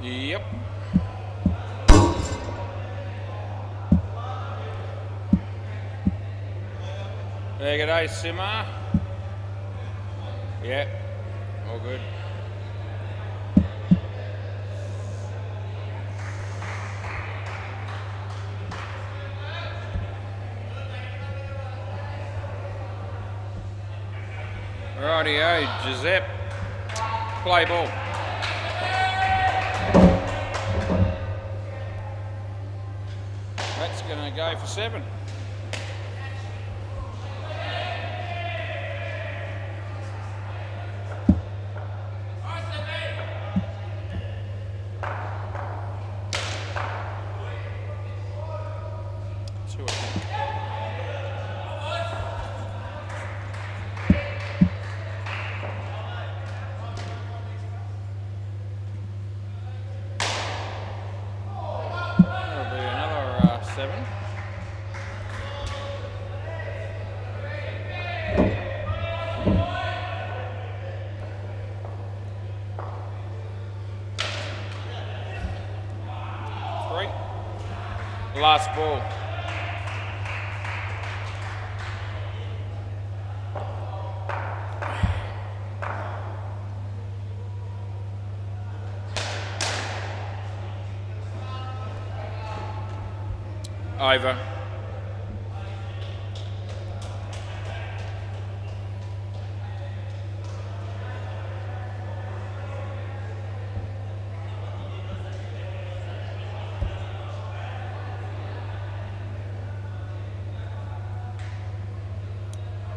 Yep. There you go, simmer. Yep, all good. Rightio, Giuseppe. Play ball. That's going to go for 7. Last ball. Over.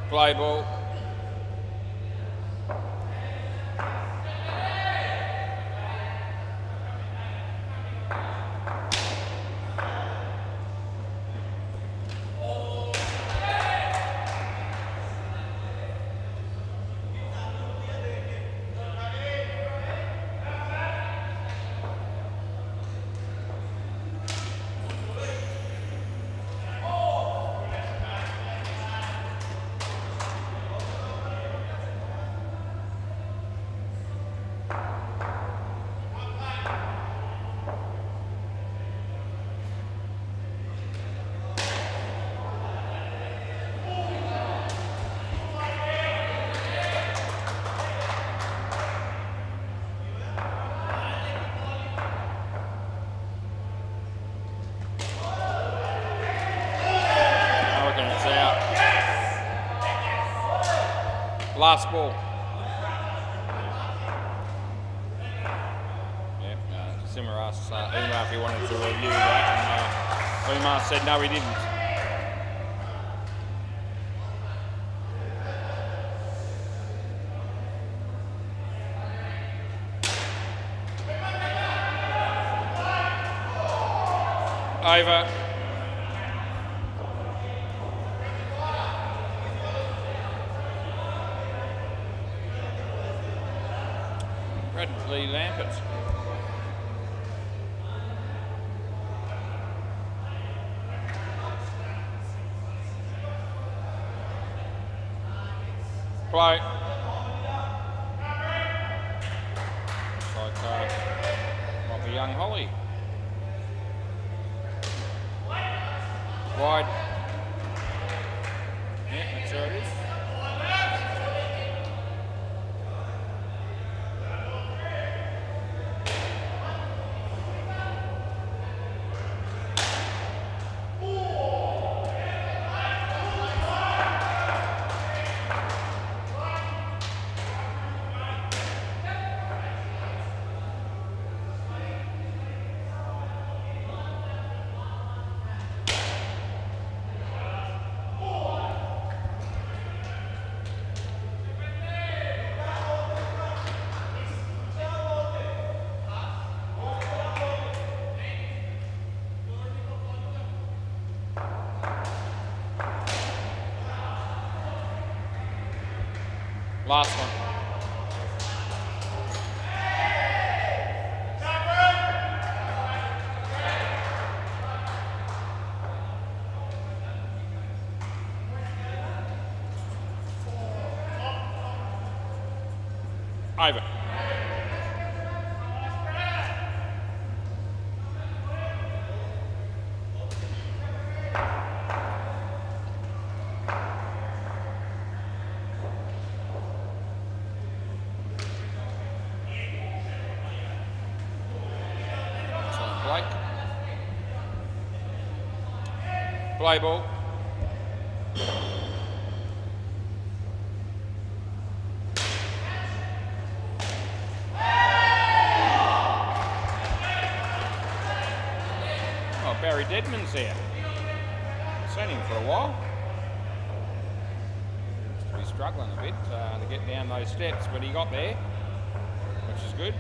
Play ball. Last ball. Yep, Simmer asked Umar if he wanted to review that, and Umar said no, he didn't. Over. Bradley Lampert. Play. Looks like might be young Holly. Wide. Yeah, that's where it is. Last one. Over. Blake. Play ball. Oh, Barry Deadman's here. Seen him for a while. Seems to be struggling a bit to get down those steps, but he got there, which is good.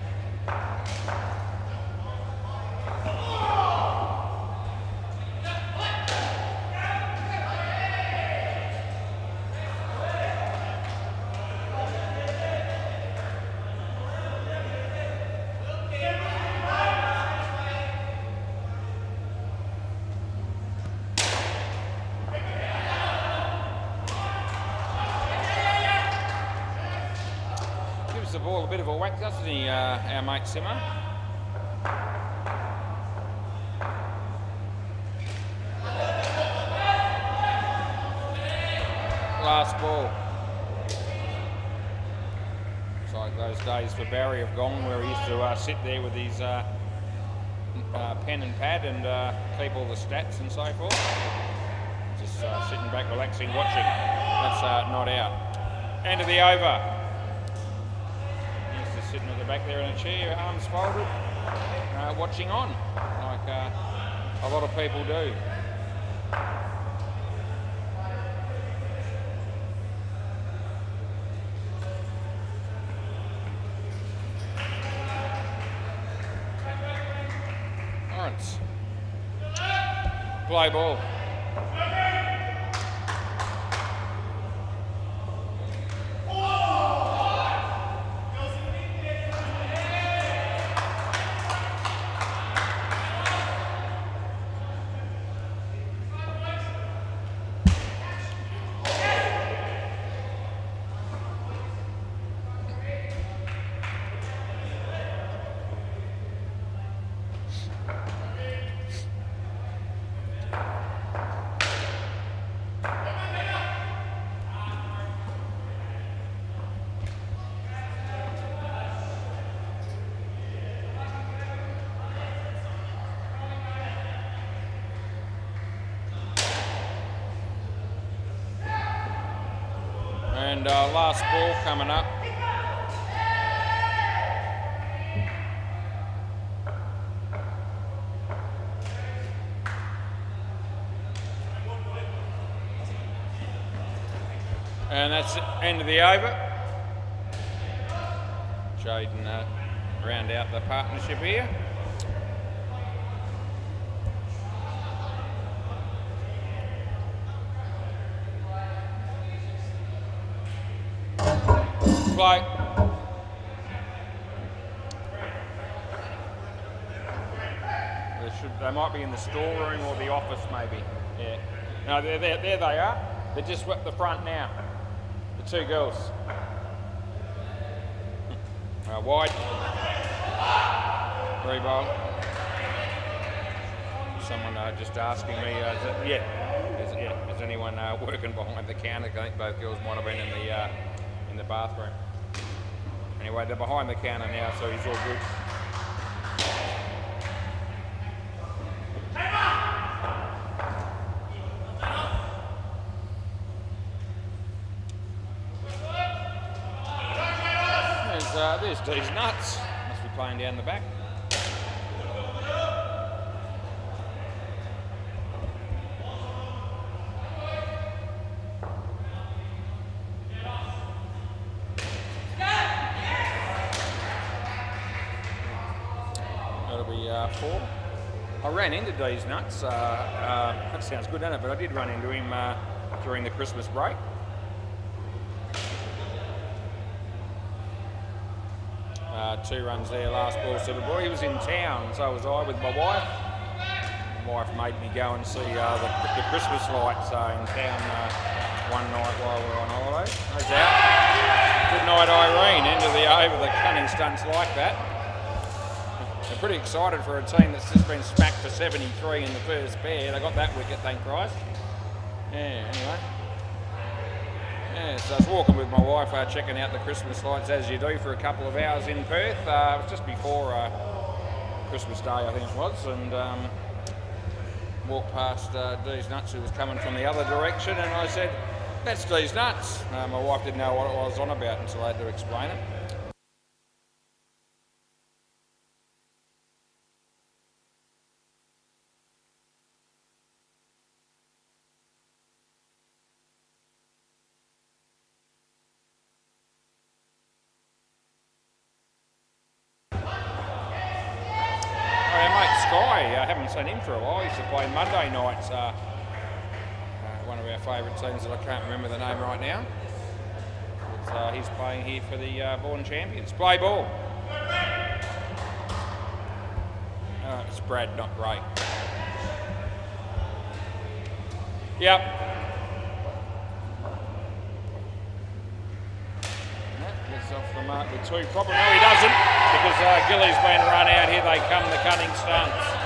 The ball a bit of a whack, doesn't he, our mate Simmer? Last ball. It's like those days for Barry have gone where he used to sit there with his pen and pad and keep all the stats and so forth. Just sitting back, relaxing, watching. That's not out. End of the over. Sitting at the back there in a chair, arms folded, watching on, like a lot of people do. Lawrence. Play ball. And last ball coming up. And that's the end of the over. Jaden round out the partnership here. Play. They might be in the storeroom or the office, maybe. Yeah. No, there they are. They're just at the front now. The two girls. Wide. Rebound. Someone just asking me, is anyone working behind the counter? I think both girls might have been in the bathroom. Anyway, they're behind the counter now, so he's all good. There's D's nuts. Must be playing down the back. That'll be 4. I ran into D's nuts. That sounds good, doesn't it? But I did run into him during the Christmas break. Two runs there, last ball, so the boy, he was in town, so was I with my wife. My wife made me go and see the Christmas lights in town one night while we were on holiday. I was out. Good night, Irene. End of the over, the cunning stunts like that. They're pretty excited for a team that's just been smacked for 73 in the first pair. They got that wicket, thank Christ. Yeah, anyway. Yeah, so I was walking with my wife checking out the Christmas lights as you do for a couple of hours in Perth. It was just before Christmas Day, I think it was, and walked past Dee's Nuts, who was coming from the other direction, and I said, "That's Dee's Nuts." My wife didn't know what I was on about until I had to explain it. I haven't seen him for a while. He used to play Monday nights. One of our favourite teams that I can't remember the name right now. But, he's playing here for the Bourne Champions. Play ball. It's Brad, not Ray. Yep. Gets off the mark with two proper. No, he doesn't, because Gilly's been run out. Here they come, the cunning stunts.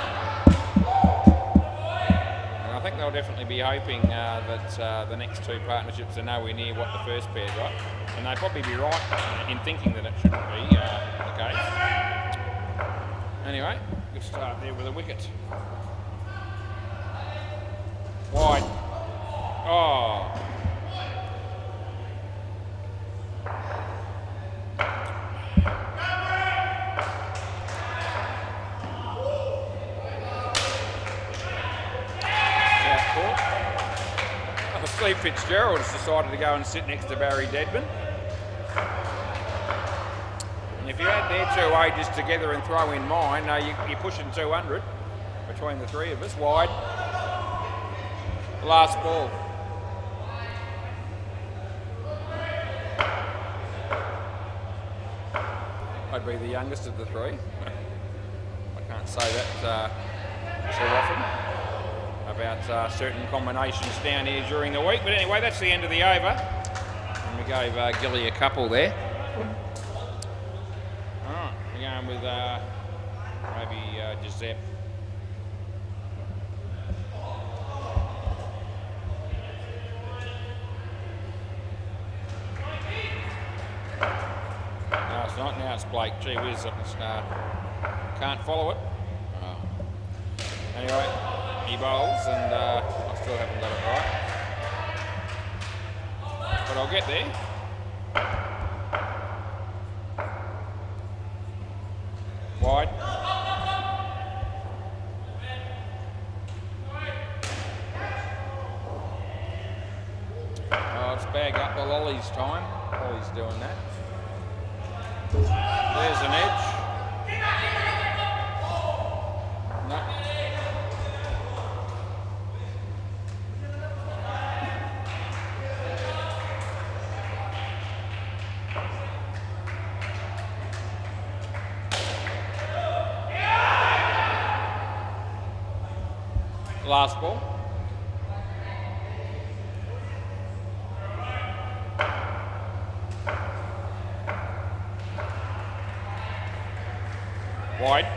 And I think they'll definitely be hoping that the next two partnerships are nowhere near what the first pair got. And they'd probably be right in thinking that it shouldn't be the case. Anyway, good start there with a wicket. Wide. Oh. Steve Fitzgerald has decided to go and sit next to Barry Deadman. And if you add their two ages together and throw in mine, you're pushing 200 between the three of us. Wide. Last ball. I'd be the youngest of the three. I can't say that too often about certain combinations down here during the week. But anyway, that's the end of the over. And we gave Gilly a couple there. All right, we're going with maybe Giuseppe. No, it's not. Now it's Blake. Gee whiz, I just can't follow it. Anyway, he bowls, and I still haven't got it right. But I'll get there. Wide. Oh, it's bag up the Lolly's time. Lolly's doing that. There's an edge. No. Last ball. Wide.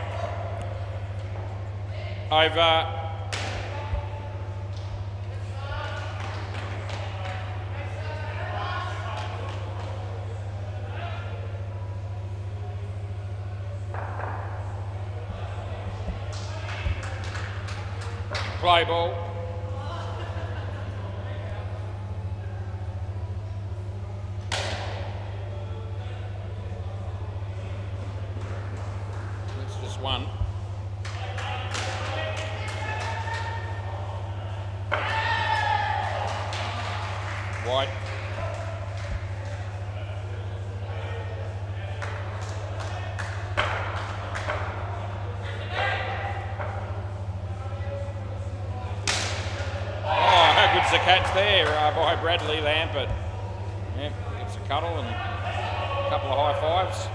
Over. Play ball. That's just one. White. The catch there by Bradley Lampert. Yep, gets a cuddle and a couple of high fives.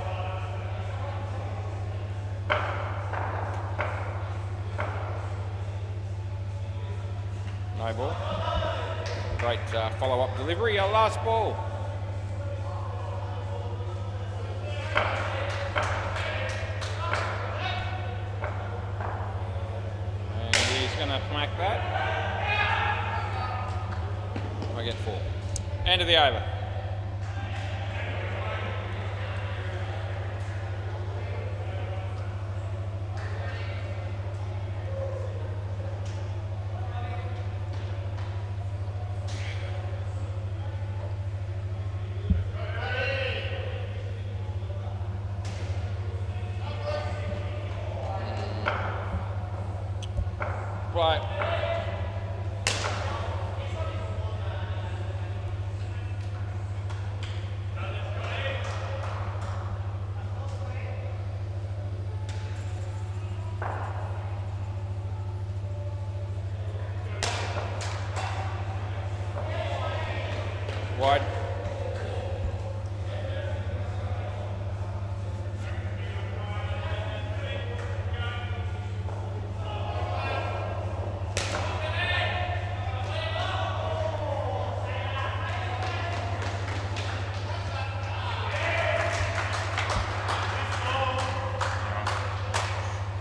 No ball. Great follow-up delivery. Last ball. And he's going to smack that. I get 4. End of the over. Play. Wide.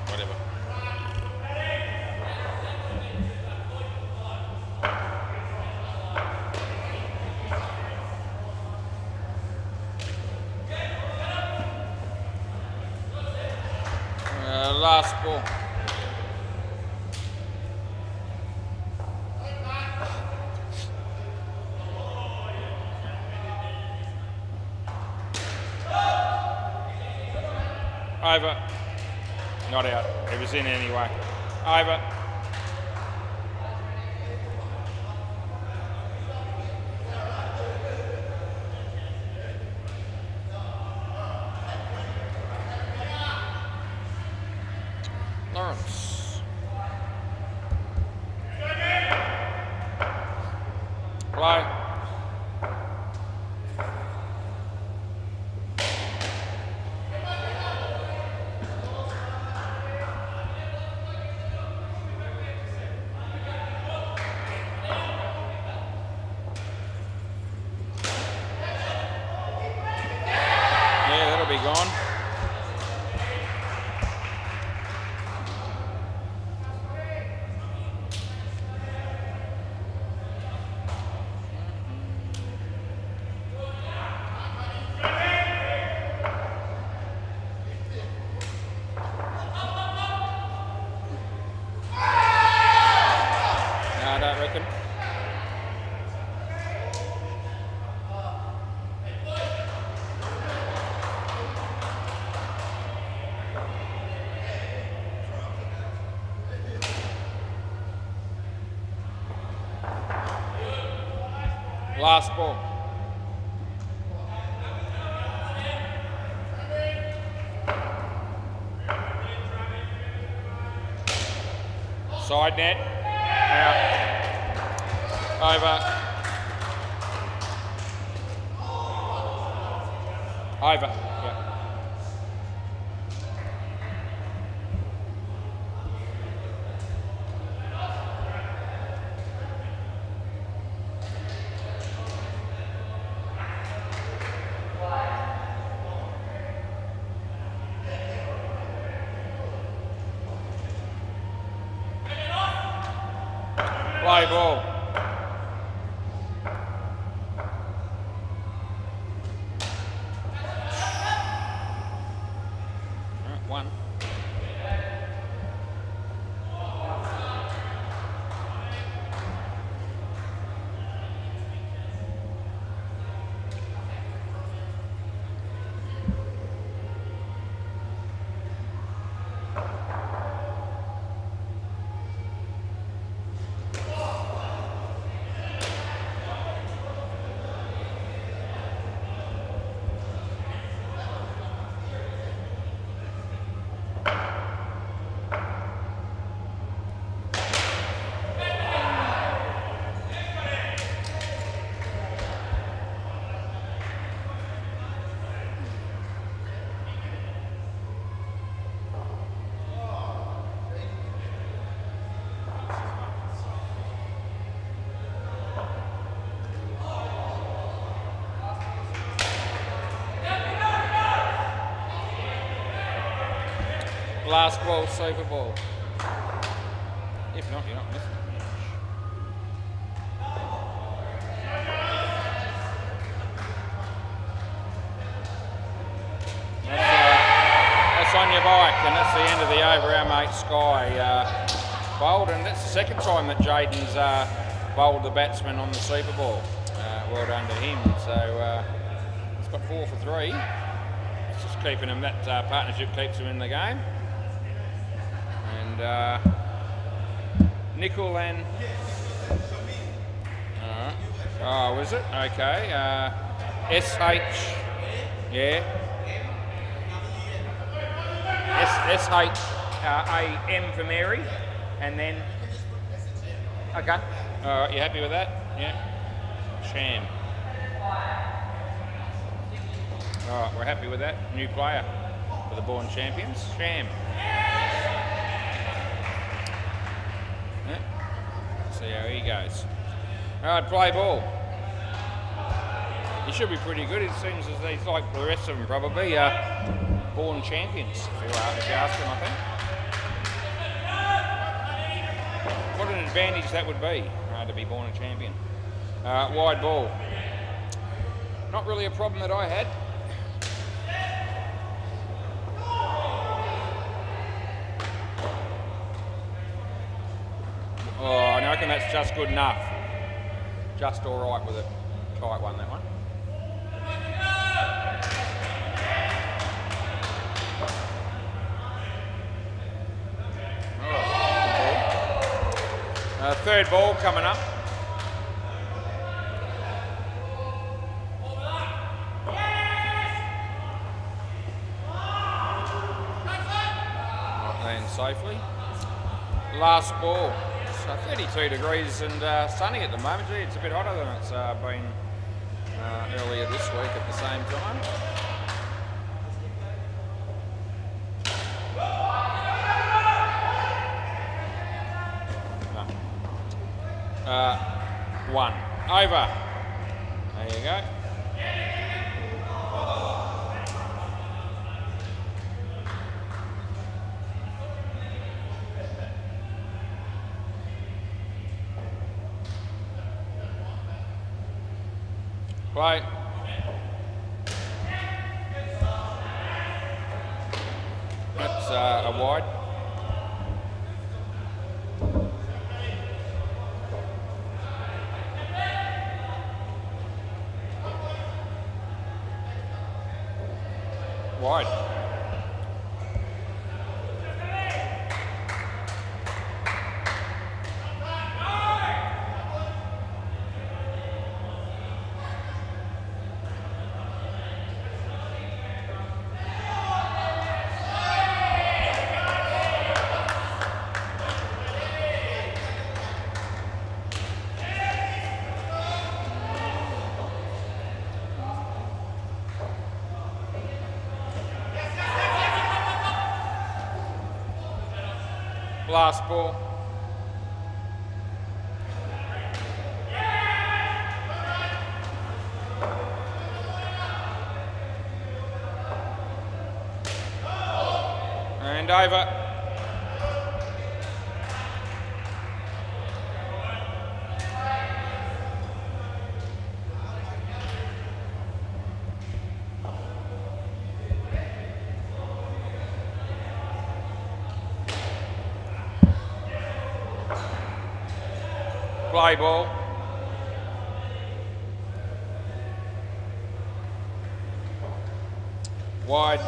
Whatever. Last ball. Over. Not out. It was in anyway. Over. Lawrence. Play. Yeah, that'll be gone. No, I don't reckon. Last ball. Side net. Out. Over. Over. Yeah. Play ball. One. Last ball, Super Bowl. If not, you're not missing. That's on your bike, and that's the end of the over. Our mate Sky bowled, and that's the second time that Jaden's bowled the batsman on the Super Bowl. Well done to him. So he's got 4 for 3. It's just keeping him, that partnership keeps him in the game. And nickel and... Oh, was it? Okay. SH... Yeah. SHAM for Mary. And then... Okay. All right, you happy with that? Yeah. Sham. All right, we're happy with that. New player for the Born Champions. Sham. Yeah. See how he goes. All right, play ball. He should be pretty good. It seems as he's like the rest of them probably. Born Champions, if you ask them, I think. What an advantage that would be to be born a champion. Wide ball. Not really a problem that I had. Oh, I reckon that's just good enough. Just all right with it. Tight one, that one. Third ball coming up. Land safely. Last ball. It's 32 degrees and sunny at the moment. Gee, it's a bit hotter than it's been earlier this week at the same time. One. Over. There you go. Play. That's a wide. Wide. Last ball. And over. Play ball. Wide.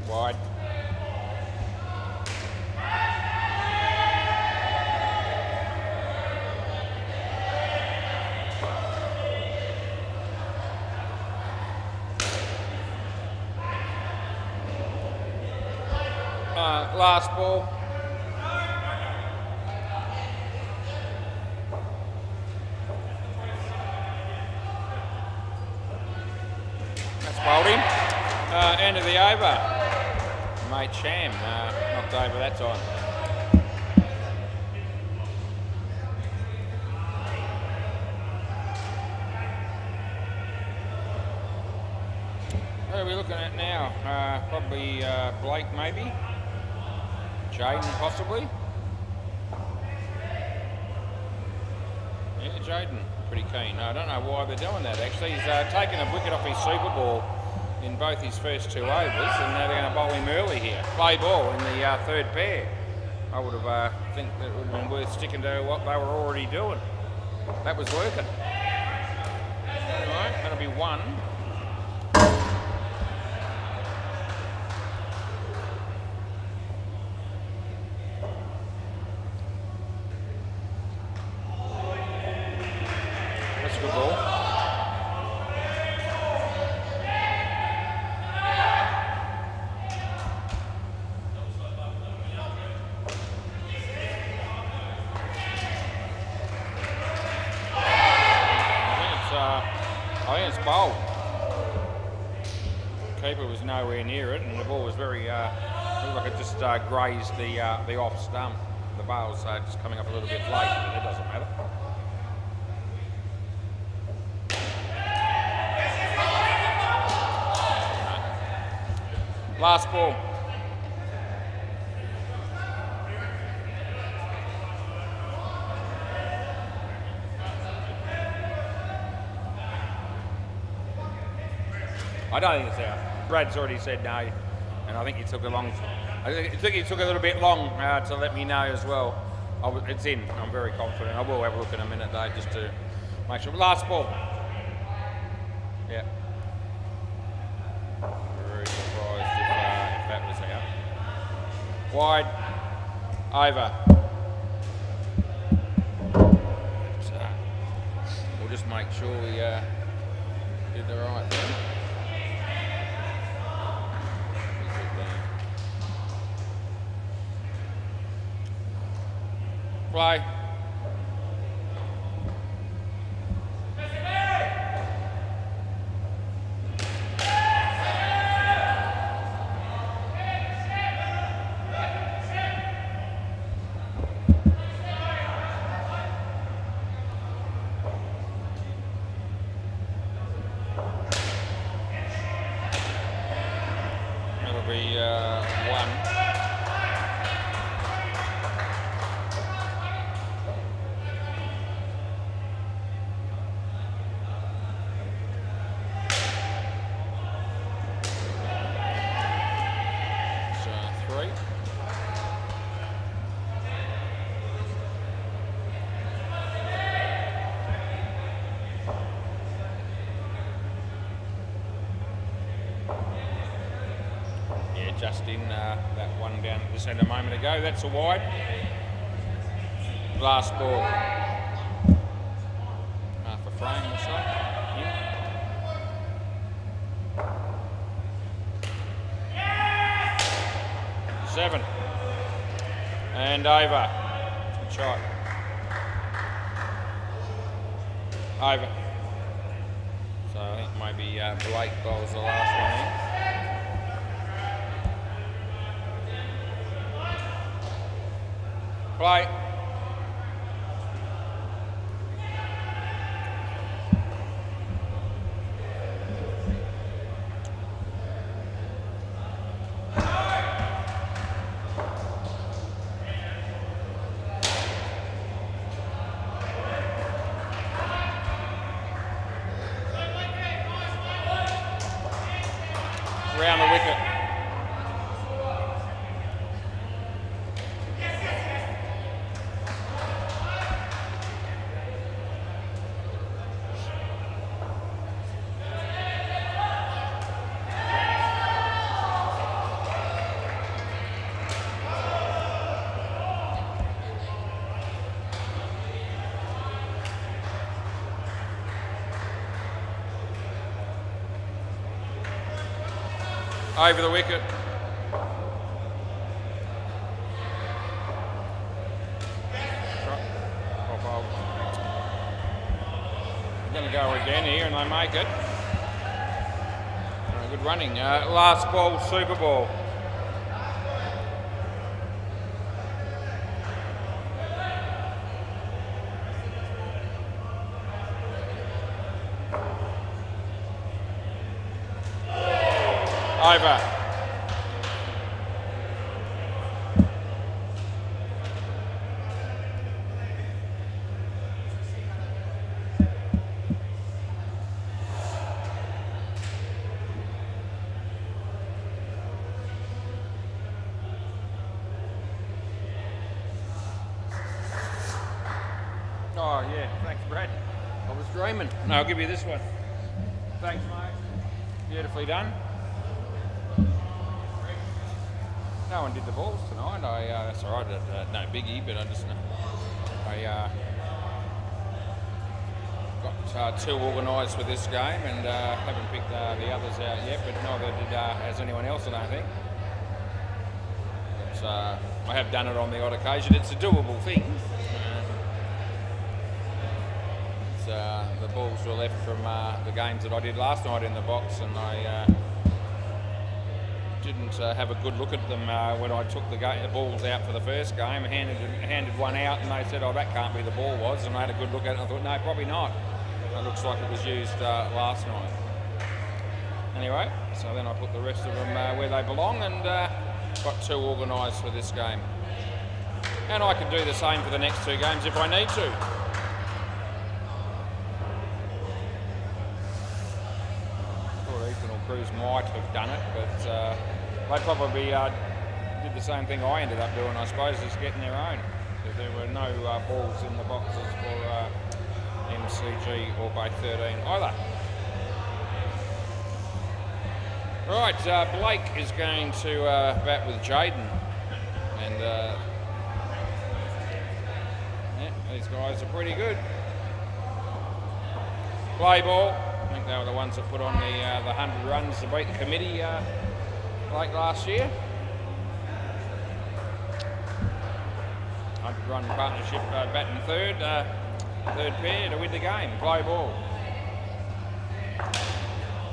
Wide. Last ball. That's bowled him. End of the over. Mate Sham knocked over that time. What are we looking at now? Probably Blake maybe. Jaden possibly. Yeah, Jaden, pretty keen. I don't know why they're doing that actually. He's taken a wicket off his Super Ball in both his first 2 overs, and now they're going to bowl him early here. Play ball in the third pair. I would have think that it would have been worth sticking to what they were already doing. That was working. Alright, that'll be one. That's a good ball. I think it's bowled. Keeper was nowhere near it, and the ball was very, looked like it just grazed the off stump. The bowl's just coming up a little bit late, but it doesn't matter. Last ball. I don't think it's out. Brad's already said no, and I think he took a little bit long to let me know as well. It's in. I'm very confident. I will have a look in a minute though, just to make sure. Last ball. Yeah. Very surprised if that was out. Wide. Over. So, we'll just make sure we did the right thing. Play. That'll be one. Just in that one down at the centre a moment ago. That's a wide. Last ball. Half a frame or so. Yeah. 7. And over. Good shot. Over. So I think maybe Blake bowls the last one in. Play. Round the wicket. Over the wicket. I'm going to go again here and they make it. Good running. Last ball, Super Ball. Over. Oh, yeah. Thanks, Brad. I was dreaming. No, I'll give you this one. Thanks, mate. Beautifully done. No one did the balls tonight. That's all right. No biggie, but I got two organised for this game and haven't picked the others out yet, but neither has anyone else, I don't think. But, I have done it on the odd occasion. It's a doable thing. The balls were left from the games that I did last night in the box, and I didn't have a good look at them when I took the balls out for the first game. Handed one out, and they said, "Oh, that can't be the ball was," and I had a good look at it, and I thought, "No, probably not. It looks like it was used last night." Anyway, so then I put the rest of them where they belong, and got two organised for this game. And I can do the same for the next two games if I need to. Cruz might have done it, but they probably did the same thing I ended up doing, I suppose, is getting their own. Because there were no balls in the boxes for MCG or Bay 13 either. Right, Blake is going to bat with Jaden, and yeah, these guys are pretty good. Play ball. I think they were the ones that put on the 100 runs to beat the committee late last year. 100-run partnership batting third pair to win the game. Play ball.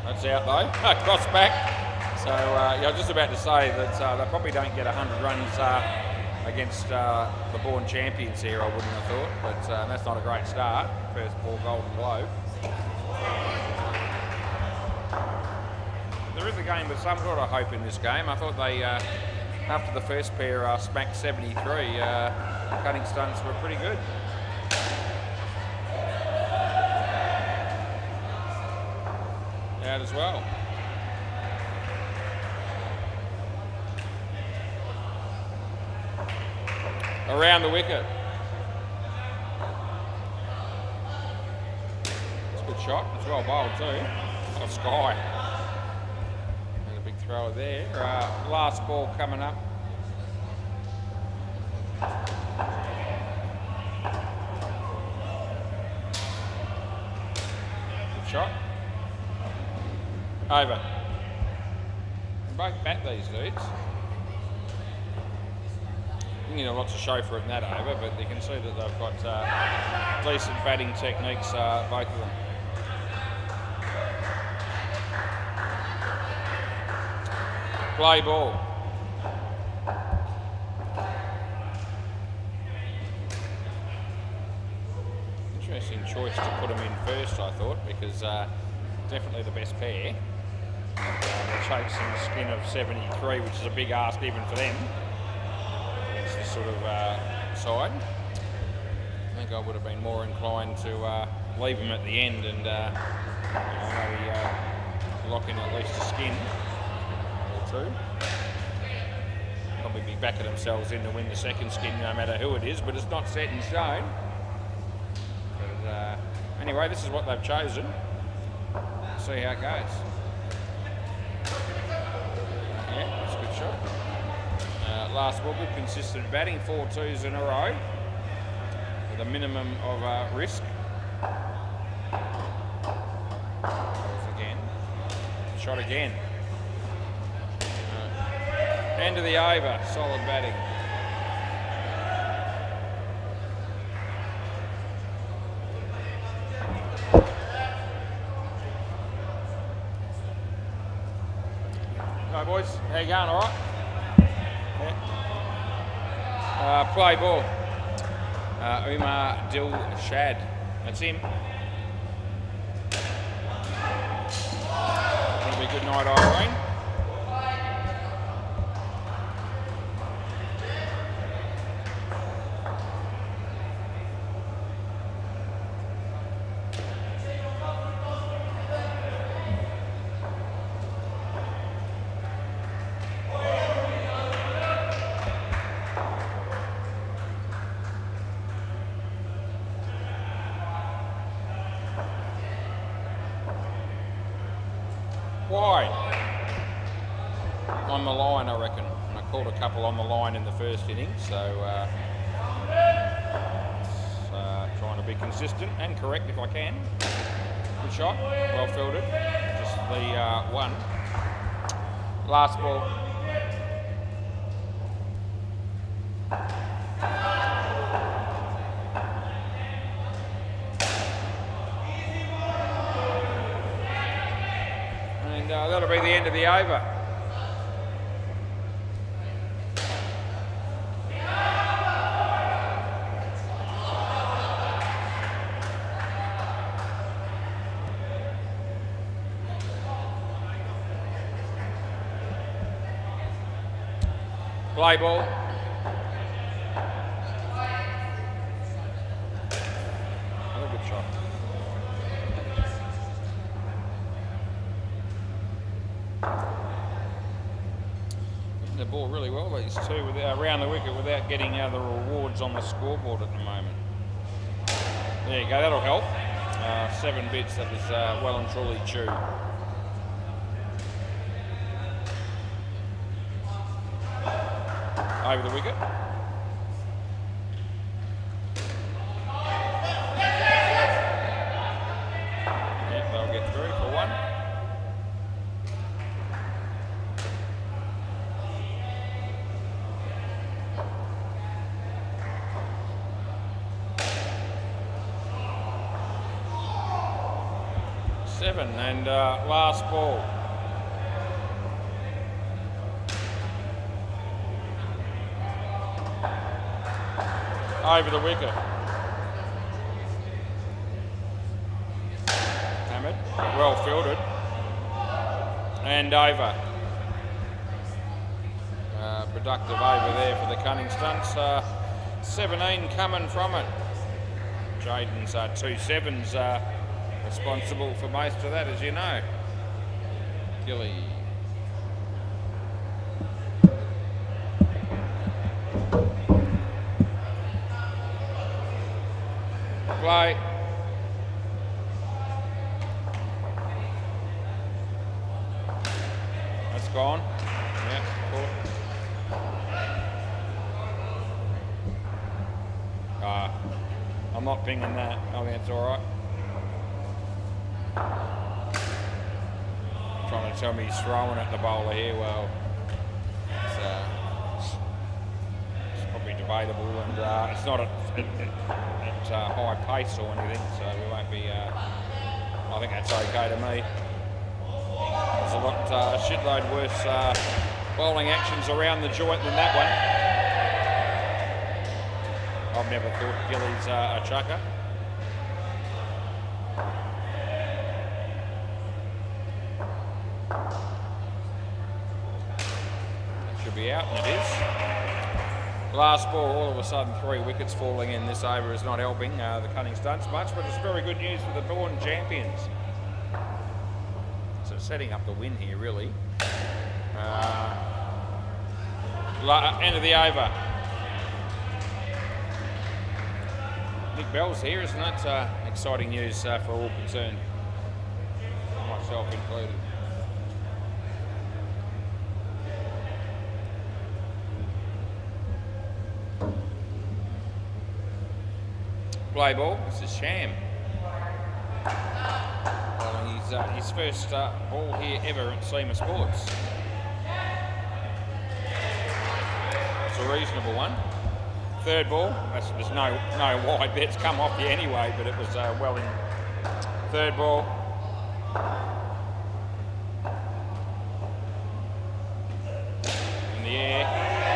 That's out though. Cross back. So yeah, I was just about to say that they probably don't get 100 runs against the born champions here, I wouldn't have thought. But that's not a great start. First ball, Golden Globe. There is a game with some sort of hope in this game. I thought they, after the first pair smacked 73, cutting stunts were pretty good. Out as well. Around the wicket. It's a good shot. It's well bowled too. Oh, Sky. There's a big thrower there. Last ball coming up. Good shot. Over. They both bat these dudes. You know, lots to show for it in that over, but you can see that they've got decent batting techniques, both of them. Play ball. Interesting choice to put them in first, I thought, because definitely the best pair. They're chasing a skin of 73, which is a big ask even for them. It's this sort of side. I think I would have been more inclined to leave them at the end and maybe lock in at least a skin or two. Probably be backing themselves in to win the second skin no matter who it is, but it's not set in stone. But anyway, this is what they've chosen. See how it goes. Yeah, that's a good shot. Last ball, good consistent batting, 4 twos in a row with a minimum of risk. Again, shot again. End of the over, solid batting. Boys, how you going? All right? Yeah. Play ball. Umar Dilshad. That's him. It'll be a good night, Irene. wide. On the line, I reckon. And I called a couple on the line in the first inning, so trying to be consistent and correct if I can. Good shot, well fielded. Just the one. Last ball. And that'll be the end of the over. Play ball. Another good shot. Hitting the ball really well, these two, around the wicket without getting the rewards on the scoreboard at the moment. There you go, that'll help. 7 bits, that was well and truly chewed. Over the wicket. Yep, they'll get through for 1. Seven and last ball. Over the wicket. Hammered, well fielded, and over. Productive over there for the Cunning Stunts. 17 coming from it. Jaden's 2 sevens responsible for most of that, as you know. Gilly. Play. That's gone. Yeah, cool. I'm not pinging that. I think it's all right. Trying to tell me he's throwing at the bowler here. Well, it's probably debatable, and it's not at high pace or anything, so we won't be. I think that's okay to me. There's a lot, shitload worse bowling actions around the joint than that one. I've never thought Gilly's a chucker. That should be out, and it is. Last ball, all of a sudden 3 wickets falling in this over is not helping the Cunning Stunts much, but it's very good news for the Dawn champions. So setting up the win here, really. End of the over. Nick Bell's here, isn't it? Exciting news for all concerned, myself included. Play ball, this is Sham. Well, he's his first ball here ever at SEMA Sports. It's a reasonable one. Third ball, there's no wide bets come off you anyway, but it was well in. Third ball. In the air,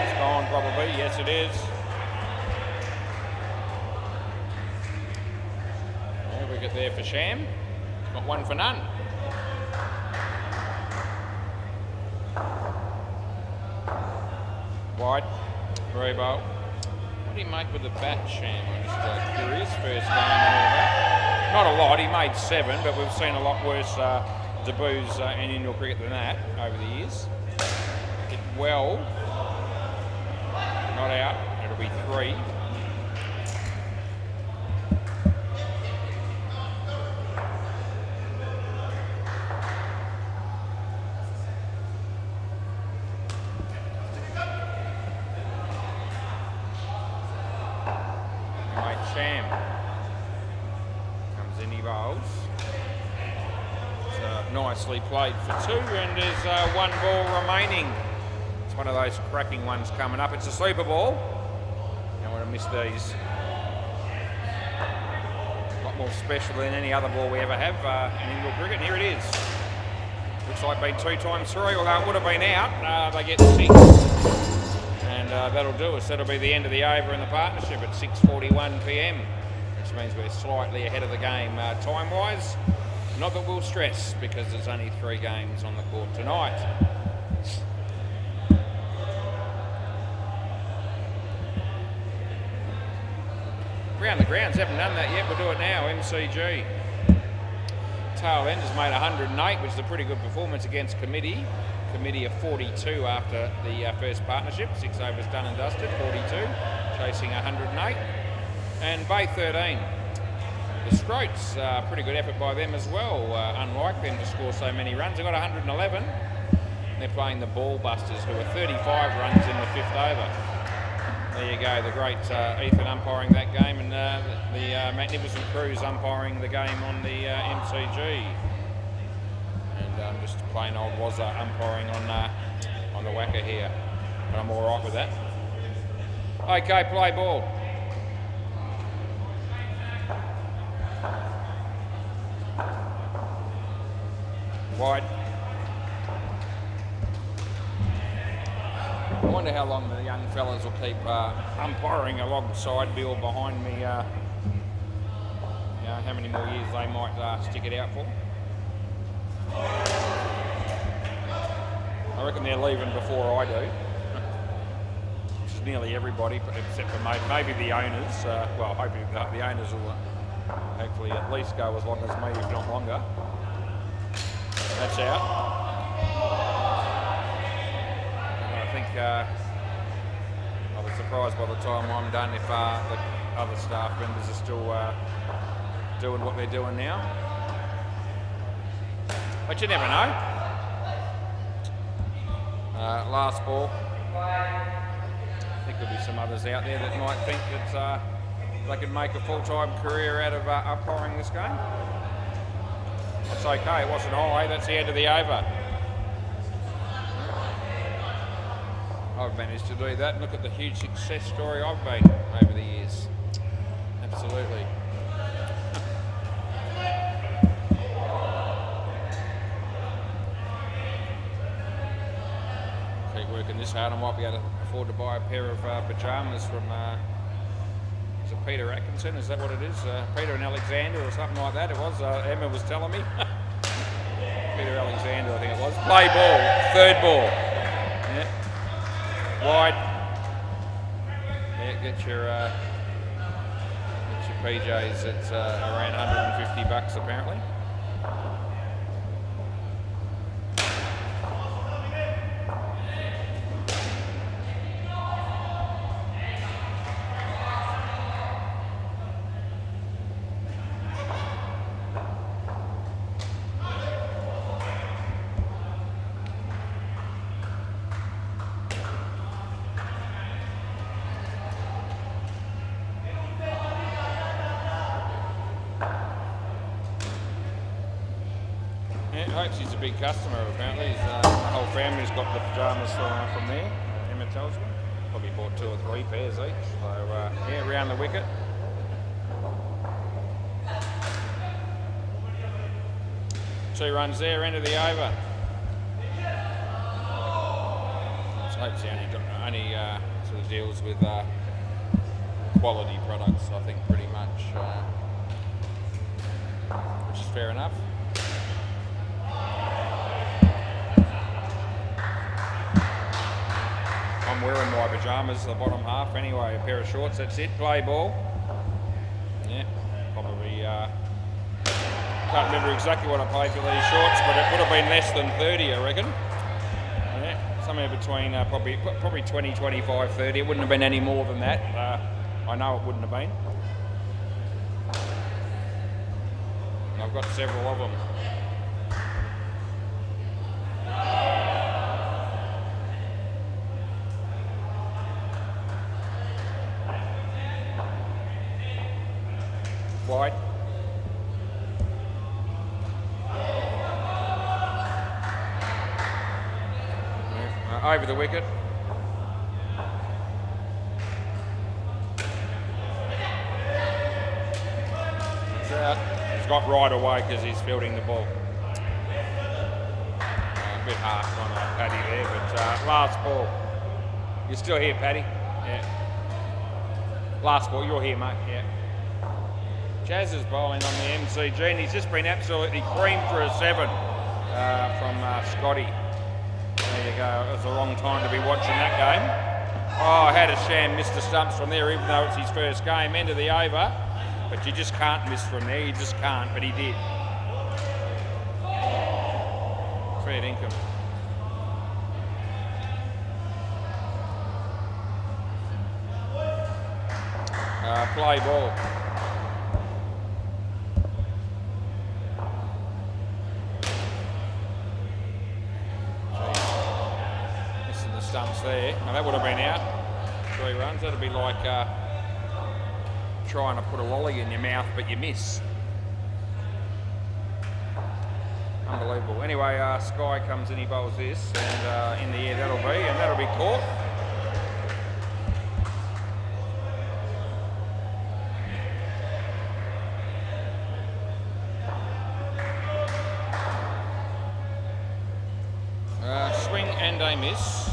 it's gone probably, yes it is. Wicket there for Sham. Got 1 for none. Wide. Rebo. What did he make with the bat, Sham? I'm just curious. First game and all that. Not a lot. He made 7, but we've seen a lot worse debuts in indoor cricket than that over the years. Hit well. Not out. It'll be 3. Sam. Comes in, he bowls. It's nicely played for 2, and there's 1 ball remaining. It's one of those cracking ones coming up. It's a super ball. Don't want to miss these. A lot more special than any other ball we ever have in indoor cricket. And here it is. Looks like been 2 times 3, although it would have been out. They get 6. And that'll do us. That'll be the end of the over in the partnership at 6:41 p.m, which means we're slightly ahead of the game time-wise. Not that we'll stress, because there's only 3 games on the court tonight. Round the grounds, haven't done that yet. We'll do it now. MCG. Tail end has made 108, which is a pretty good performance against Committee. Committee of 42 after the first partnership. 6 overs done and dusted. 42, chasing 108. And Bay 13. The Scroats, pretty good effort by them as well. Unlike them to score so many runs. They got 111. They're playing the Ball Busters, who are 35 runs in the 5th over. There you go, the great Ethan umpiring that game, and the magnificent Cruz umpiring the game on the MCG. And just plain old Wazza umpiring on the WACA here. But I'm all right with that. Okay, play ball. Wide. I wonder how long the young fellas will keep umpiring alongside me or behind me. How many more years they might stick it out for. I reckon they're leaving before I do. Which is nearly everybody, except for maybe the owners. Well, hoping the owners will hopefully at least go as long as me, if not longer. That's out. I think I'll be surprised by the time I'm done if the other staff members are still doing what they're doing now. But you never know. Last ball. I think there'll be some others out there that might think that they could make a full-time career out of umpiring this game. That's okay, it wasn't all, eh? That's the end of the over. I've managed to do that. Look at the huge success story I've been over the years. Absolutely. Keep working this hard. I might be able to afford to buy a pair of pyjamas from, is it Peter Atkinson? Is that what it is? Peter and Alexander or something like that. It was, Emma was telling me. Peter Alexander, I think it was. Play ball, 3rd ball. Yeah. Wide. Yeah, get your PJs at around $150 apparently. Hopes he's a big customer apparently. The whole family's got the pyjamas from there, Emma tells me. Probably bought 2 or 3 pairs each. So yeah, round the wicket. Two runs there, end of the over. So hopes he only sort of deals with quality products, I think, pretty much, which is fair enough. I'm wearing my pyjamas, the bottom half anyway, a pair of shorts, that's it, play ball. Yeah, probably, can't remember exactly what I paid for these shorts, but it would have been less than 30, I reckon. Yeah, somewhere between probably 20, 25, 30, it wouldn't have been any more than that. I know it wouldn't have been. And I've got several of them. wide. Over the wicket. It's out. He's got right away because he's fielding the ball. A bit harsh on Paddy there, but last ball. You're still here, Paddy? Yeah. Last ball, you're here, mate. Yeah. Jazz is bowling on the MCG, and he's just been absolutely creamed for a 7 from Scotty. There you go. It was the wrong time to be watching that game. Oh, I had a sham missed the stumps from there, even though it's his first game. End of the over. But you just can't miss from there. You just can't, but he did. Fair dinkum. Play ball. Missing the stumps there. Now that would have been out. 3 runs. That'd be like trying to put a lolly in your mouth, but you miss. Unbelievable. Anyway, Sky comes in, he bowls this, and in the air that'll be caught. Swing and a miss.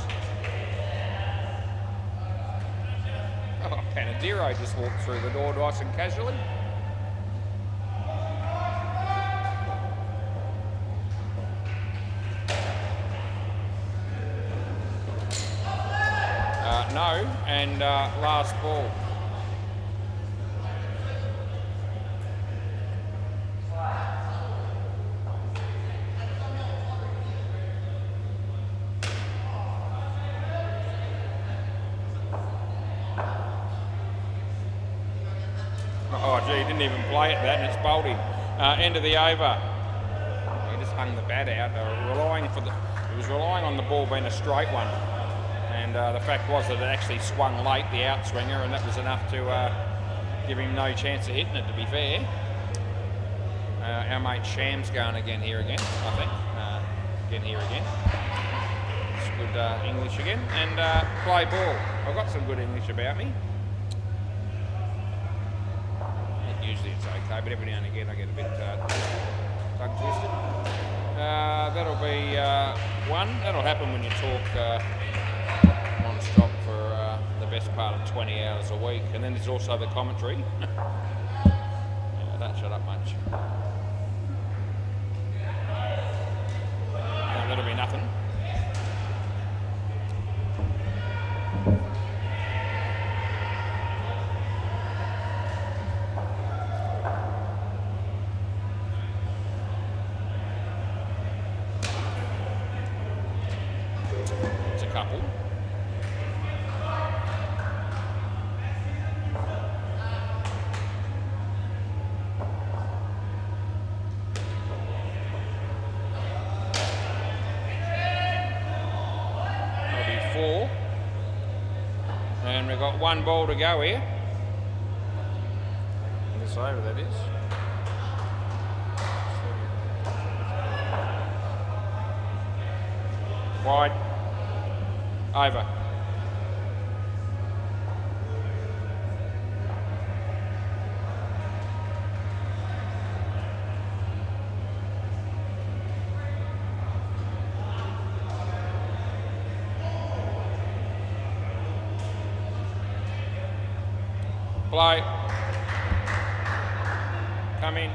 Oh, Panadero just walked through the door nice and casually. No, and last ball. Oh gee, he didn't even play at that, and it's bowled him. End of the over. He just hung the bat out. He was relying on the ball being a straight one. And the fact was that it actually swung late, the outswinger, and that was enough to give him no chance of hitting it, to be fair. Our mate Sham's going again, I think. Again here again. It's good English again. And play ball. I've got some good English about me. Usually it's okay, but every now and again I get a bit tongue twisted. That'll be 1. That'll happen when you talk non-stop for the best part of 20 hours a week. And then there's also the commentary. Don't shut up much. That'll be nothing. It's a couple. And we've got 1 ball to go here. This over, that is. Wide. Over. Play. Come in.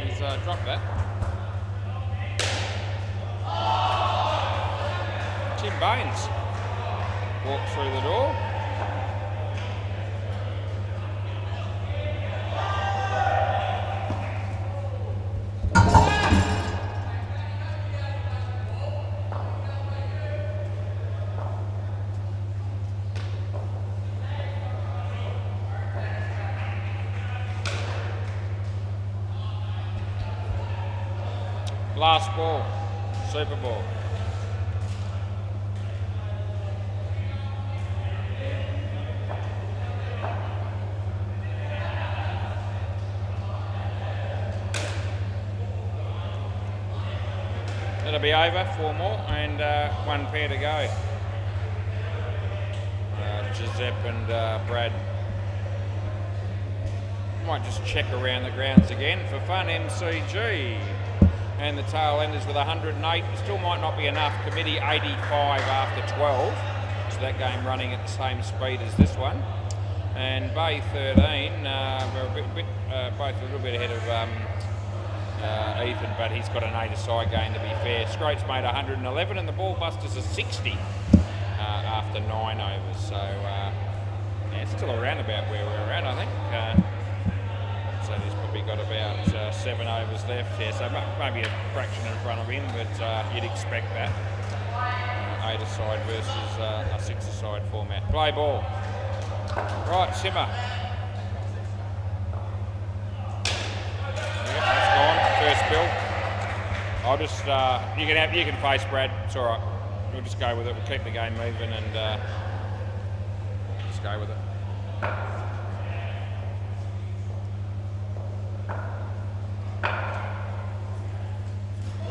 He's dropped that. Tim Baines walked through the door. Last ball, Super Ball. It'll be over, 4 more, and 1 pair to go. Giuseppe and Brad. Might just check around the grounds again for fun. MCG and the tail enders with 108. Still might not be enough. Committee 85 after 12. So that game running at the same speed as this one. And Bay 13, we're both a little bit ahead of Ethan, but he's got an 8-a-side game to be fair. Scroat's made 111 and the Ball Busters are 60 after 9 overs. So yeah, it's still around about where we're at, I think. So he's probably got about 7 overs left here, so maybe a fraction in front of him, but you'd expect that. 8-a-side versus a 6-a-side format. Play ball. Right, simmer. Yeah, that's gone. First bill. I'll just you can face Brad. It's all right. We'll just go with it. We'll keep the game moving and just go with it.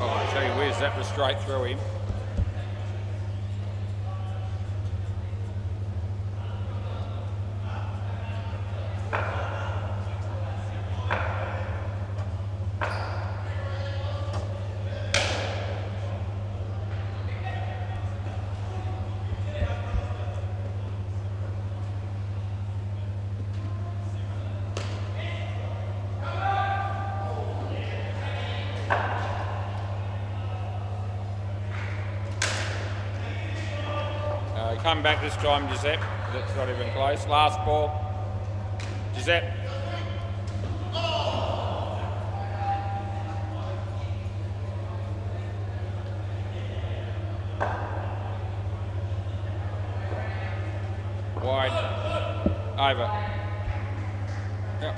Oh, gee whiz, that was straight through him. Come back this time, Giuseppe. That's not even close. Last ball. Giuseppe. Wide. Over. Yep.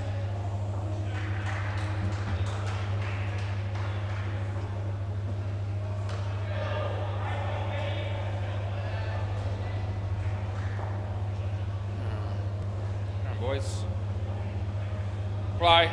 Boys. Play.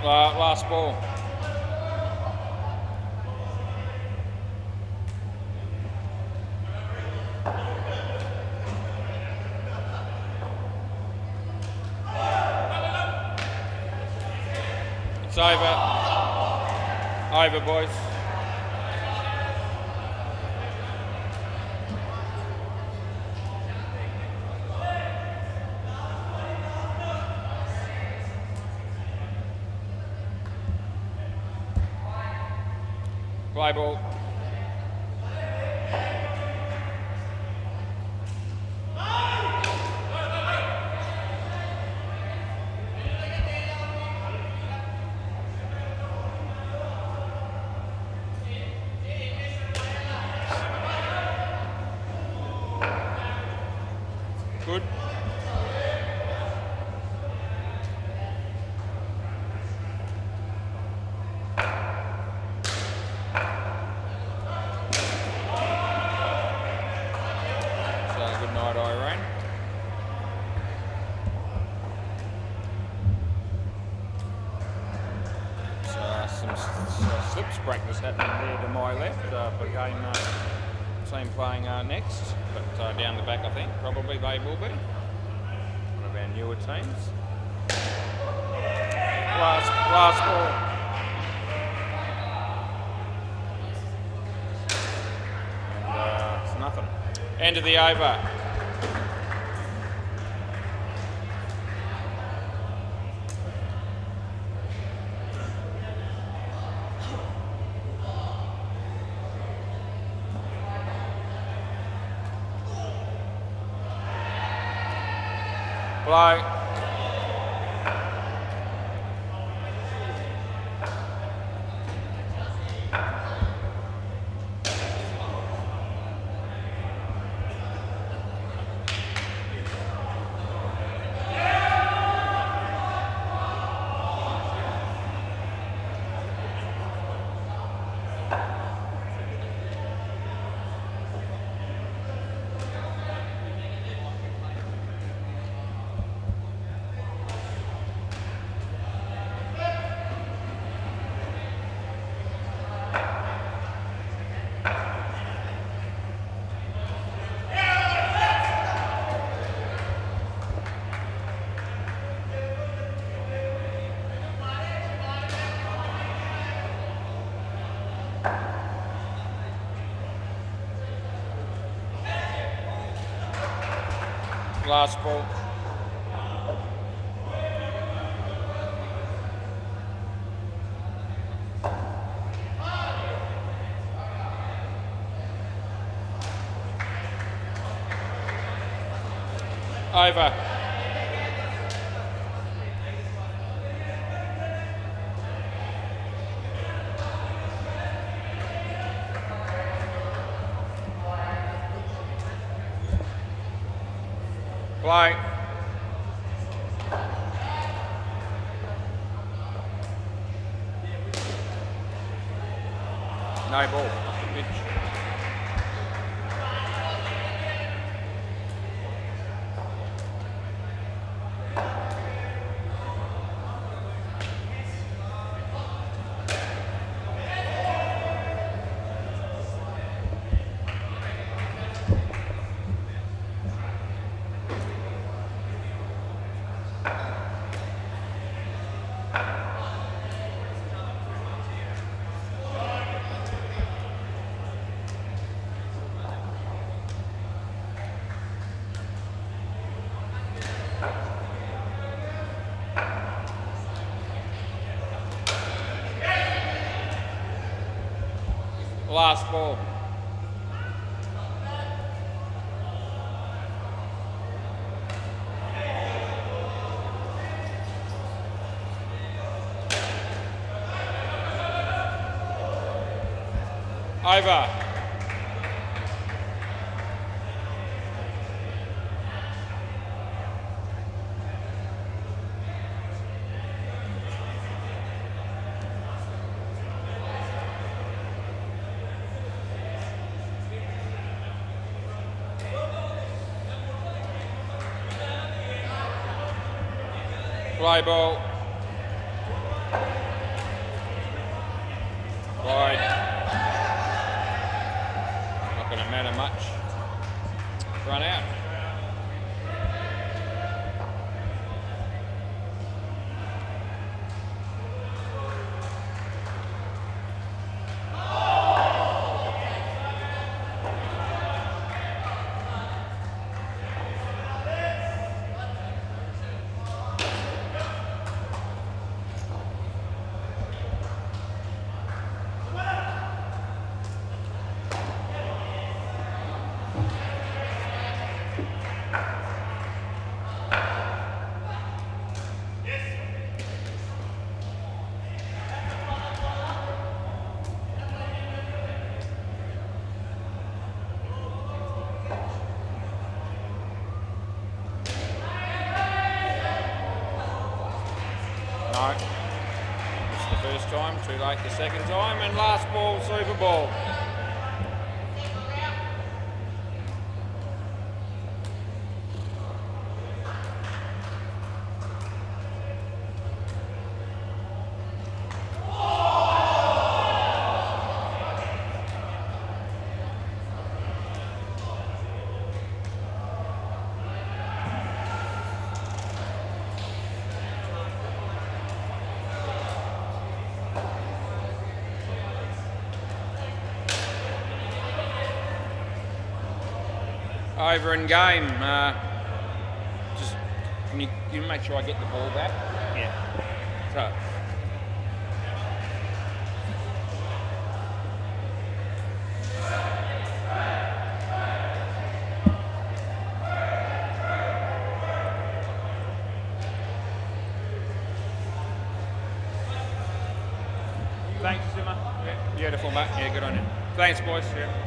Last ball. It's over. Over, boys. Play ball. Good. Slips practice happening there to my left for game team playing next, but down the back I think probably they will be. One of our newer teams. Last ball. And it's nothing. End of the over. Play. Last ball. Over. Play. No ball. Pitch. Last ball. Over. Play ball. Wide. Not going to matter much. Run out. No. It's the first time, too late the second time, and last ball, Super Ball. over in game. Just can you make sure I get the ball back? Yeah. So. Thanks, Simmer. Yeah, beautiful, mate. Yeah, good on you. Thanks, boys. Yeah.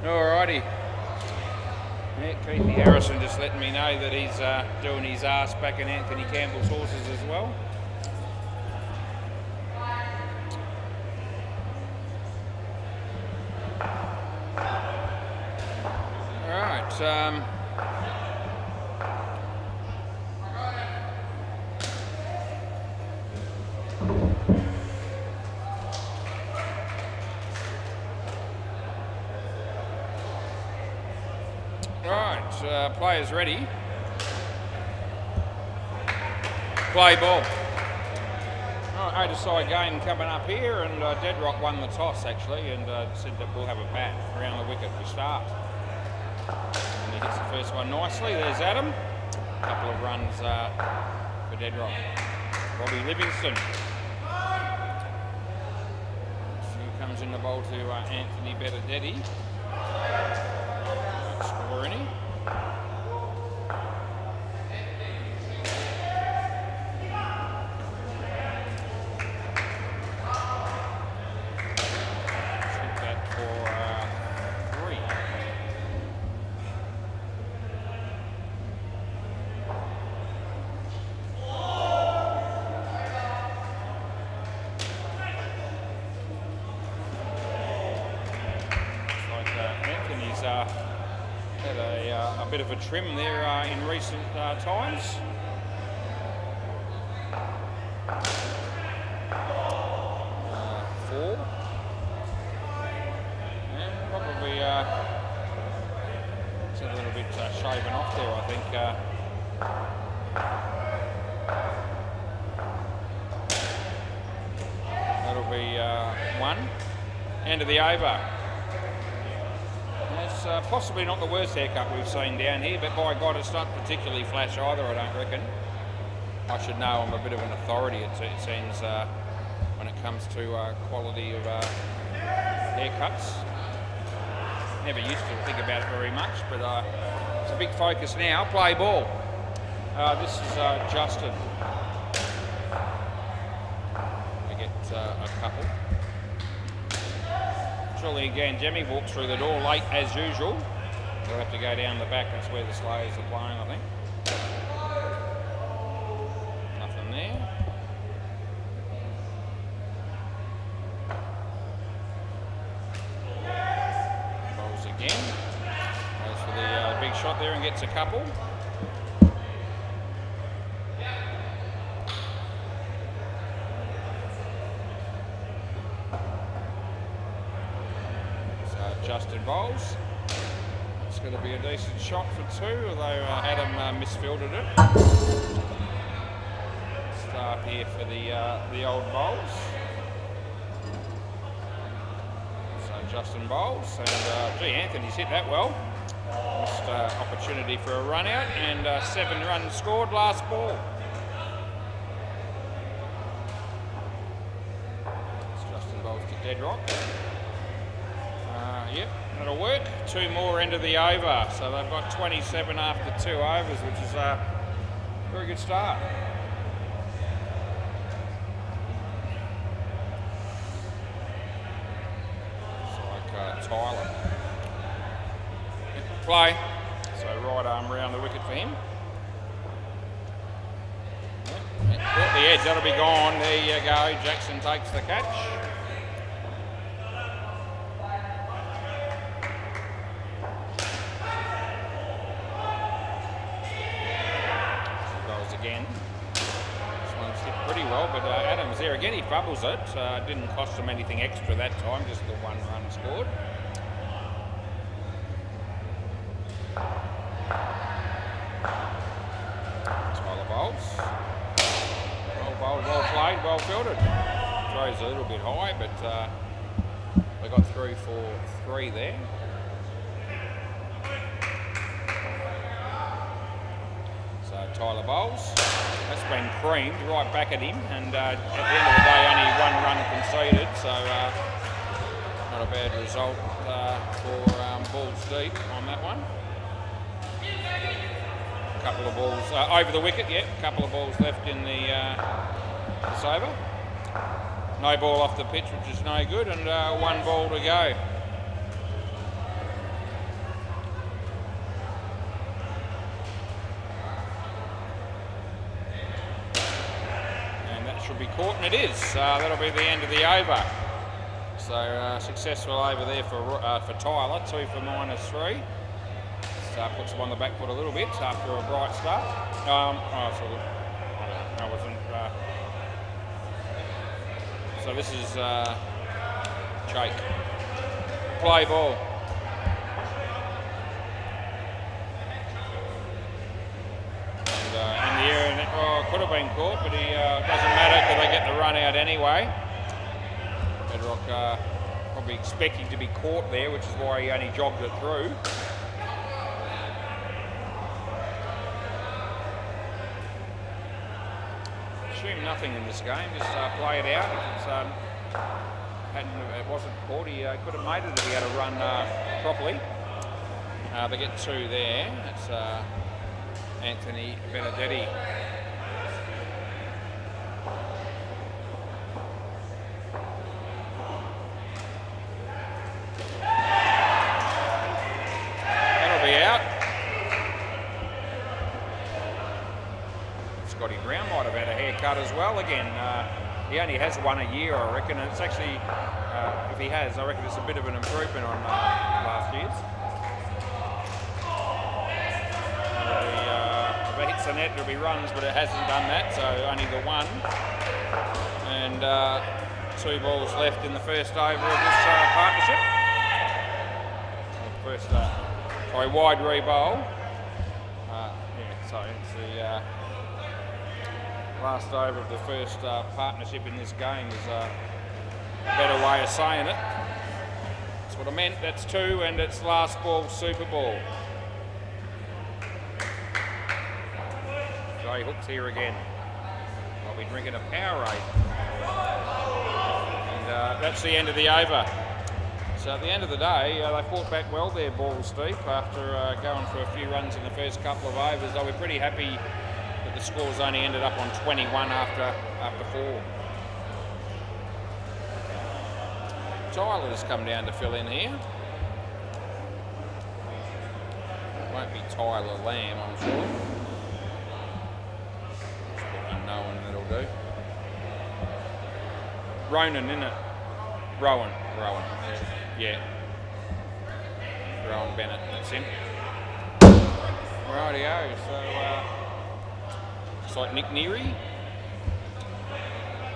Alrighty. Yeah, Keithy Harrison just letting me know that he's doing his ass back in Anthony Campbell's horses as well. Alright, players ready. Play ball. Right, 8-a-side game coming up here, and Deadrock won the toss actually, and said that we'll have a bat around the wicket to start. And he hits the first one nicely. There's Adam. A couple of runs for Deadrock. Robbie Livingston. She comes in the bowl to Anthony Benedetti. Don't score any. Had a bit of a trim there in recent times. Four. And probably it's a little bit shaven off there, I think. That'll be one. End of the over. It's possibly not the worst haircut we've seen down here, but by God, it's not particularly flash either, I don't reckon. I should know, I'm a bit of an authority, it seems, when it comes to quality of haircuts. Never used to think about it very much, but it's a big focus now. Play ball. This is Justin. I get a couple. Surely again, Jemmy walks through the door late as usual. We'll have to go down the back, that's where the Slayers are playing, I think. Nothing there. Bowls again. Goes for the big shot there and gets a couple. Justin bowls. It's going to be a decent shot for two, although Adam misfielded it. Start here for the old bowls. So Justin bowls, and gee, Anthony's hit that well. Missed opportunity for a run out, and 7 runs scored last ball. It's Justin bowls to Deadrock. Yep, that'll work. 2 more end of the over, so they've got 27 after 2 overs, which is a very good start. It's like Tyler. Play. So right arm round the wicket for him. Yep. Caught the edge, that'll be gone. There you go. Jackson takes the catch. Again. This one's hit pretty well, but Adams there again, he fumbles it. Didn't cost him anything extra that time, just the 1 run scored. Tyler bowls. Well bowled, well played, well fielded. Throws a little bit high, but they got through for 3 there. Tyler bowls. That's been creamed right back at him, and at the end of the day only 1 run conceded, so not a bad result for balls deep on that one. A couple of balls over the wicket, yeah, a couple of balls left in the over. No ball off the pitch, which is no good, and 1 ball to go. Court, and it is. That'll be the end of the over. So successful over there for Tyler, 2 for -3. Puts him on the back foot a little bit after a bright start. I wasn't. So this is Jake. Play ball. And in the air, and could have been caught, but he doesn't matter because they get the run out anyway. Bedrock probably expecting to be caught there, which is why he only jogged it through. Assume nothing in this game, just play it out. If it wasn't caught, he could have made it if he had a run properly. They get 2 there. It's Anthony Benedetti. That'll be out. Scotty Brown might have had a haircut as well again. He only has one a year, I reckon, and it's actually, if he has, I reckon it's a bit of an improvement on last year's. If it hits the net, it'll be runs, but it hasn't done that, so only the 1. And 2 balls left in the first over of this partnership. First, wide re-bowl. So it's the last over of the first partnership in this game is a better way of saying it. That's what I meant. That's 2, and it's last ball, Super Ball. Jay Hook's here again. I'll be drinking a Powerade. And that's the end of the over. So at the end of the day, they fought back well there, balls deep, after going for a few runs in the first couple of overs. They were pretty happy that the scores only ended up on 21 after 4. Tyler's come down to fill in here. Won't be Tyler Lamb, I'm sure. Unknown, that'll do. Ronan, isn't it? Rowan. Yeah. Rowan Bennett, that's him. Rightio, so looks like Nick Neary.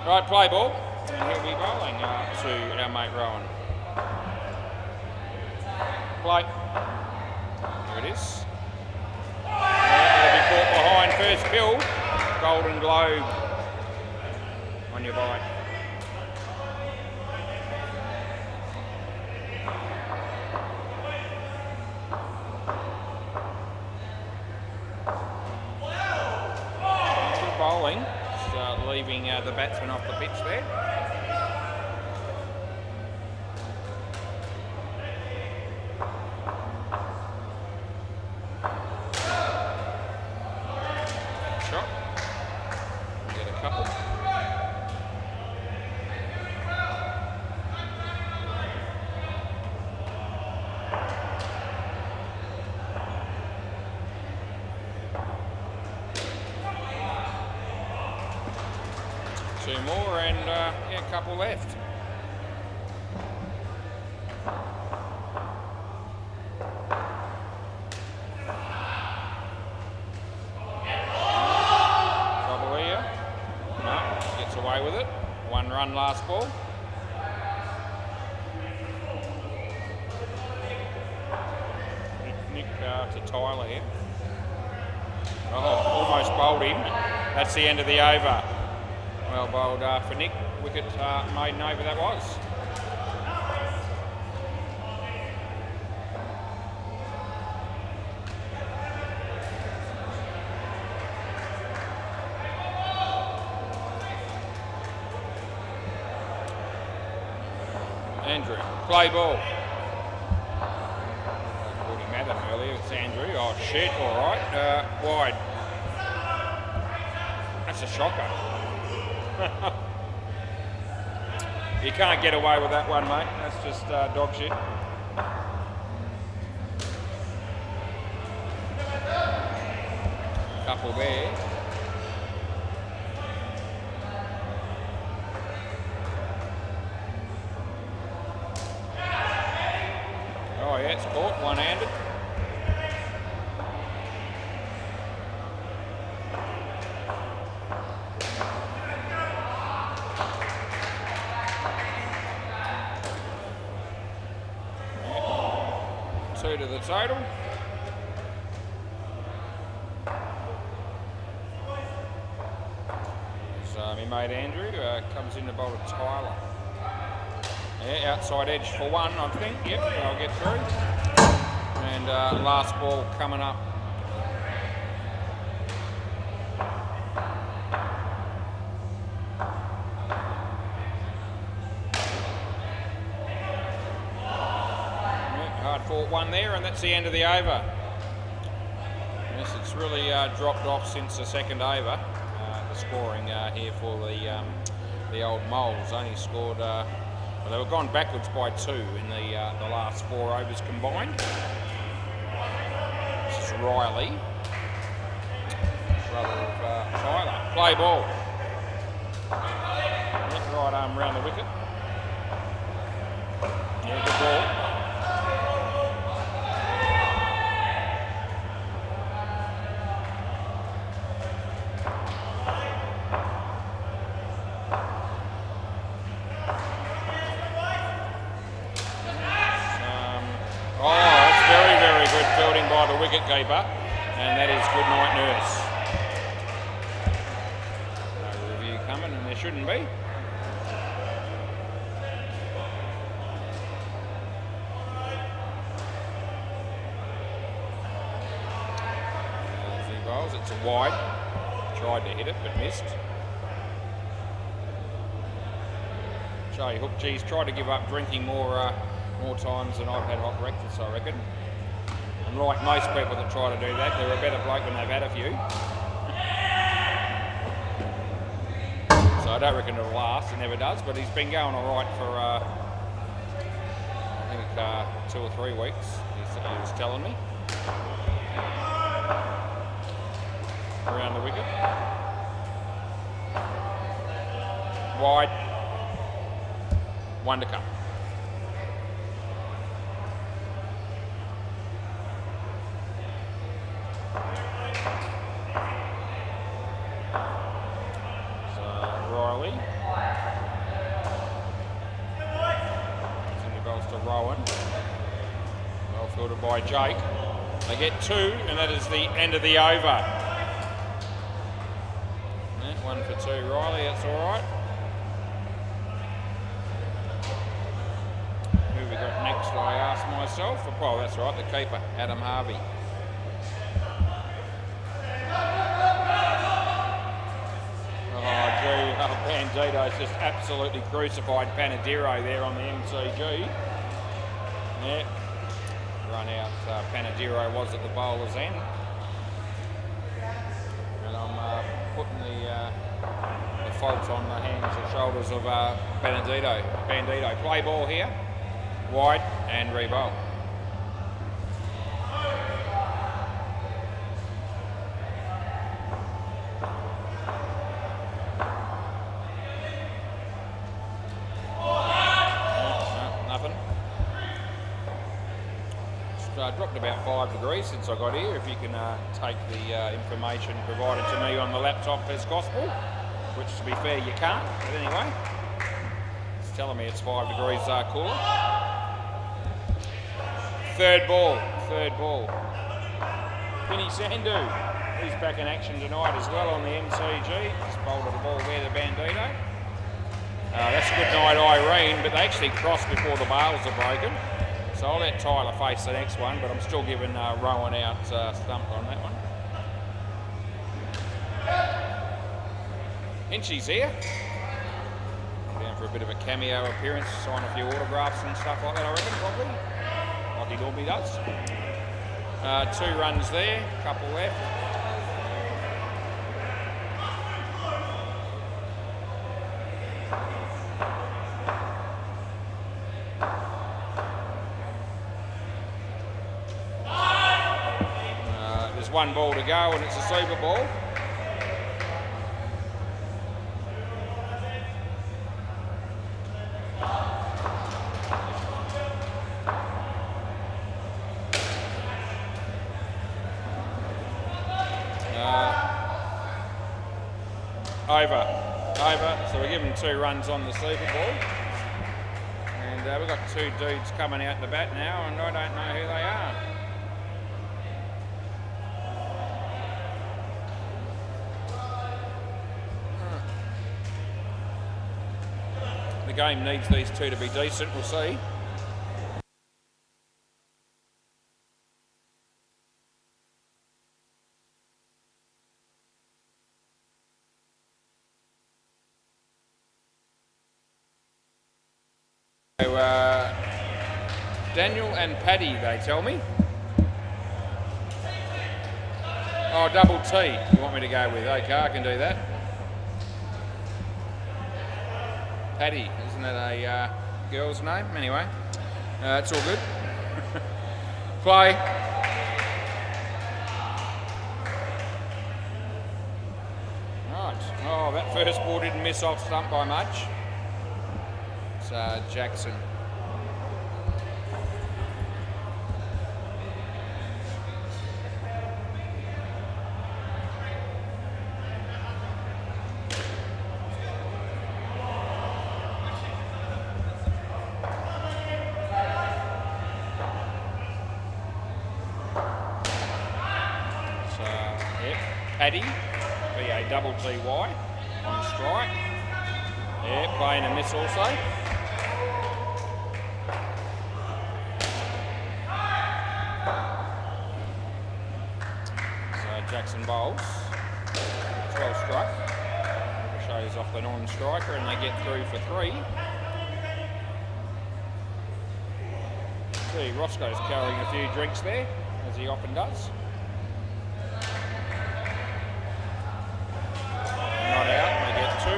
Right, play ball, and he'll be bowling to our mate Rowan. Play. There it is. It'll be caught behind first bill. Golden Globe on your bike. Good bowling, just leaving the batsman off the pitch there. Shot. Get a couple. Two more and yeah, a couple left. Trouble here. No, gets away with it. 1 run last ball. Nick to Tyler here. Oh, almost bowled him. That's the end of the over. Well bowled for Nick. Wicket maiden over that was. Andrew, play ball. I called him Adam earlier, it's Andrew. Oh shit, alright. Wide. That's a shocker. You can't get away with that one, mate. That's just dog shit. Couple there. Oh yeah, it's caught, one-handed. Yeah. 2 to the total. My mate Andrew comes in to bowl to Tyler. Yeah, outside edge for 1, I think. Yep, I'll get through. And last ball coming up. Yeah, hard fought 1 there, and that's the end of the over. Yes, it's really dropped off since the second over. Scoring here for the old Moles. Only scored, well, they were gone backwards by 2 in the last 4 overs combined. This is Riley, brother of Tyler. Play ball. Yep, right arm round the wicket. Yeah, good ball. Wicketkeeper, and that is good night nurse. No review coming, and there shouldn't be. As he bowls, it's a wide. Tried to hit it, but missed. Charlie Hook, geez, tried to give up drinking more times than I've had hot breakfast, I reckon. Like most people that try to do that, they're a better bloke when they've had a few. So I don't reckon it'll last, it never does, but he's been going all right for, I think, 2 or 3 weeks, he was telling me. Around the wicket. Wide. 1 to come. By Jake. They get 2, and that is the end of the over. Yeah, 1 for 2, Riley, that's all right. Who have we got next, I asked myself? Oh, that's right, the keeper, Adam Harvey. Oh, gee, Bandito's just absolutely crucified Panadero there on the MCG. Yeah. Run out Panadero was at the bowler's end, and I'm putting the fault on the hands and shoulders of Bandito. Play ball here, wide and re-bowl. Dropped about 5 degrees since I got here, if you can take the information provided to me on the laptop as gospel, which to be fair you can't, but anyway, it's telling me it's 5 degrees cooler. Third ball. Vinny Sandu, he's back in action tonight as well on the MCG. He's bowled the ball there to Bandito. That's good night Irene, but they actually crossed before the bails are broken. So I'll let Tyler face the next one, but I'm still giving Rowan out stumped on that one. Hinchy's here. Down for a bit of a cameo appearance, sign a few autographs and stuff like that, I reckon, probably. Like he normally does. 2 runs there, couple left. There's 1 ball to go and it's a super ball. Over. So we're giving 2 runs on the super ball. And we've got 2 dudes coming out the bat now, and I don't know who they are. The game needs these 2 to be decent, we'll see. So, Daniel and Paddy, they tell me. Oh, double T, you want me to go with? Okay, I can do that. Paddy, isn't that a girl's name? Anyway, it's all good. Play. Right. Oh, that first ball didn't miss off stump by much. It's Jackson. Paddy, B-A-double-T-Y, on strike. Yeah, playing a miss also. So Jackson bowls. 12 struck. Shows off the non-striker and they get through for 3. See, Roscoe's carrying a few drinks there, as he often does. Not out, they get 2.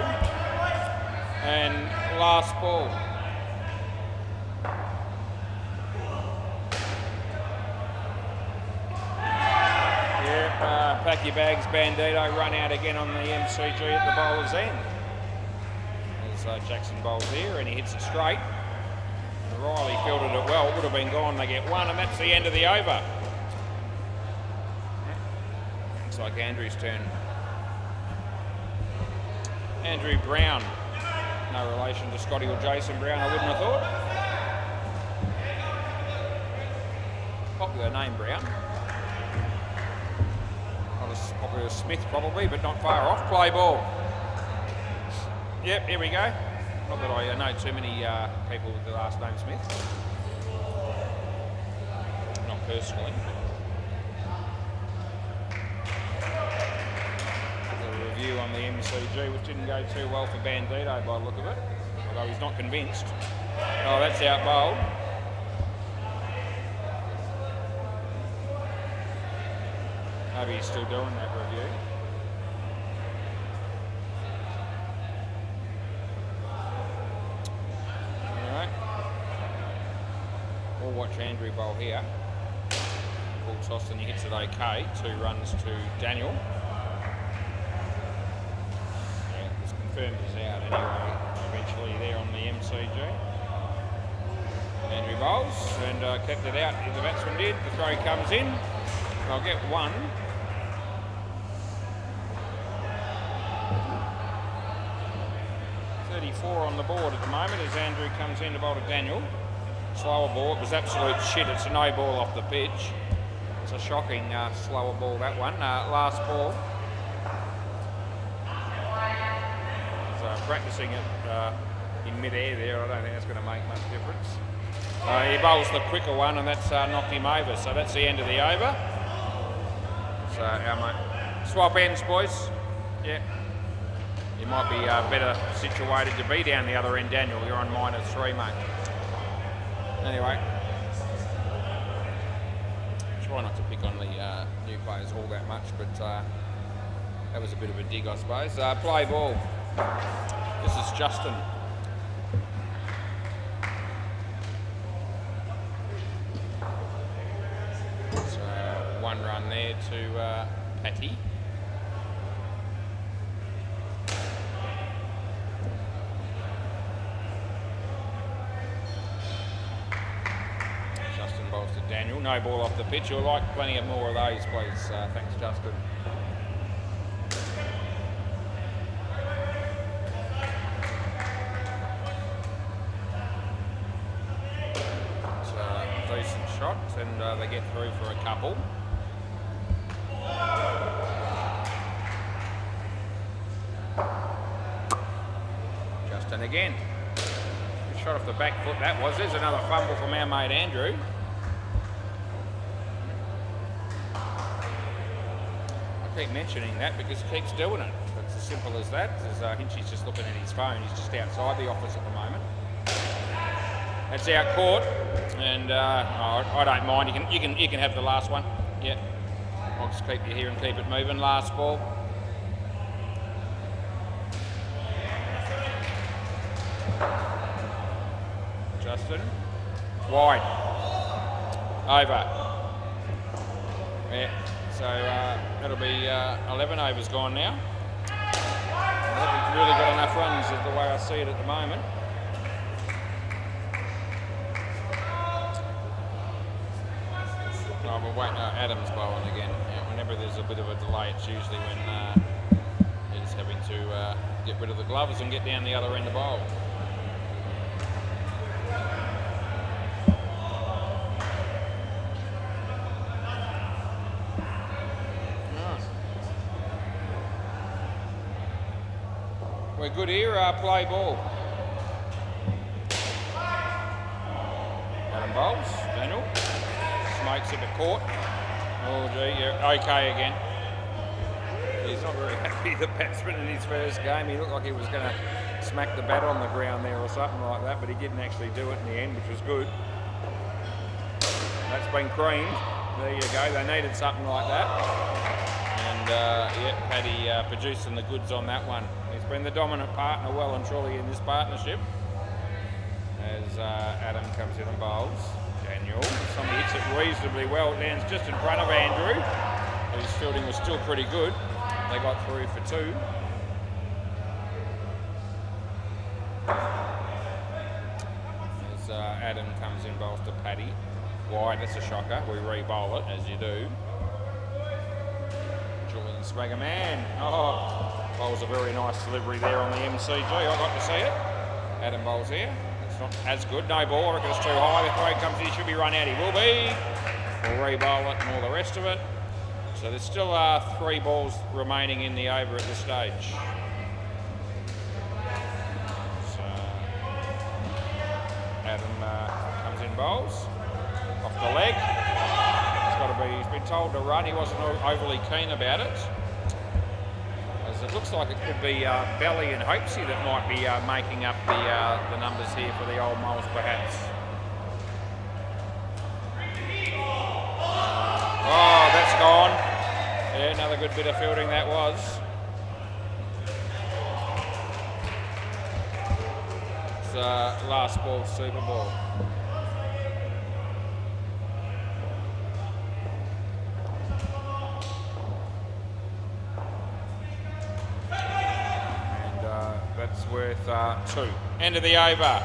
And last ball. Yep, pack your bags, Bandito, run out again on the MCG at the bowler's end. As Jackson bowls here and he hits it straight. Riley fielded it well, would have been gone, they get 1 and that's the end of the over. Looks like Andrew's turn. Andrew Brown, no relation to Scotty or Jason Brown, I wouldn't have thought. Popular name, Brown. Not as popular as Smith probably, but not far off. Play ball. Yep, here we go. Not that I know too many people with the last name Smith. Not personally. Review on the MCG, which didn't go too well for Bandito by the look of it, although he's not convinced. Oh, that's out bowled. Maybe he's still doing that review. Alright. We'll watch Andrew bowl here. Ball tossed and he hits it okay. 2 runs to Daniel. Confirmed he's out anyway, eventually there on the MCG. Andrew bowls and kept it out, the batsman did. The throw comes in. I'll get 1. On the board at the moment as Andrew comes in to bowl to Daniel. Slower ball, it was absolute shit, it's a no ball off the pitch. It's a shocking slower ball, that one. Last ball. So practising it in mid-air there, I don't think that's going to make much difference. He bowls the quicker one and that's knocked him over, so that's the end of the over. So our mate, swap ends boys. Yeah. You might be better situated to be down the other end, Daniel. You're on -3, mate. Anyway, try not to pick on the new players all that much, but that was a bit of a dig, I suppose. Play ball. This is Justin. So 1 run there to Patty. Daniel, no ball off the pitch. You'll like plenty of more of those, please. Thanks, Justin. shots, and they get through for a couple. Justin again. Good shot off the back foot that was. There's another fumble from our mate Andrew. I keep mentioning that because he keeps doing it. It's as simple as that. As Hinchy's just looking at his phone. He's just outside the office at the moment. That's out court, and I don't mind. You can have the last one. Yeah, I'll just keep you here and keep it moving. Last ball. Justin, wide, over. Yeah, so that'll be 11 overs gone now. I haven't really got enough runs, is the way I see it at the moment. Oh, but wait, no, Adam's bowling again. Yeah, whenever there's a bit of a delay, it's usually when he's having to get rid of the gloves and get down the other end of the bowl. We're good here, play ball. Adam bowls, Daniel. Smokes it at court. Oh gee, yeah, okay again. He's not very happy, the batsman, in his first game. He looked like he was going to smack the bat on the ground there or something like that, but he didn't actually do it in the end, which was good. That's been creamed. There you go, they needed something like that. And yeah, Paddy producing the goods on that one. He's been the dominant partner well and truly in this partnership. As Adam comes in and bowls. Daniel, somebody hits it reasonably well. It lands just in front of Andrew, whose fielding was still pretty good. They got through for two. As Adam comes in, bowls to Paddy. Wide, that's a shocker. We re-bowl it, as you do. Julian Swaggerman. Oh, bowls a very nice delivery there on the MCG. I got to see it. Adam bowls here. It's not as good. No ball. I reckon it's too high. The throw comes in. He should be run out. He will be. We'll re-bowl it and all the rest of it. So there's still 3 balls remaining in the over at this stage. So Adam comes in, bowls off the leg. He's been told to run. He wasn't overly keen about it. As it looks like it could be Belly and Hopesy that might be making up the numbers here for the old Moles, perhaps. Oh, that's gone. Yeah, another good bit of fielding that was. It's last ball, Super Ball. That's worth 2. End of the over.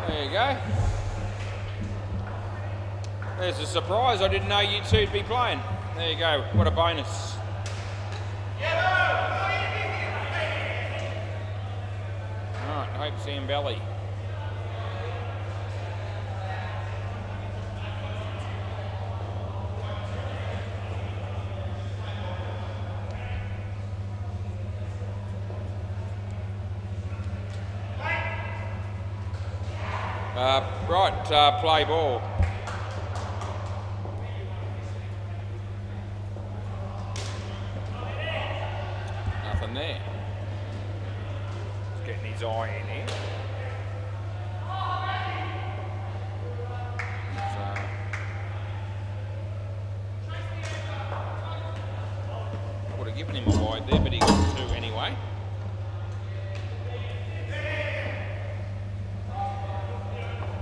There you go. There's a surprise. I didn't know you two'd be playing. There you go, what a bonus. Alright, Hopesy and Belly. Right, play ball. There. He's getting his eye in here. I would have given him a wide there, but he got 2 anyway.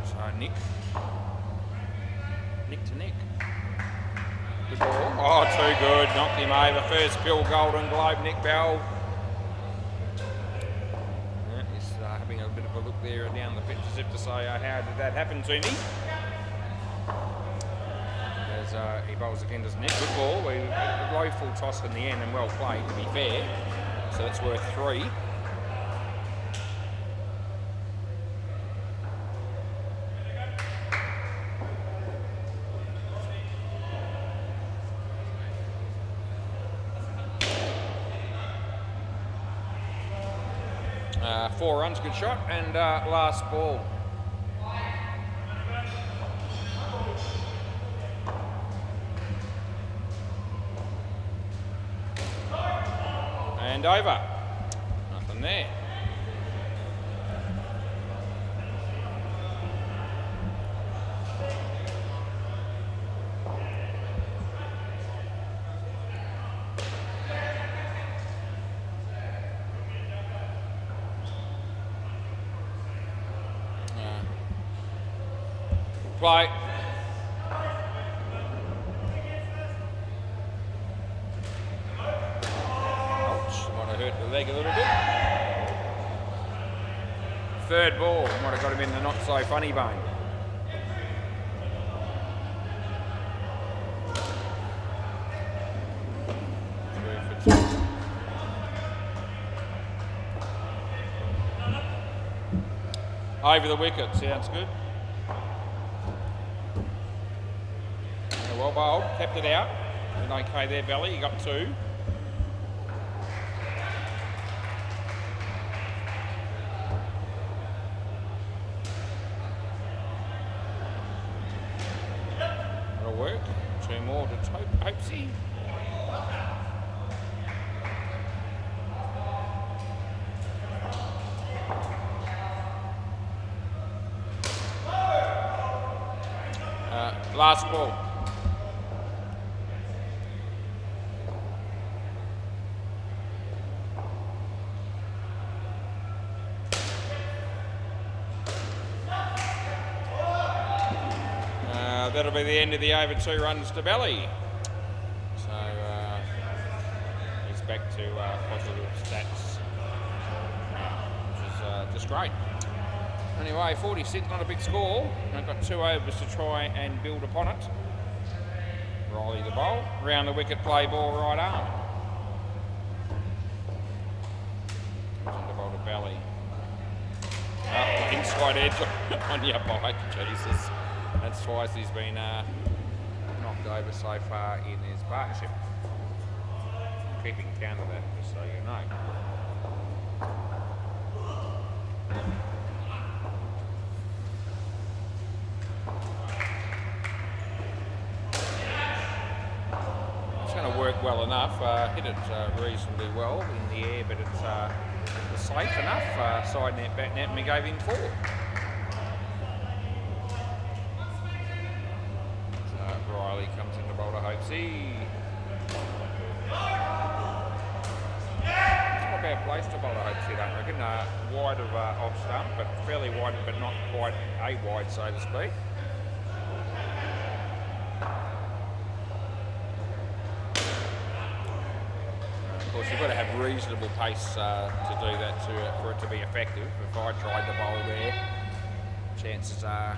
So Nick to Nick. Good ball. Oh, too good. Knocked him over. First Bill Golden Globe, Nick Bell. Yeah, he's having a bit of a look there down the pitch as if to say, how did that happen to me? As he bowls again, doesn't it? Good ball. A low full toss in the end and well played, to be fair. So that's worth 3. 4 runs, good shot, and last ball. And over. Nothing there. Play. Ouch, might have hurt the leg a little bit. Third ball, might have got him in the not so funny bone. Over the wicket, sounds good. Well bowled, kept it out. Did okay there, Belly. You got 2. That'll work. 2 more to Hopesy. Last ball. That'll be the end of the over 2 runs to Belly. So he's back to positive stats, which is just great. Anyway, 46, not a big score. I've got 2 overs to try and build upon it. Riley the bowl. Round the wicket, play ball, right arm. Comes into bowl to Belly. Up inside edge on your bike, Jesus. That's twice he's been knocked over so far in his partnership. Keeping count of that, just so you know. It's going to work well enough. Hit it reasonably well in the air, but it's safe enough. Side net, back net, and we gave him 4. Riley comes into bowl to Hopesy. It's not a bad place to bowl to Hopesy, I don't reckon. Wide of off stump, but fairly wide, but not quite a wide, so to speak. Of course, you've got to have reasonable pace to do that for it to be effective. If I tried the bowl there, chances are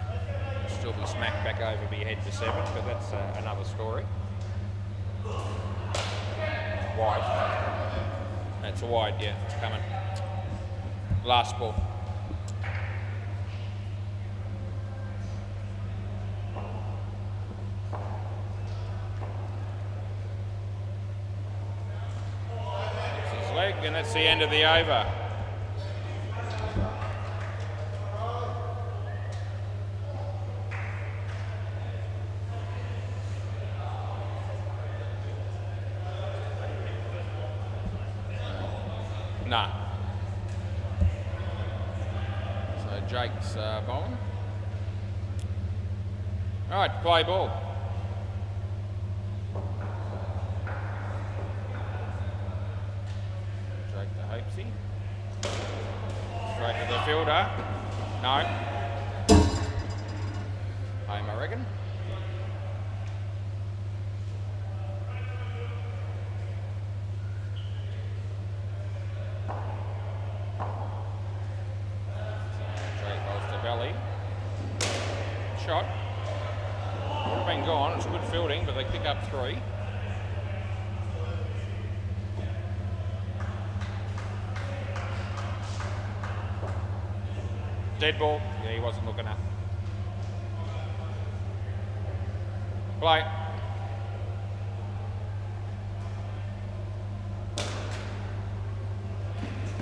still be smacked back over my head for 7, but that's another story. Wide. That's a wide, yeah, it's coming. Last ball. That's his leg, and that's the end of the over. Nah. So Jake's bowling. All right, play ball. Jake to Hopesy. Straight to the fielder. No. Home, I reckon. shot. Would have been gone. It's good fielding, but they pick up 3. Dead ball. Yeah, he wasn't looking up. Play.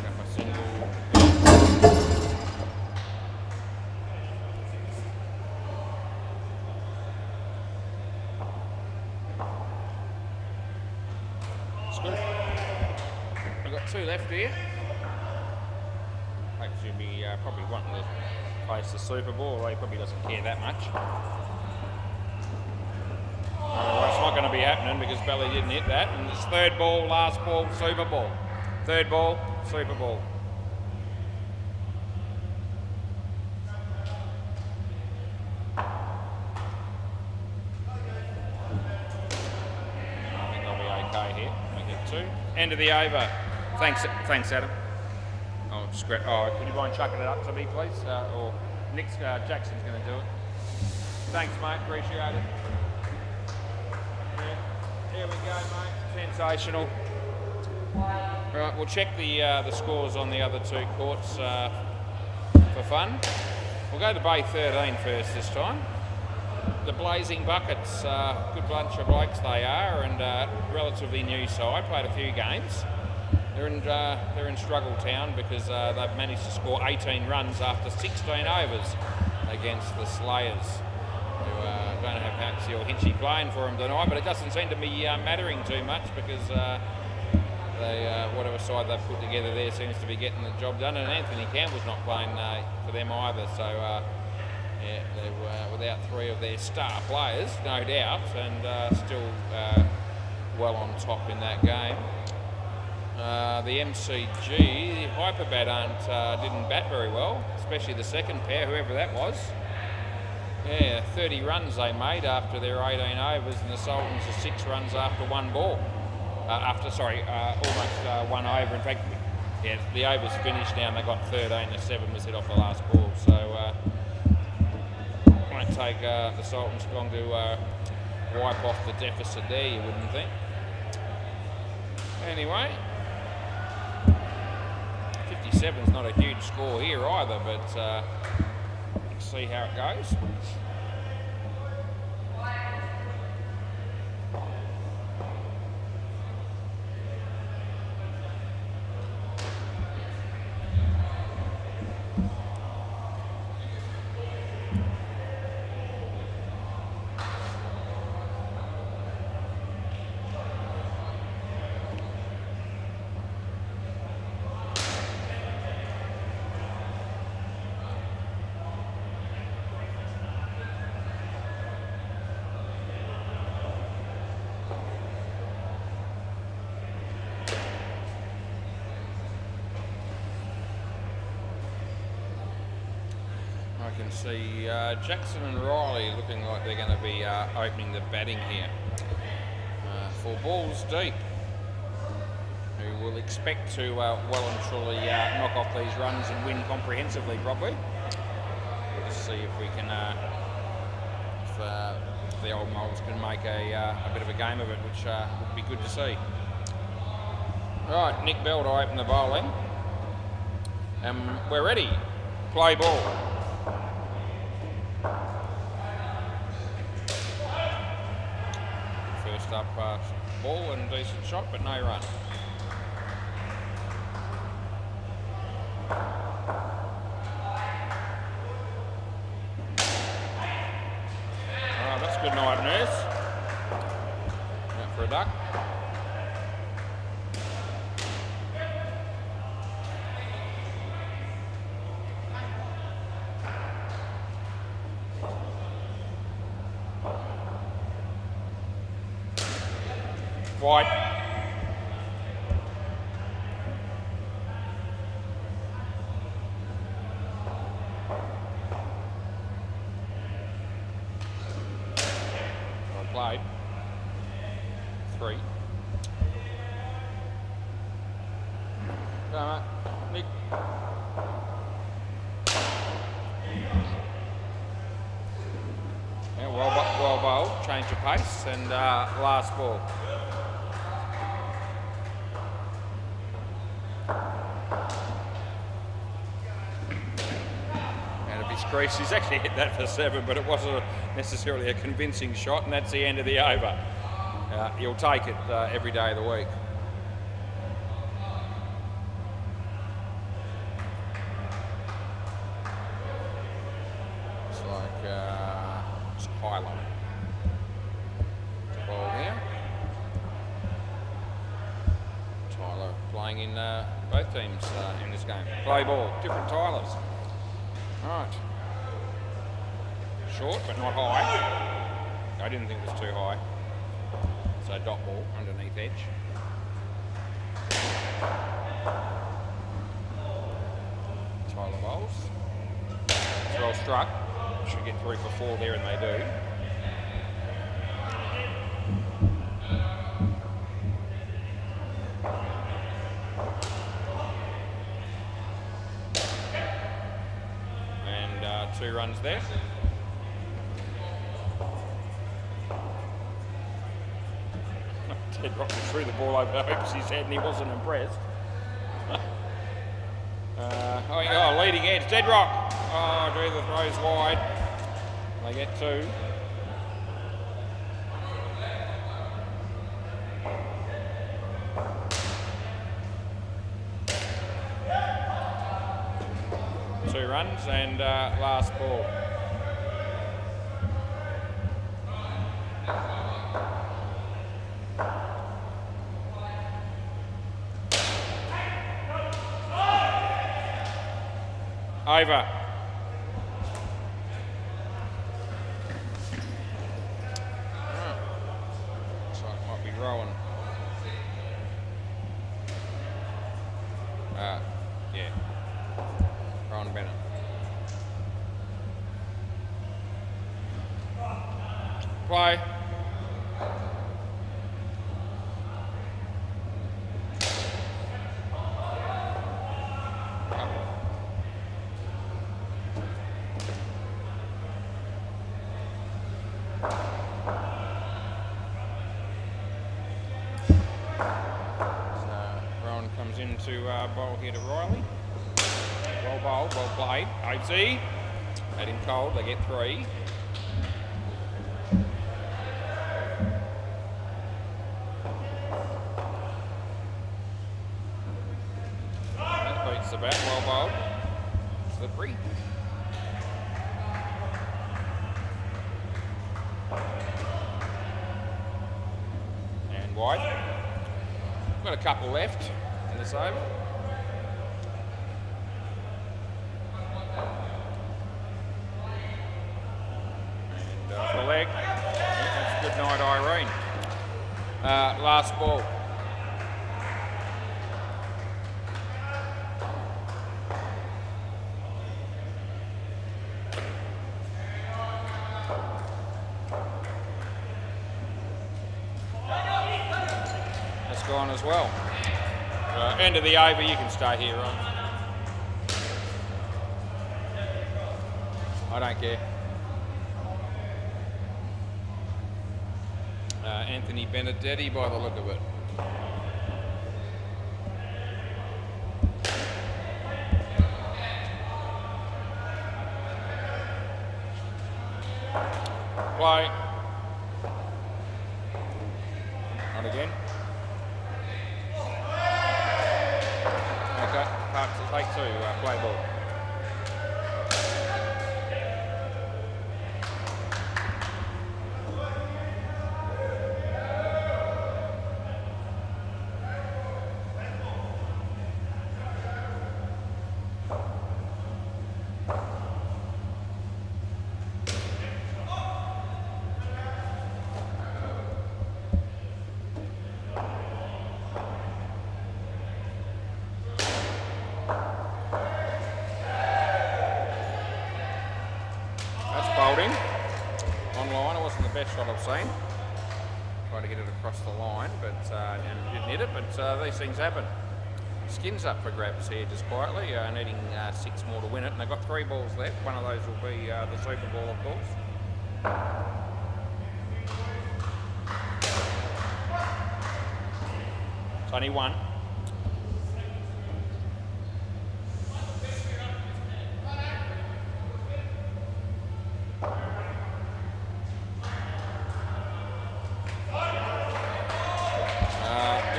Got my single. It's good. We've got 2 left here. Should be probably wanting to face the Super Bowl, although he probably doesn't care that much. Well, it's not going to be happening because Belly didn't hit that. And it's 3rd ball, last ball, Super Bowl. 3rd ball, Super Bowl. I think they'll be okay here. Make it 2. End of the over. Thanks, Adam. Oh, could you mind chucking it up to me, please? Or Nick Jackson's going to do it. Thanks, mate. Appreciate it. Yeah. Here we go, mate. Sensational. Right, we'll check the scores on the other 2 courts for fun. We'll go to Bay 13 first this time. The Blazing Buckets, good bunch of blokes they are, and relatively new side. Played a few games. They're in struggle town because they've managed to score 18 runs after 16 overs against the Slayers, who don't have Haxie or Hinchy playing for them tonight, but it doesn't seem to be mattering too much because they whatever side they've put together there seems to be getting the job done, and Anthony Campbell's not playing for them either, so yeah, they're without 3 of their star players, no doubt, and still well on top in that game. The MCG, Hyperbat didn't bat very well, especially the second pair, whoever that was. Yeah, 30 runs they made after their 18 overs, and the Sultans are 6 runs after 1 ball. Almost 1 over. In fact, yeah, the over's finished now, and they got 13 to 7 was hit off the last ball. So won't take the Sultans long to wipe off the deficit there, you wouldn't think. Anyway. 57's not a huge score here either, but let's see how it goes. I can see Jackson and Riley looking like they're going to be opening the batting here for balls deep, who will expect to well and truly knock off these runs and win comprehensively probably. We'll just see if we can, if the old Moles can make a bit of a game of it, which would be good to see. Right, Nick Bell to open the bowling. We're ready. Play ball. First up ball and decent shot, but no run. Oh, that's good night, Nurse. Out for a duck. Wide. Well played. 3. Go on, Nick. change of pace, and last ball. And if he's creased, he's actually hit that for 7, but it wasn't necessarily a convincing shot, and that's the end of the over. He'll take it every day of the week. Looks like it's Tyler. Ball here. Tyler playing in both teams in this game. Play ball, different Tylers. All right. Short, but not high. I didn't think it was too high. So dot ball underneath edge. Tyler bowls. It's well struck. Should get 3 for 4 there, and they do. And 2 runs there. Ted Rock threw the ball over Hoops' head and he wasn't impressed. Leading edge, Ted Rock. Oh, gee, the throw's wide. They get 2. Two runs and last ball. Over. So it might be Rowan. Yeah. Rowan Bennett. Play. Into bowl here to Riley. Well bowled, well played. 80. Had him cold, they get 3. That beats the bat, well bowled. Slippery. And wide. Got a couple left. This over. And the leg. That's good night, Irene. Last ball. That's gone as well. End of the over, you can stay here, right? I don't care. Anthony Benedetti by the look of it. Play. Not again. Okay, take 2, play ball. Online, it wasn't the best shot I've seen. Tried to get it across the line, but and didn't hit it. But these things happen. Skin's up for grabs here, just quietly, needing 6 more to win it, and they've got 3 balls left. One of those will be the Super Ball, of course. only one.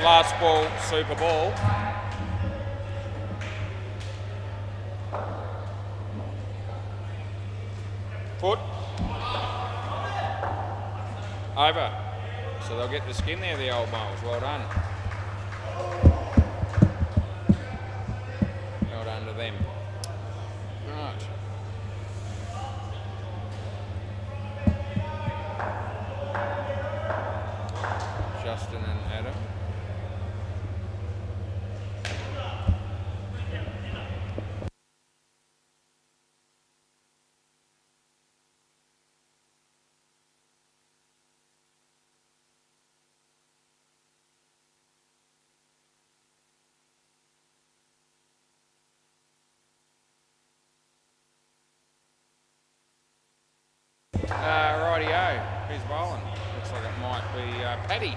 Last ball, super ball. Foot. Over. So they'll get the skin there, the old moles. Well done. Well done to them. Right. Justin and Adam. Rightio, who's bowling? Looks like it might be Paddy.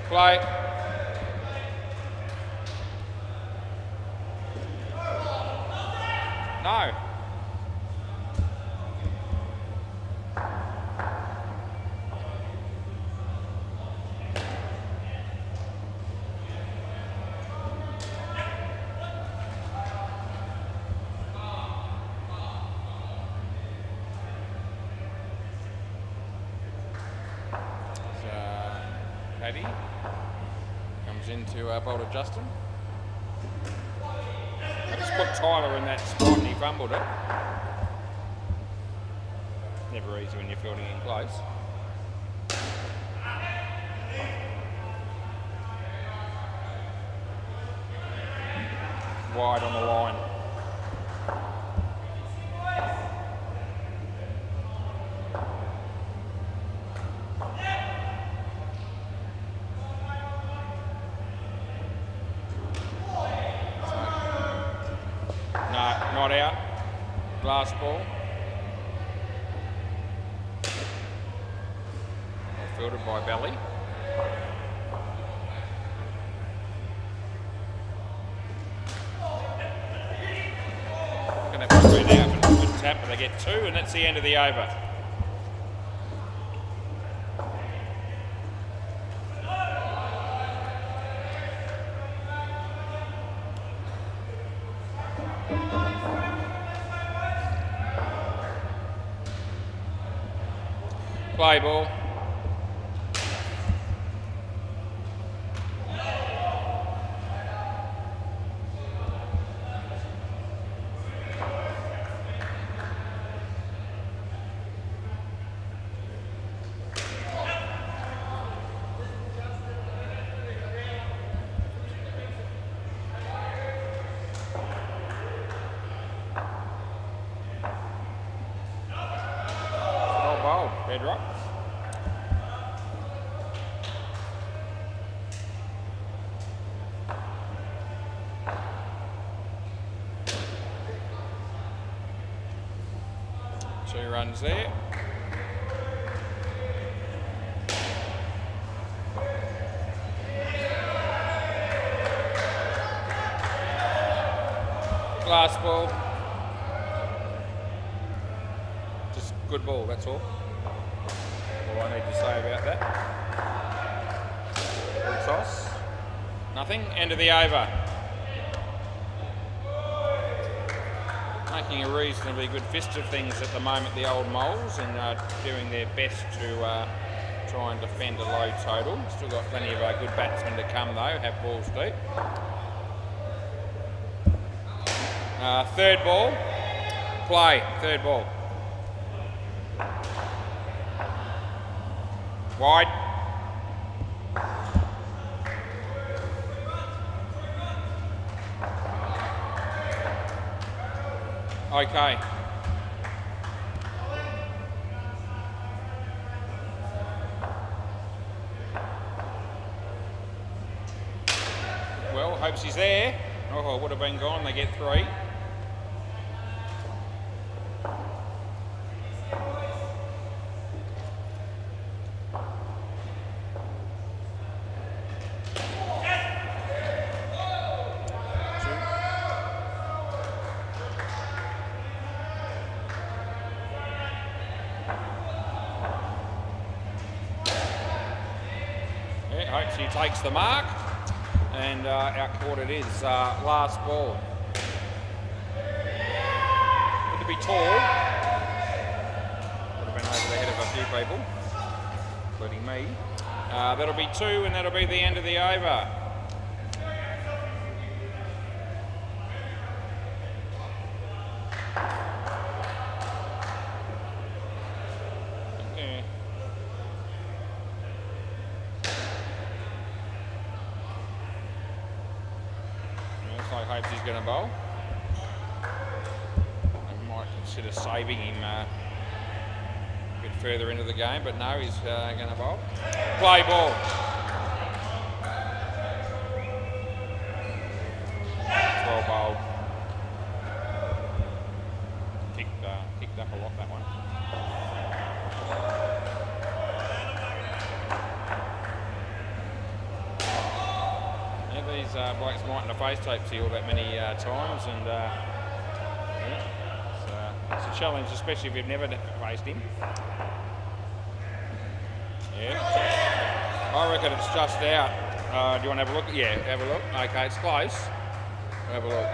Play. No. Paddy comes into bowl to Justin. I just put Tyler in that spot and he fumbled it. Never easy when you're fielding in close. Wide on the line. Not out. Last ball. Fielded by Belly. Going to have to go down for a good tap, but they get two, and that's the end of the over. Play ball. Oh, bowl. Red rock. Two runs there. Last ball. Just good ball, that's all. All I need to say about that. Full toss. Nothing. End of the over. Making a reasonably good fist of things at the moment, the old moles, and doing their best to try and defend a low total. Still got plenty of good batsmen to come though, have balls deep. Third ball. Play. Third ball. Wide. Okay. Well, hopes he's there. Oh, it would have been gone. They get three. Hopes takes the mark, and out court it is. Last ball. Good to be tall. Would have been over the head of a few people, including me. That'll be 2, and that'll be the end of the over. I hope he's going to bowl. I might consider saving him a bit further into the game, but no, he's going to bowl. Play ball. Well bowled. Kicked up a lot, that one. These blokes mightn't have face taped you all that many times, and it's a challenge, especially if you've never faced him. Yeah, I reckon it's just out. Do you want to have a look? Yeah, have a look. Okay, it's close. Have a look.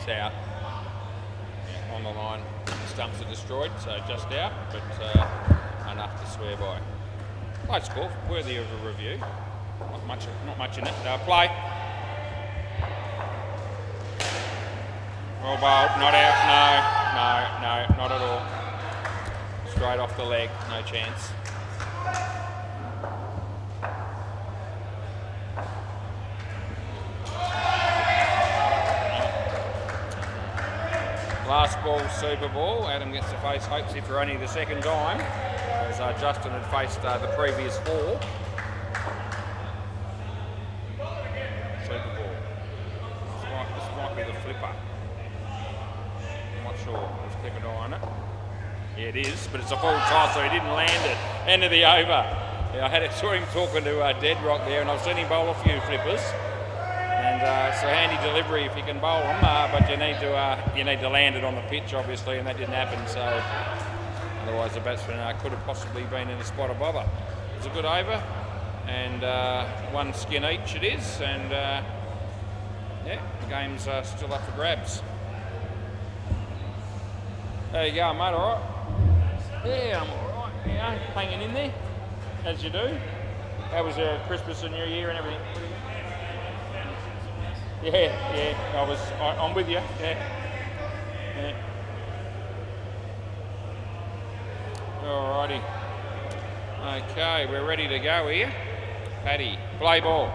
Out on the line, stumps are destroyed, so just out, but enough to swear by. Close score, worthy of a review. Not much in it. Play. Well bowled, not out. No, not at all. Straight off the leg, no chance. Last ball, Super Ball. Adam gets to face Hopesy for only the second time, as Justin had faced the previous 4. Super Ball. This might be the flipper. I'm not sure. Let's keep an eye on it. Yeah, it is, but it's a full toss, so he didn't land it. End of the over. Yeah, I saw him talking to Dead Rock there, and I've seen him bowl a few flippers. And so handy delivery if you can bowl them, but you need to land it on the pitch, obviously, and that didn't happen. So otherwise, the batsman could have possibly been in a spot of bother. It was a good over, and 1 skin each it is, and yeah, the game's still up for grabs. There you go, mate. All right. Yeah, I'm all right. Yeah, hanging in there, as you do. How was your Christmas and New Year and everything? Yeah, I'm with you. Yeah. Alrighty. Okay, we're ready to go here. Paddy, play ball.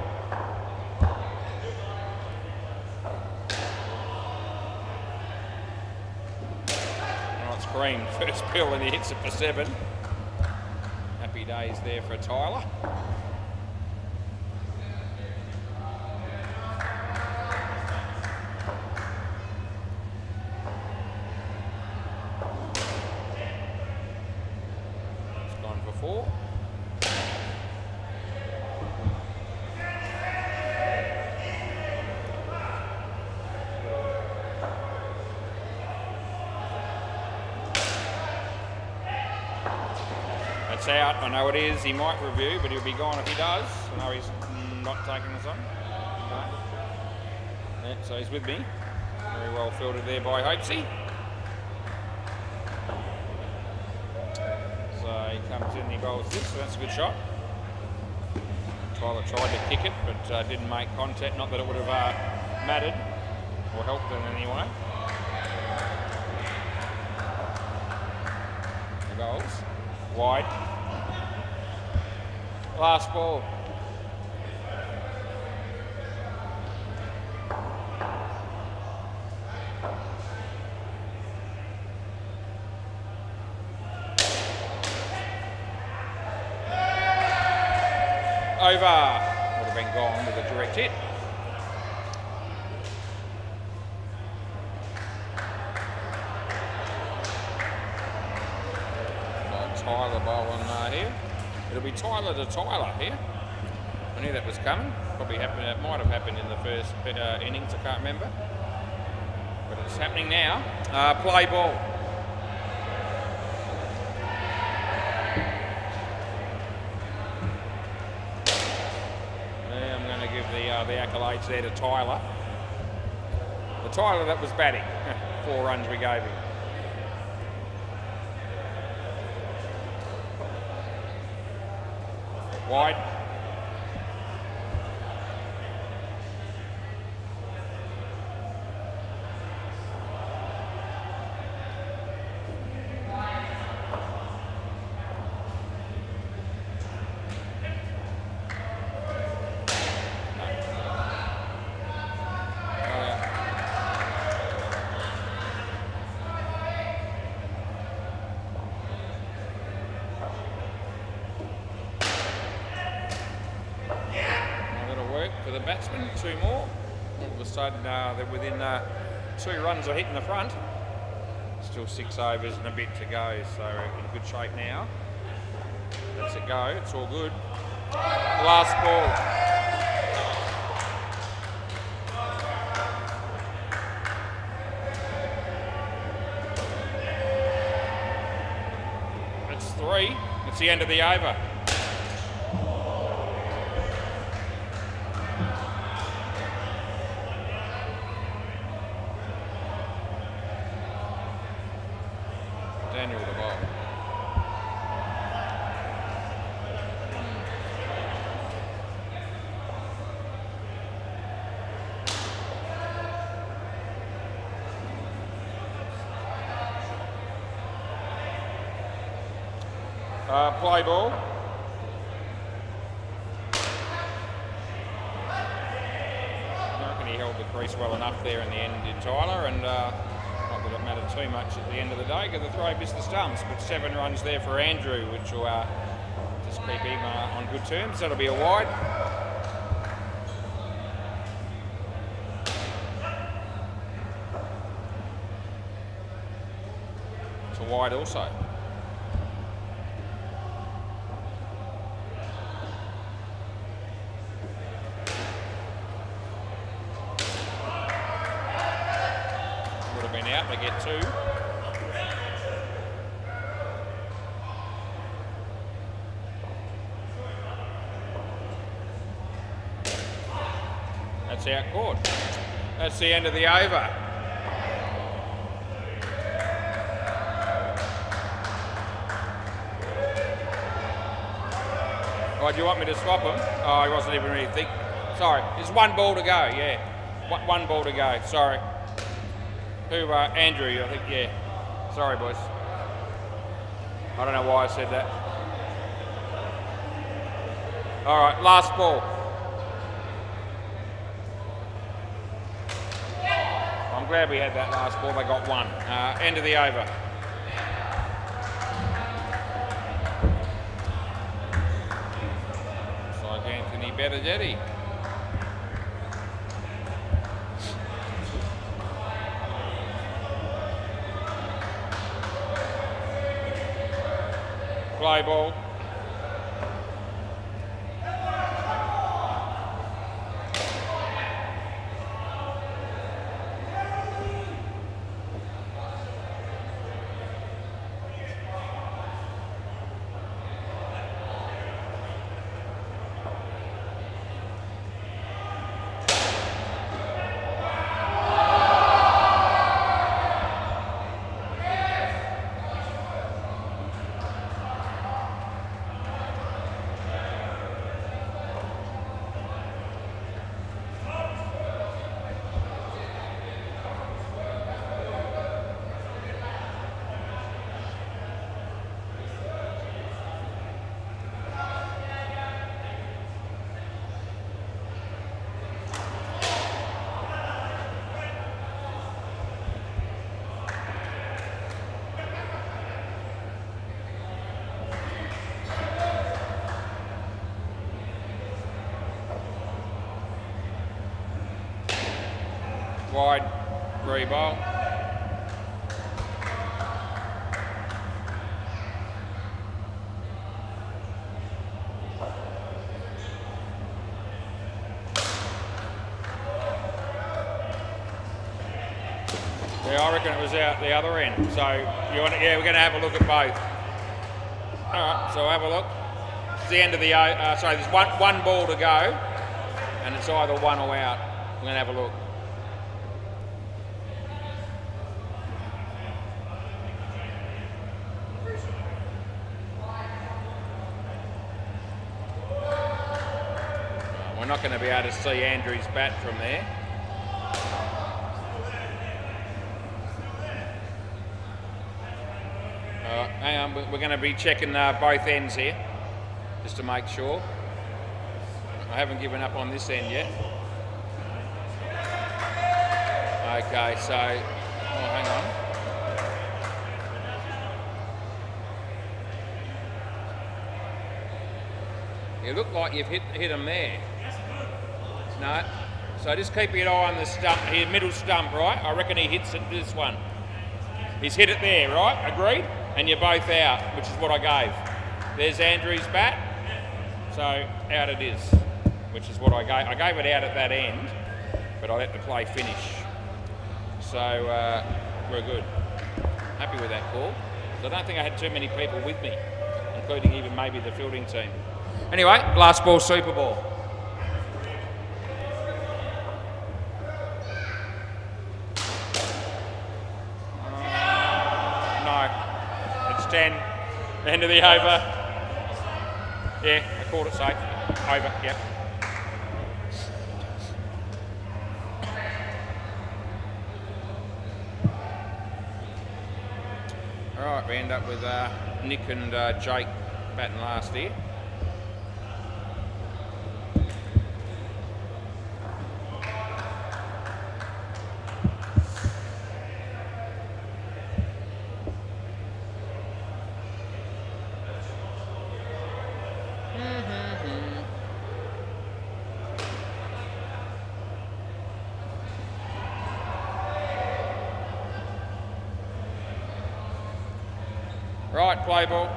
Oh, it's Green, first pill, and he hits it for 7. Happy days there for Tyler. It's out, I know it is. He might review, but he'll be gone if he does. I know he's not taking this on. No. Yeah, so he's with me. Very well fielded there by Hopesy. So he comes in and he bowls this, so that's a good shot. Tyler tried to kick it, but didn't make contact. Not that it would have mattered or helped in any way. He bowls. Wide. Last ball. Over. Would have been gone with a direct hit. Tyler bowling here. It'll be Tyler to Tyler here. I knew that was coming. Probably happened. It might have happened in the first innings. I can't remember. But it's happening now. Play ball. Yeah, I'm going to give the accolades there to Tyler. The Tyler that was batting. 4 runs we gave him. Wide. For the batsmen, 2 more. All of a sudden, they're within 2 runs of hitting the front. Still 6 overs and a bit to go, so in good shape now. Lets it go, it's all good. Last ball. It's 3. It's the end of the over. Daniel the ball. Play ball. I reckon he held the crease well enough there in the end, did Tyler, and not that it mattered too much at the end of the day because the throw missed the stumps, but 7 runs there for Andrew, which will just keep him on good terms. That'll be a wide. It's a wide also. Out, they get 2. That's out court. That's the end of the over. Oh, do you want me to swap him? Oh, he wasn't even really thinking. Sorry, there's 1 ball to go, yeah. 1 ball to go, sorry. Who, Andrew, I think, yeah. Sorry, boys. I don't know why I said that. All right, last ball. I'm glad we had that last ball. They got 1. End of the over. Looks like Anthony Benedetti. Play ball. Wide, 3 ball. Yeah, I reckon it was out the other end. So you want? Yeah, we're going to have a look at both. All right, so have a look. It's the end of the. Sorry, there's one ball to go, and it's either one or out. We're going to have a look. We're not going to be able to see Andrew's bat from there. Hang on, we're going to be checking both ends here, just to make sure. I haven't given up on this end yet. Okay, so, hang on. You look like you've hit him there. No, so just keep your eye on the stump here, middle stump, right? I reckon he hits it, this one. He's hit it there, right? Agreed? And you're both out, which is what I gave. There's Andrew's bat, so out it is, which is what I gave. I gave it out at that end, but I let the play finish. So we're good. Happy with that call. So I don't think I had too many people with me, including even maybe the fielding team. Anyway, last ball Super Ball. No, it's 10. End of the over. Yeah, I called it safe. Over, yep. All right, we end up with Nick and Jake batting last here. Right, play ball.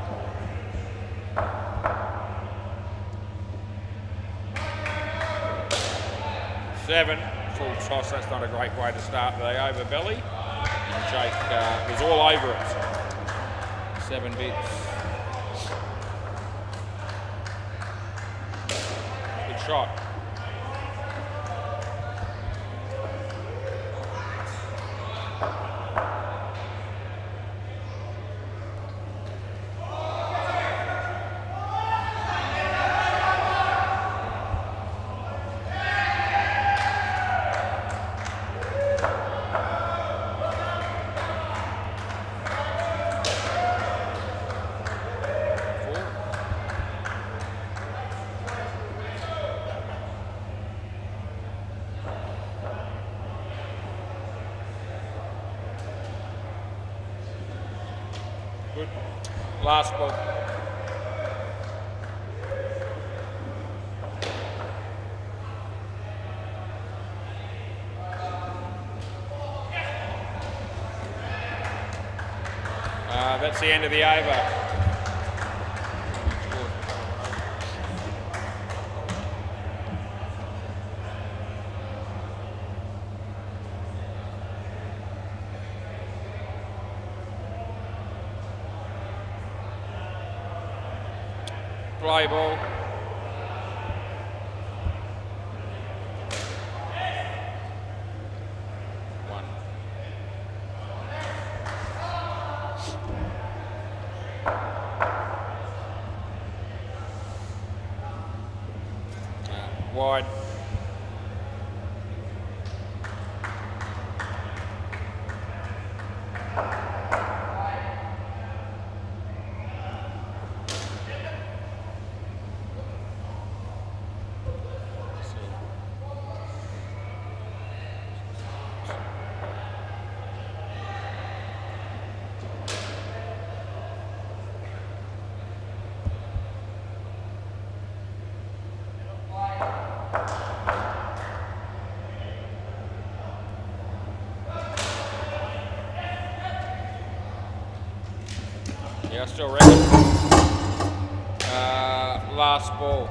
Seven, full toss. That's not a great way to start the over belly. And Jake was all over it. 7 bits. Good shot. Good. Last ball. That's the end of the over. Play ball. One. Wide. Yeah, I still reckon. Last ball.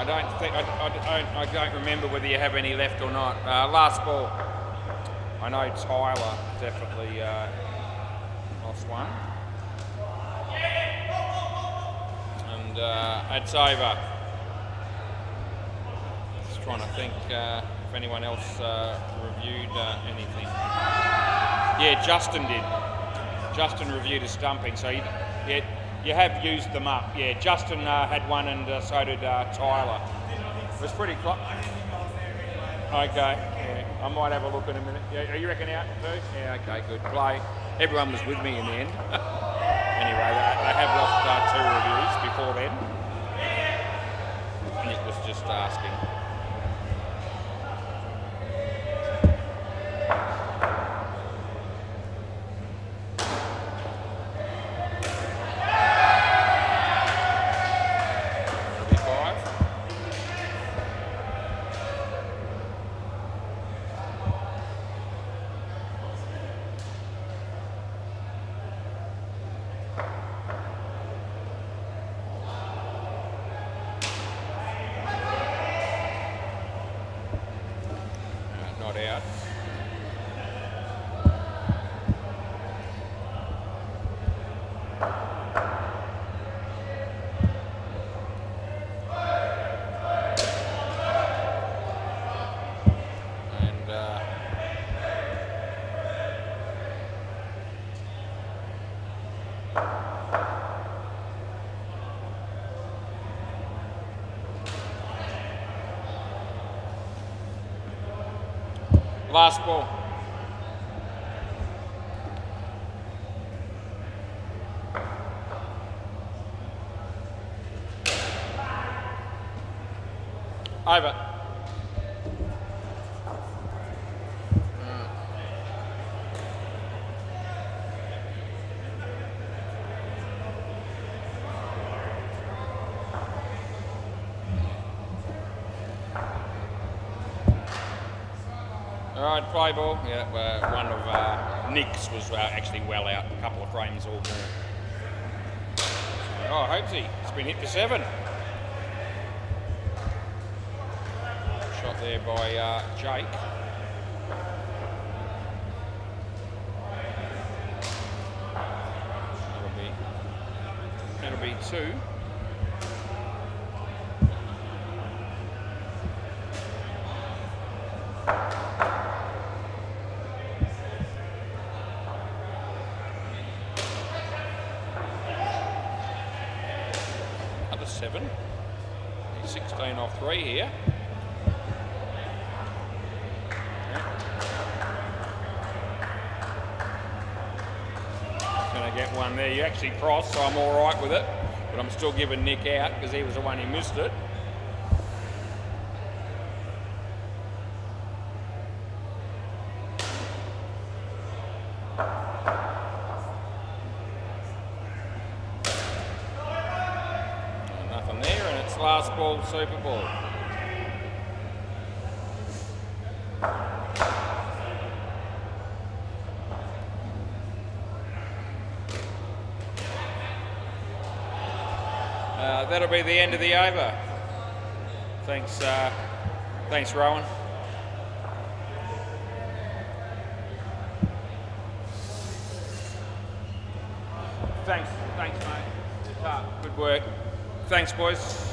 I don't remember whether you have any left or not. Last ball. I know Tyler definitely lost one. And it's over. Just trying to think if anyone else reviewed anything. Yeah, Justin did. Justin reviewed a stumping, so you have used them up. Yeah, Justin had one, and so did Tyler. It was pretty close. Okay, yeah, I might have a look in a minute. Yeah, you reckon out too? Yeah, okay, good play. Everyone was with me in the end. Anyway, they have lost 2 reviews before then. Nick was just asking. Not out. And last ball. Over. All right, play ball. Yeah, one of Nick's was actually well out, a couple of frames all more. Oh, Hopesy, it's been hit for 7. Shot there by Jake. That'll be 2. Another 7. He's 16 off 3 here. Going to get one there. You actually crossed, so I'm all right with it. But I'm still giving Nick out because he was the one who missed it. Nothing there, and it's last ball, Super Ball. That'll be the end of the over. Thanks, Rowan. Thanks, mate. Good work. Thanks, boys.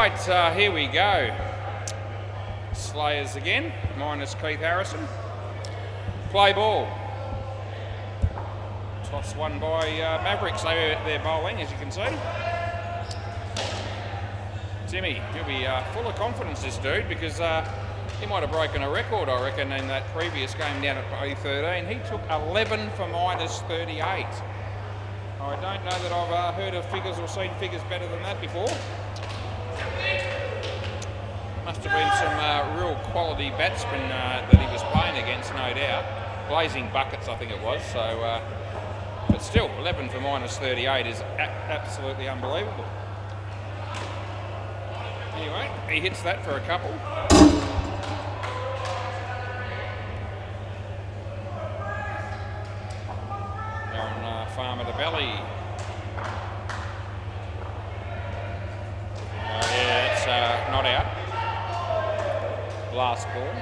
Right, here we go. Slayers again, minus Keith Harrison. Play ball. Toss won by Mavericks. They're bowling, as you can see. Timmy, he'll be full of confidence, this dude, because he might have broken a record, I reckon, in that previous game down at A13. He took 11 for minus 38. I don't know that I've heard of figures or seen figures better than that before. Must have been some real quality batsmen that he was playing against, no doubt. Blazing buckets, I think it was. So, but still, 11 for minus 38 is absolutely unbelievable. Anyway, he hits that for a couple. Aaron Farmer to belly. Yeah, it's not out. Last ball.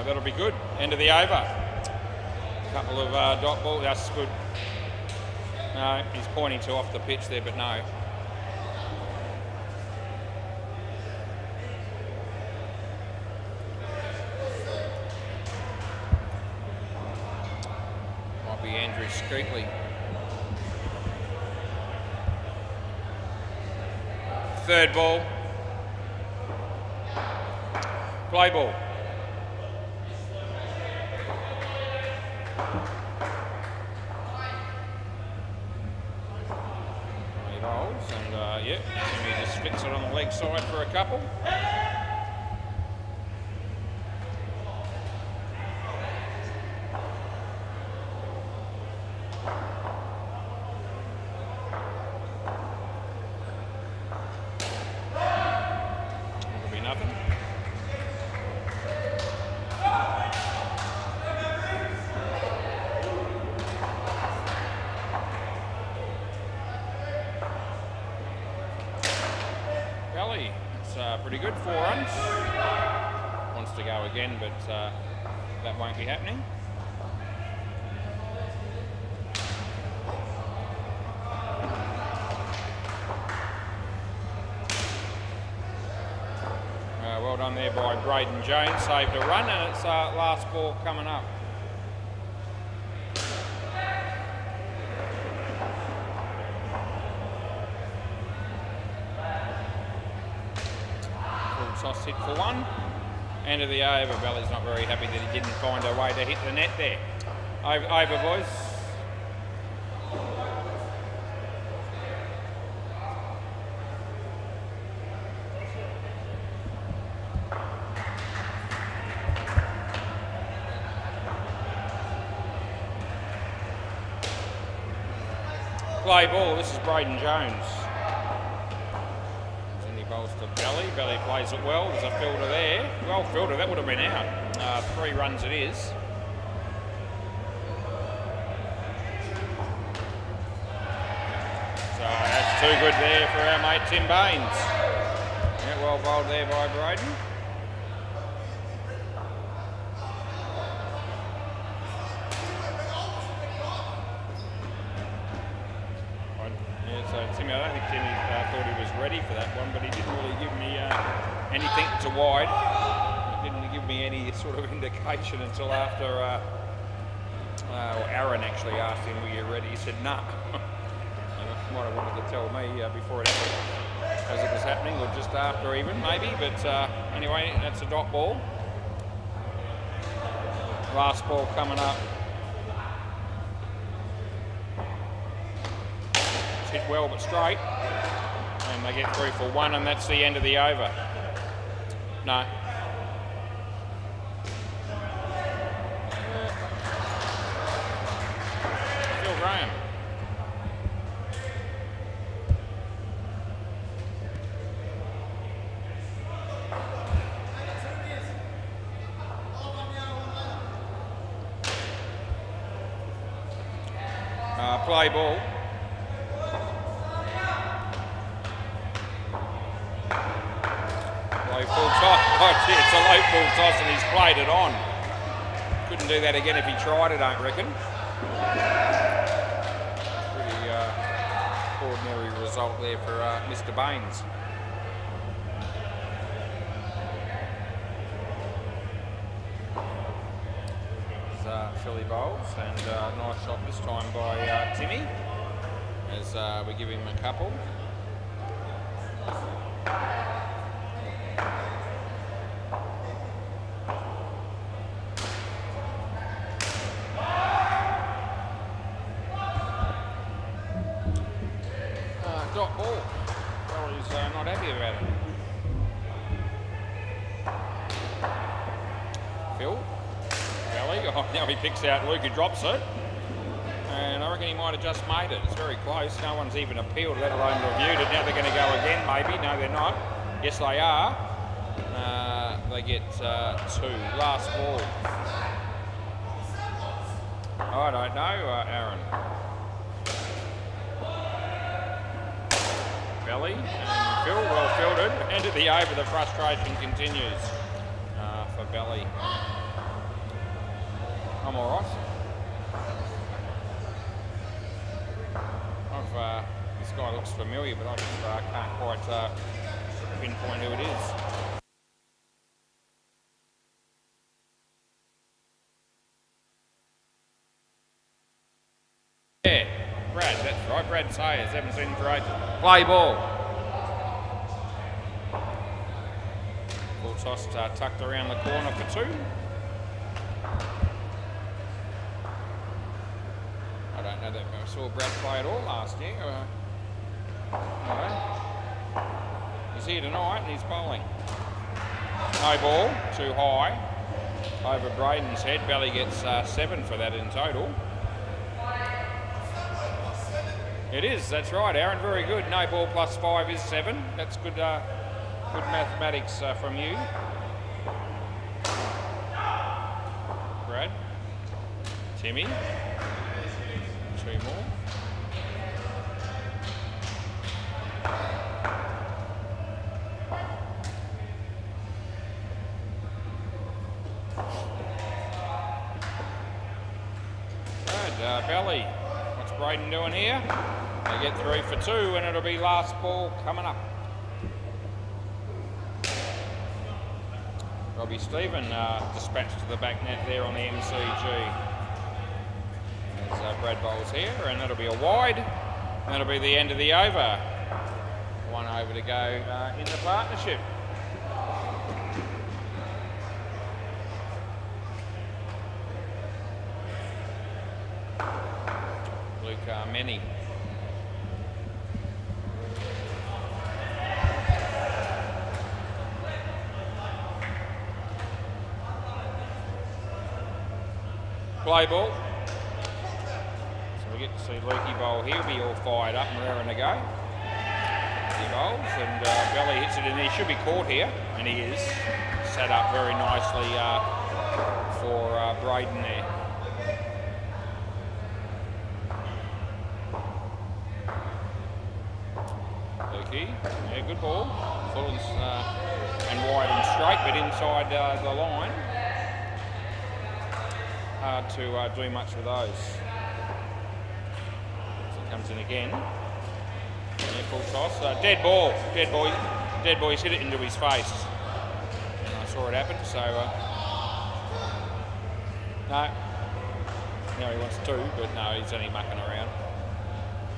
That'll be good. End of the over. Couple of dot balls. That's good. No, he's pointing to off the pitch there, but no. Might be Andrew Skeetley. Third ball. Play ball. He holds and yep, Jimmy just flicks it on the leg side for a couple. That'll be nothing. It's pretty good, 4 runs. Wants to go again, but that won't be happening. Well done there by Braden Jones, saved a run, and it's last ball coming up. Toss hit for 1. End of the over. Belly's not very happy that he didn't find a way to hit the net there. Over, boys. Play ball. This is Braden Jones. Bowls to Belly. Belly plays it well. There's a fielder there. Well fielder, that would have been out. 3 runs it is. So that's too good there for our mate Tim Baines. Yeah, well bowled there by Braden. So Timmy, I don't think Timmy thought he was ready for that one, but he didn't really give me anything to wide. He didn't give me any sort of indication until after Aaron actually asked him, were you ready? He said, nah. And he might have wanted to tell me before it happened, as it was happening, or just after even, maybe. But anyway, that's a dot ball. Last ball coming up. Hit well but straight, and they get through for 1, and that's the end of the over. No. Phil Graham. Play ball. Low full toss. Oh, gee, it's a low full toss and he's played it on. Couldn't do that again if he tried, I don't reckon. Pretty ordinary result there for Mr. Baines. Philly bowls, and nice shot this time by Timmy as we give him a couple. Dot ball. Well, he's not happy about it. Phil. Oh, now he picks out Luke, who drops it, and I reckon he might have just made it. It's very close. No one's even appealed, let alone reviewed it. Now they're going to go again, maybe. No, they're not. Yes, they are. They get 2. Last ball. I don't know, Aaron. Belly and Phil, well fielded. End of the over, the frustration continues for Belly. I'm all right. This guy looks familiar, but I just can't quite pinpoint who it is. Yeah, Brad, that's right. Brad Sayers, haven't seen him for ages. Play ball. Full toss tucked around the corner for 2. I don't know that I saw Brad play at all last year. No. He's here tonight and he's bowling. No ball, too high. Over Braden's head. Belly gets 7 for that in total. It is, that's right, Aaron. Very good. No ball plus 5 is 7. That's good. Good mathematics from you, Brad. Timmy. 2 more. Good, Belly. What's Braden doing here? They get 3 for 2 and it'll be last ball coming up. Robbie Stephen dispatched to the back net there on the MCG. As Brad bowls here, and that'll be a wide. That'll be the end of the over. 1 over to go in the partnership. Luke Many. Play ball. So we get to see Lukey bowl here. He'll be all fired up and raring to go. He bowls and Belly hits it in there. He should be caught here, and he is. Set up very nicely for Braden there. Lukey, yeah, good ball. Full and wide and straight, but inside the line. Hard to do much with those. So it comes in again. Yeah, full toss. Dead ball. Dead boy. Dead boy's hit it into his face. And I saw it happen. So no. No, he wants 2, but no, he's only mucking around.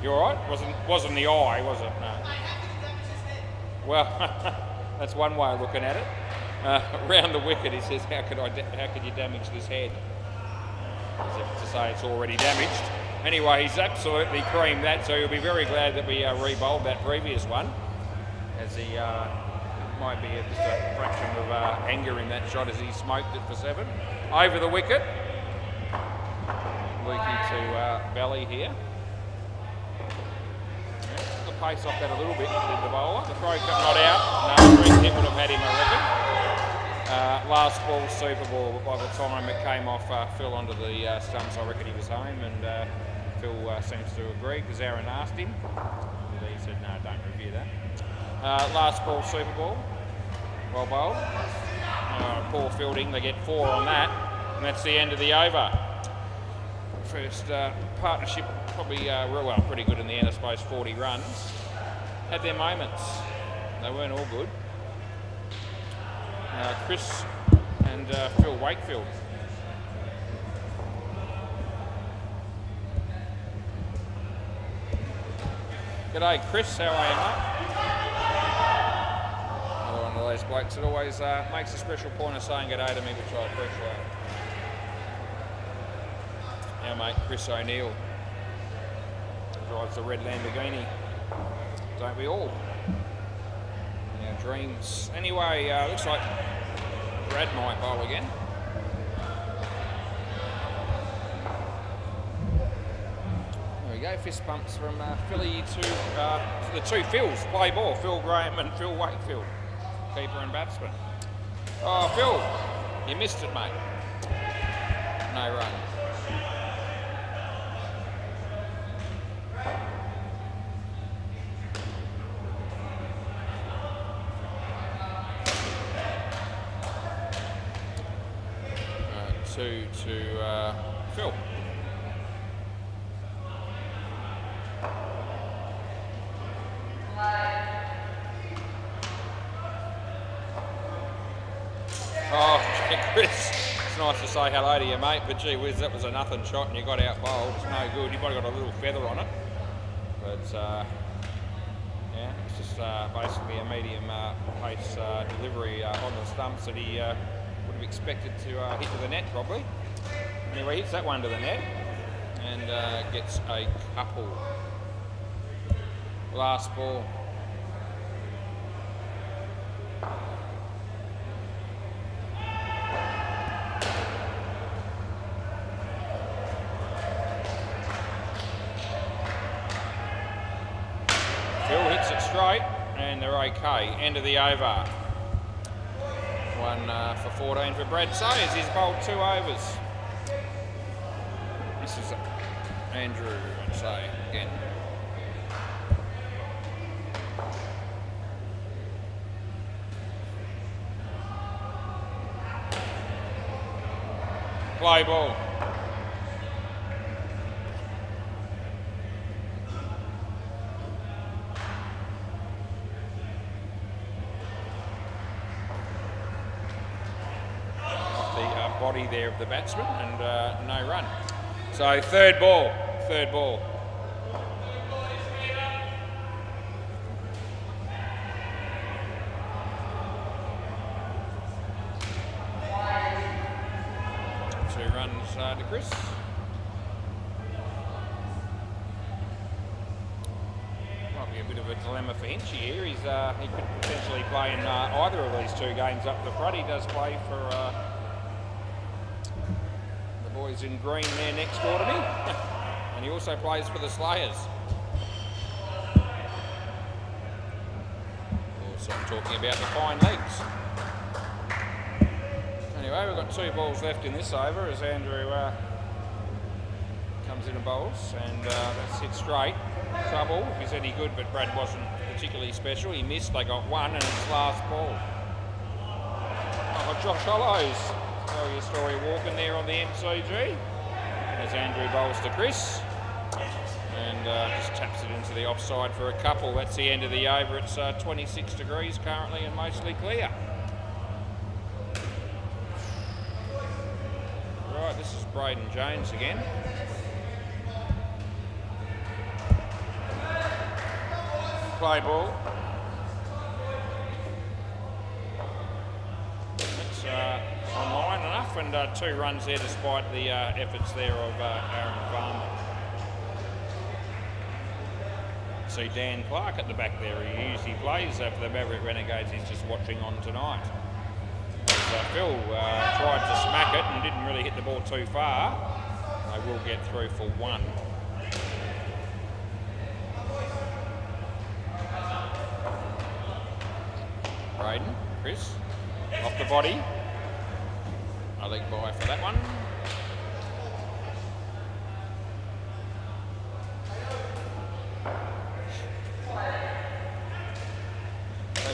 You all right? Wasn't the eye, was it? No. Well, that's one way of looking at it. Round the wicket, he says, how could you damage this head? As if to say it's already damaged. Anyway, he's absolutely creamed that, so he'll be very glad that we re-bowled that previous one, as he might be just a fraction of anger in that shot as he smoked it for 7. Over the wicket. Lukey to Belly here. Yeah, took the pace off that a little bit, did the bowler. The throw cut not out. No, Green Hit would have had him, I reckon. Last ball, Super Ball, but by the time it came off Phil onto the stumps, I reckon he was home, and Phil seems to agree because Aaron asked him. And he said, no, don't review that. Last ball, Super Ball. Well bowled. Poor fielding, they get 4 on that. And that's the end of the over. First partnership, probably well, pretty good in the end, I suppose, 40 runs. Had their moments. They weren't all good. Chris and Phil Wakefield. G'day Chris, how are you, mate? Another one of those blokes that always makes a special point of saying g'day to me, which I appreciate. Our mate Chris O'Neill drives the red Lamborghini, don't we all? In our dreams. Anyway, looks like Brad might bowl again. There we go, fist bumps from Philly to the two Phils. Play ball, Phil Graham and Phil Wakefield, keeper and batsman. Oh, Phil, you missed it, mate. No run. Two to Phil. Oh, Chris, it's nice to say hello to you, mate, but gee whiz, that was a nothing shot and you got out bowled. It's no good. You've probably got a little feather on it. But, yeah, it's just basically a medium pace delivery on the stumps that he would have expected to hit to the net, probably. Anyway, hits that one to the net and gets a couple. Last ball. Phil hits it straight and they're okay. End of the over. One for 14 for Brad Sayers. He's bowled 2 overs. This is Andrew Say again. Play ball. Body there of the batsman and no run. So third ball. Two runs to Chris. Might be a bit of a dilemma for Hinchy here. He could potentially play in either of these two games up the front. He does play for boys in green there next door to me. And he also plays for the Slayers. Also I'm talking about the fine legs. Anyway, we've got 2 balls left in this over as Andrew comes in and bowls, and that's hit straight. Trouble, if he's any good, but Brad wasn't particularly special. He missed, they got 1 and it's last ball. Oh, Josh Hollows. Tell your story walking there on the MCG as Andrew bowls to Chris and just taps it into the offside for a couple. That's the end of the over. It's 26 degrees currently and mostly clear. Right, this is Braden Jones again. Play ball. It's online enough and 2 runs there despite the efforts there of Aaron Farmer. See Dan Clark at the back there. He usually plays for the Maverick Renegades. He's just watching on tonight. Phil tried to smack it and didn't really hit the ball too far. They will get through for 1. Braden, Chris, off the body. A leg bye for that one.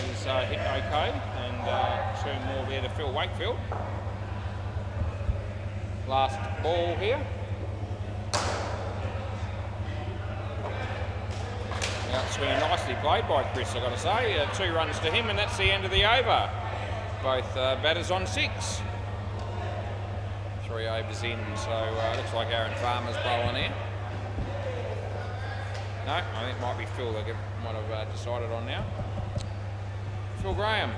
He's hit okay, and 2 more there to Phil Wakefield. last ball here. Outswing nicely played by Chris, I've got to say. 2 runs to him, and that's the end of the over. Both batters on 6. 3 overs in, so looks like Aaron Farmer's bowling here. No, I think it might be Phil they might have decided on now. Phil Graham.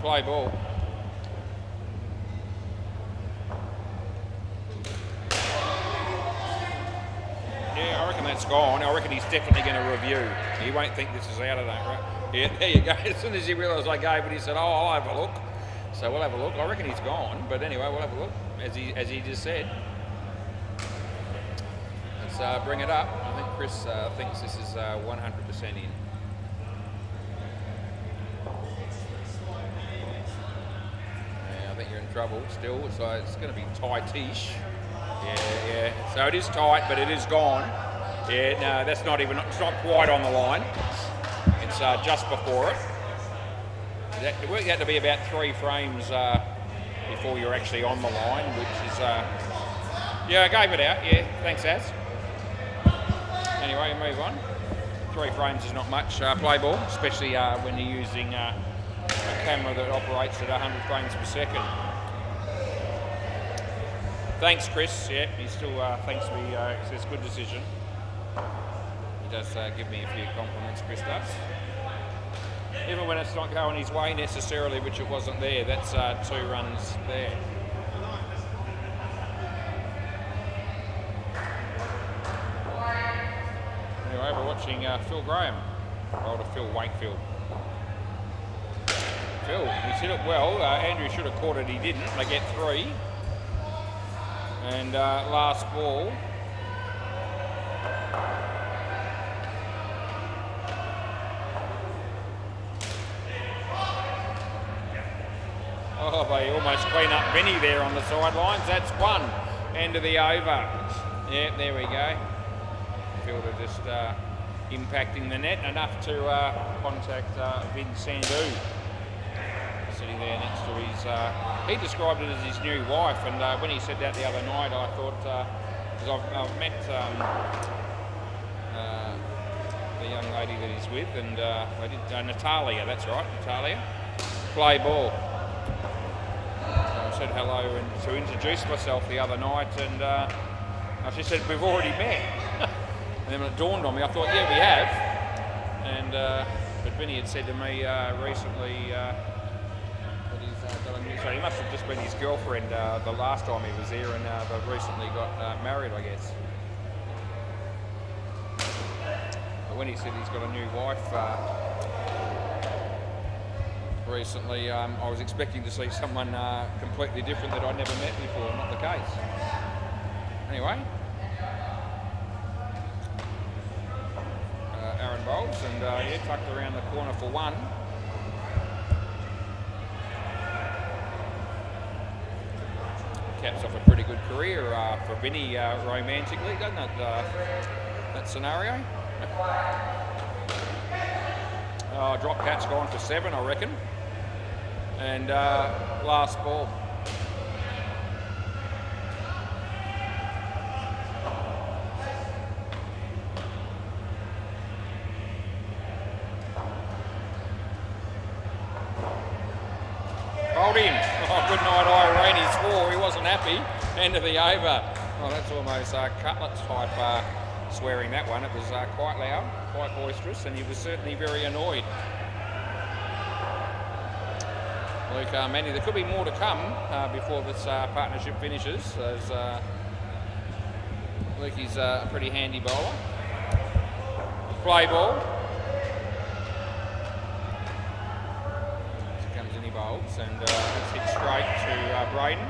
Play ball. Yeah, I reckon that's gone. I reckon he's definitely going to review. He won't think this is out of that, right? Yeah, there you go. As soon as he realised I gave it, he said, "Oh, I'll have a look." So we'll have a look. I reckon he's gone, but anyway, we'll have a look as he just said. Let's bring it up. I think Chris thinks this is 100% in. I think you're in trouble still, so it's going to be tightish. Yeah. So it is tight, but it is gone. Yeah, no, that's not even. It's not quite on the line. It's just before it. It worked out to be about 3 frames before you're actually on the line, which is. Yeah, I gave it out. Yeah, thanks, Az. Anyway, move on. 3 frames is not much. Play ball, especially when you're using a camera that operates at 100 frames per second. Thanks, Chris. Yeah, he still thanks me. Says good decision. He does give me a few compliments, Chris does. Even when it's not going his way necessarily, which it wasn't there. That's 2 runs there. Anyway, we're watching Phil Graham. Older Phil Wakefield. Phil, he's hit it well. Andrew should have caught it, he didn't. They get 3. And last ball. Oh, they almost clean up Vinny there on the sidelines. That's 1. End of the over. Yeah, there we go. Fielder just impacting the net enough to contact Vin Sandhu. Sitting there next to his, he described it as his new wife, and when he said that the other night, I thought, because I've met the young lady that he's with, and I did Natalia, that's right, Natalia. Play ball. I said hello and to introduce myself the other night, and she said, "We've already met." And then it dawned on me, I thought, yeah, we have. And but Vinny had said to me recently that he's got a new, so he must have just been his girlfriend the last time he was there, and they've recently got married, I guess. But when he said he's got a new wife recently, I was expecting to see someone completely different that I'd never met before. Not the case. Anyway. Aaron bowls, and yeah, tucked around the corner for 1. Caps off a pretty good career for Vinny romantically, doesn't it, that scenario? Drop catch gone for 7, I reckon. And last ball. Him. Oh, good night, Irene. He swore, he wasn't happy. End of the over. Oh, that's almost Cutlets type swearing, that one. It was quite loud, quite boisterous, and he was certainly very annoyed. Luke Manny, there could be more to come before this partnership finishes, as Luke is a pretty handy bowler. Play ball. Bowls, and it's hit straight to Braden,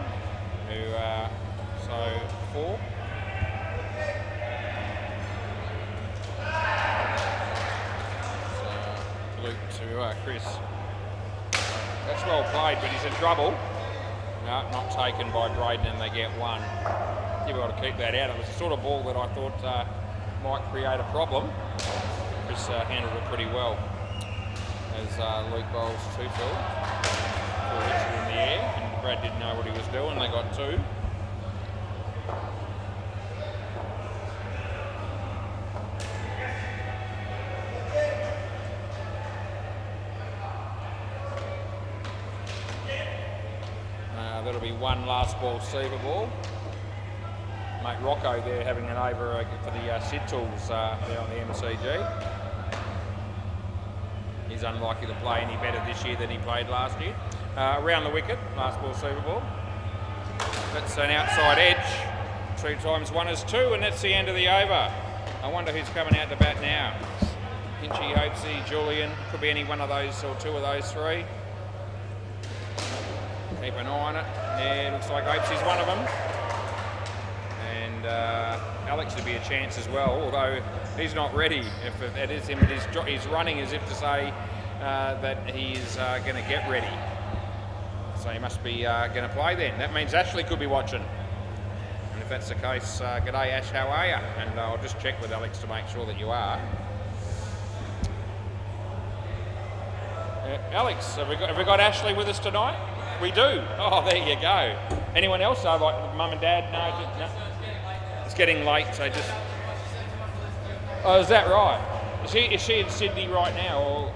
who so 4. So Luke to Chris. That's well played, but he's in trouble. No, not taken by Braden, and they get 1. to be able to keep that out. It was the sort of ball that I thought might create a problem. Chris handled it pretty well as Luke bowls 2 field. 4 hits in the air, and Brad didn't know what he was doing. They got 2. That'll be 1 last ball receiver ball. Mate Rocco there having an over for the Sid Tools there on the MCG. He's unlikely to play any better this year than he played last year. Around the wicket, last ball receiver ball. That's an outside edge. 2 times 1 is 2, and that's the end of the over. I wonder who's coming out to bat now. Hinchy, Hopesy, Julian. Could be any one of those or 2 of those 3. Keep an eye on it. Yeah, looks like Hopesy's one of them. And Alex would be a chance as well, although he's not ready. If it is him, he's running as if to say that he's going to get ready. So he must be going to play then. That means Ashley could be watching. And if that's the case, g'day Ash, how are you? And I'll just check with Alex to make sure that you are. Alex, have we got Ashley with us tonight? We do. Oh, there you go. Anyone else? Oh, like mum and dad? No. It's getting late, so just. Oh, is that right? Is she in Sydney right now, or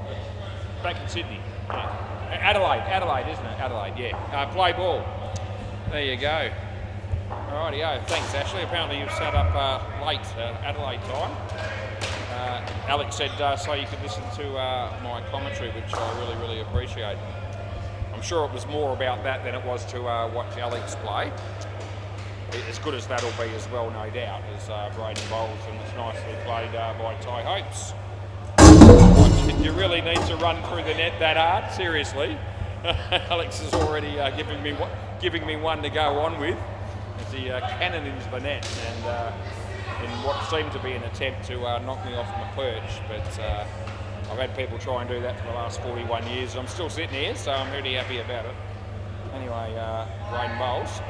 back in Sydney? Yeah. Adelaide, isn't it? Adelaide, yeah. Play ball. There you go. Rightio. Thanks, Ashley. Apparently you've sat up late Adelaide time. Alex said so you could listen to my commentary, which I really, really appreciate. I'm sure it was more about that than it was to watch Alex play. As good as that'll be as well, no doubt, as Braden bowls, and it's nicely played by Ty Hopes. You really need to run through the net that hard, seriously. Alex is already giving me one to go on with as he cannon into the net, and in what seemed to be an attempt to knock me off my perch, but I've had people try and do that for the last 41 years, and I'm still sitting here, so I'm really happy about it. Anyway, Braden bowls,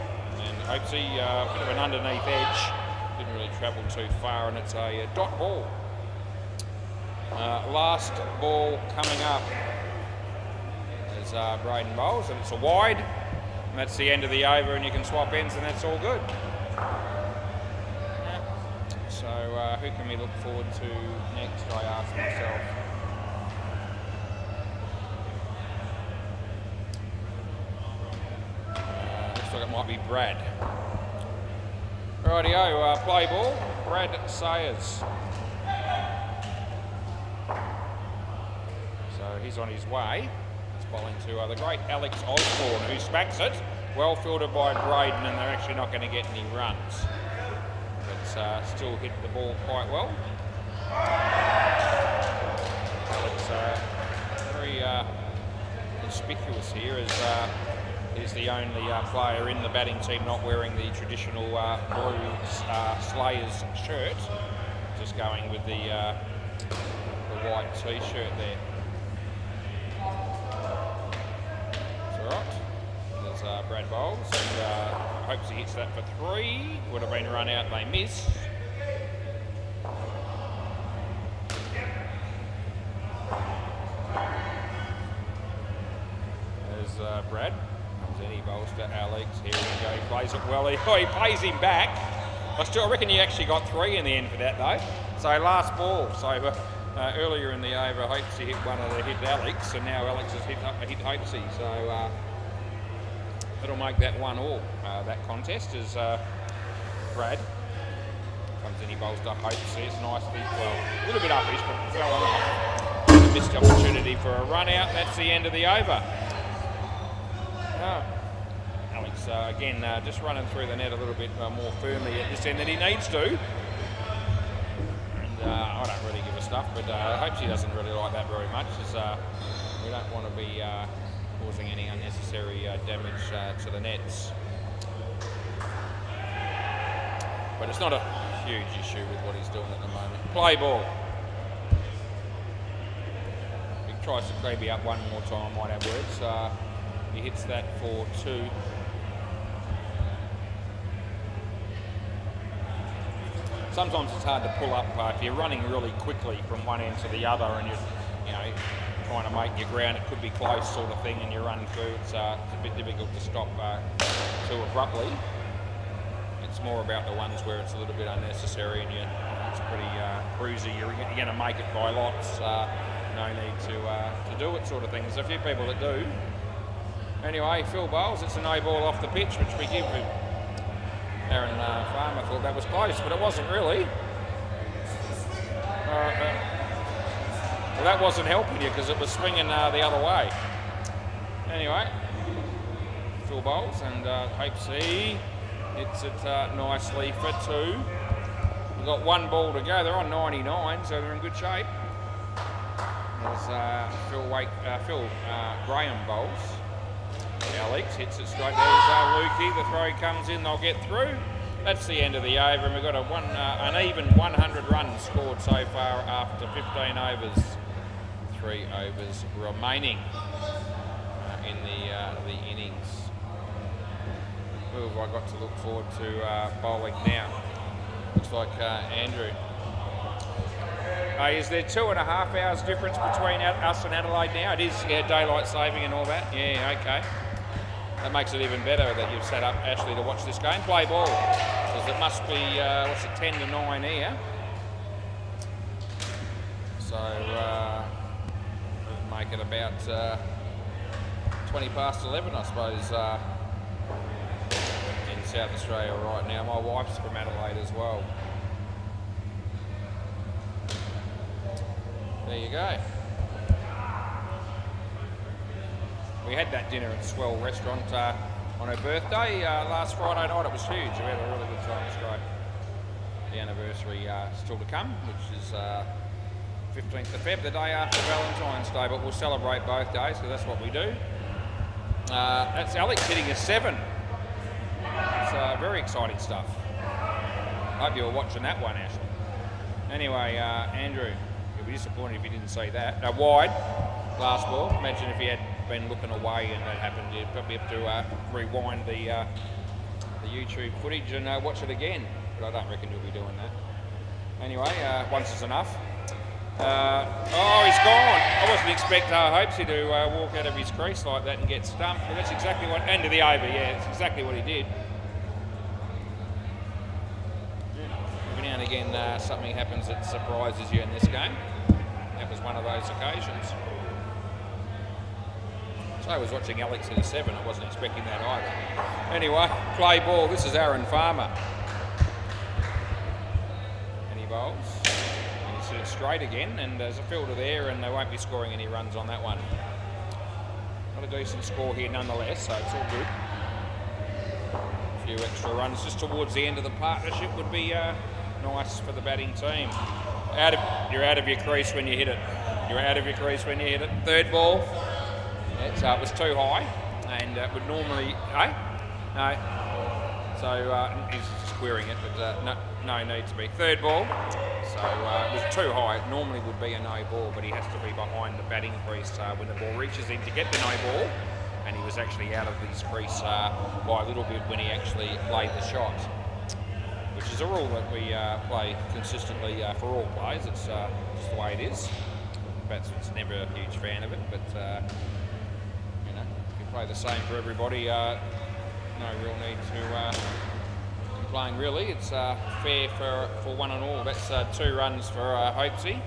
and Hopesy, a bit of an underneath edge, didn't really travel too far, and it's a dot ball. Last ball coming up is Braden bowls, and it's a wide, and that's the end of the over, and you can swap ends, and that's all good. So who can we look forward to next, I ask myself. Looks like it might be Brad. Rightio, play ball, Brad Sayers. So he's on his way. He's bowling to the great Alex Osborne, who smacks it. Well fielded by Braden, and they're actually not going to get any runs. But still hit the ball quite well. Alex very conspicuous here as he's the only player in the batting team not wearing the traditional blue Slayers shirt, just going with the white t-shirt there. It's all right. There's Brad bowls, and hopes he hits that for 3. Would have been run out, they miss. There's Brad. Comes in, he bowls to Alex. Here we go. He plays it well. He pays him back. I reckon he actually got 3 in the end for that though. So last ball. So earlier in the over, Hopesy hit one of the hit Alex, and now Alex has hit Hopesy. So that'll make that 1-all. That contest as Brad comes in, he bowls to Hopesy. It's nicely, well, a little bit uppish, but fell off. Missed opportunity for a run out. That's the end of the over. Alex again just running through the net a little bit more firmly at this end than he needs to. And I don't really give a stuff, but I hope she doesn't really like that very much, as we don't want to be causing any unnecessary damage to the nets. But it's not a huge issue with what he's doing at the moment. Play ball. He tries to creep up one more time, might have words. He hits that for 2. sometimes it's hard to pull up if you're running really quickly from one end to the other, and you know, trying to make your ground. It could be close, sort of thing, and you run through. It's a bit difficult to stop too abruptly. It's more about the ones where it's a little bit unnecessary and it's pretty cruisy. You're going to make it by lots. No need to do it, sort of thing. There's a few people that do. Anyway, Phil Bowles, it's a no ball off the pitch, which we give him. Aaron Farmer thought that was close, but it wasn't really. Well, that wasn't helping you because it was swinging the other way. Anyway, Phil Bowles, and hopes he hits it nicely for 2. We've got 1 ball to go. They're on 99, so they're in good shape. There's Phil Graham bowls. Alex hits it straight. There's Lukey. The throw comes in. They'll get through. That's the end of the over, and we've got an even 100 runs scored so far after 15 overs. 3 overs remaining in the innings. Who have I got to look forward to bowling now? Looks like Andrew. Is there 2.5 hours difference between us and Adelaide now? It is, yeah, daylight saving and all that. Yeah, okay. That makes it even better that you've set up Ashley to watch this game. Play ball, because it must be 10 to 9 here. So we'll make it about 20 past 11, I suppose, in South Australia right now. My wife's from Adelaide as well. There you go. We had that dinner at Swell Restaurant on her birthday last Friday night. It was huge. We had a really good time. It's great. The anniversary still to come, which is 15th of Feb, the day after Valentine's Day, but we'll celebrate both days because that's what we do. That's Alex hitting a 7. It's very exciting stuff. Hope you were watching that one, Ashley. Anyway, Andrew, you'll be disappointed if you didn't see that. Wide, last ball. Imagine if he had been looking away and that happened. You'd probably have to rewind the YouTube footage and watch it again. But I don't reckon you'll be doing that. Anyway, once is enough. Oh, he's gone. I wasn't expecting Hopesy to walk out of his crease like that and get stumped. But that's exactly what, end of the over, yeah, it's exactly what he did. Every now and again, something happens that surprises you in this game. That was one of those occasions. So I was watching Alex at a 7. I wasn't expecting that either. Anyway, play ball. This is Aaron Farmer. And he bowls. And he sits straight again. And there's a fielder there, and they won't be scoring any runs on that one. Not a decent score here nonetheless, so it's all good. A few extra runs just towards the end of the partnership would be nice for the batting team. You're out of your crease when you hit it. You're out of your crease when you hit it. Third ball. It was too high, and it would normally... No. So he's just querying it, but no need to be. Third ball. So it was too high. It normally would be a no ball, but he has to be behind the batting crease when the ball reaches him to get the no ball. And he was actually out of his crease by a little bit when he actually played the shot, which is a rule that we play consistently for all players. It's just the way it is. Batsman's never a huge fan of it, but you know, if you play the same for everybody, no real need to complain really. It's fair for one and all. That's 2 runs for Hopesy.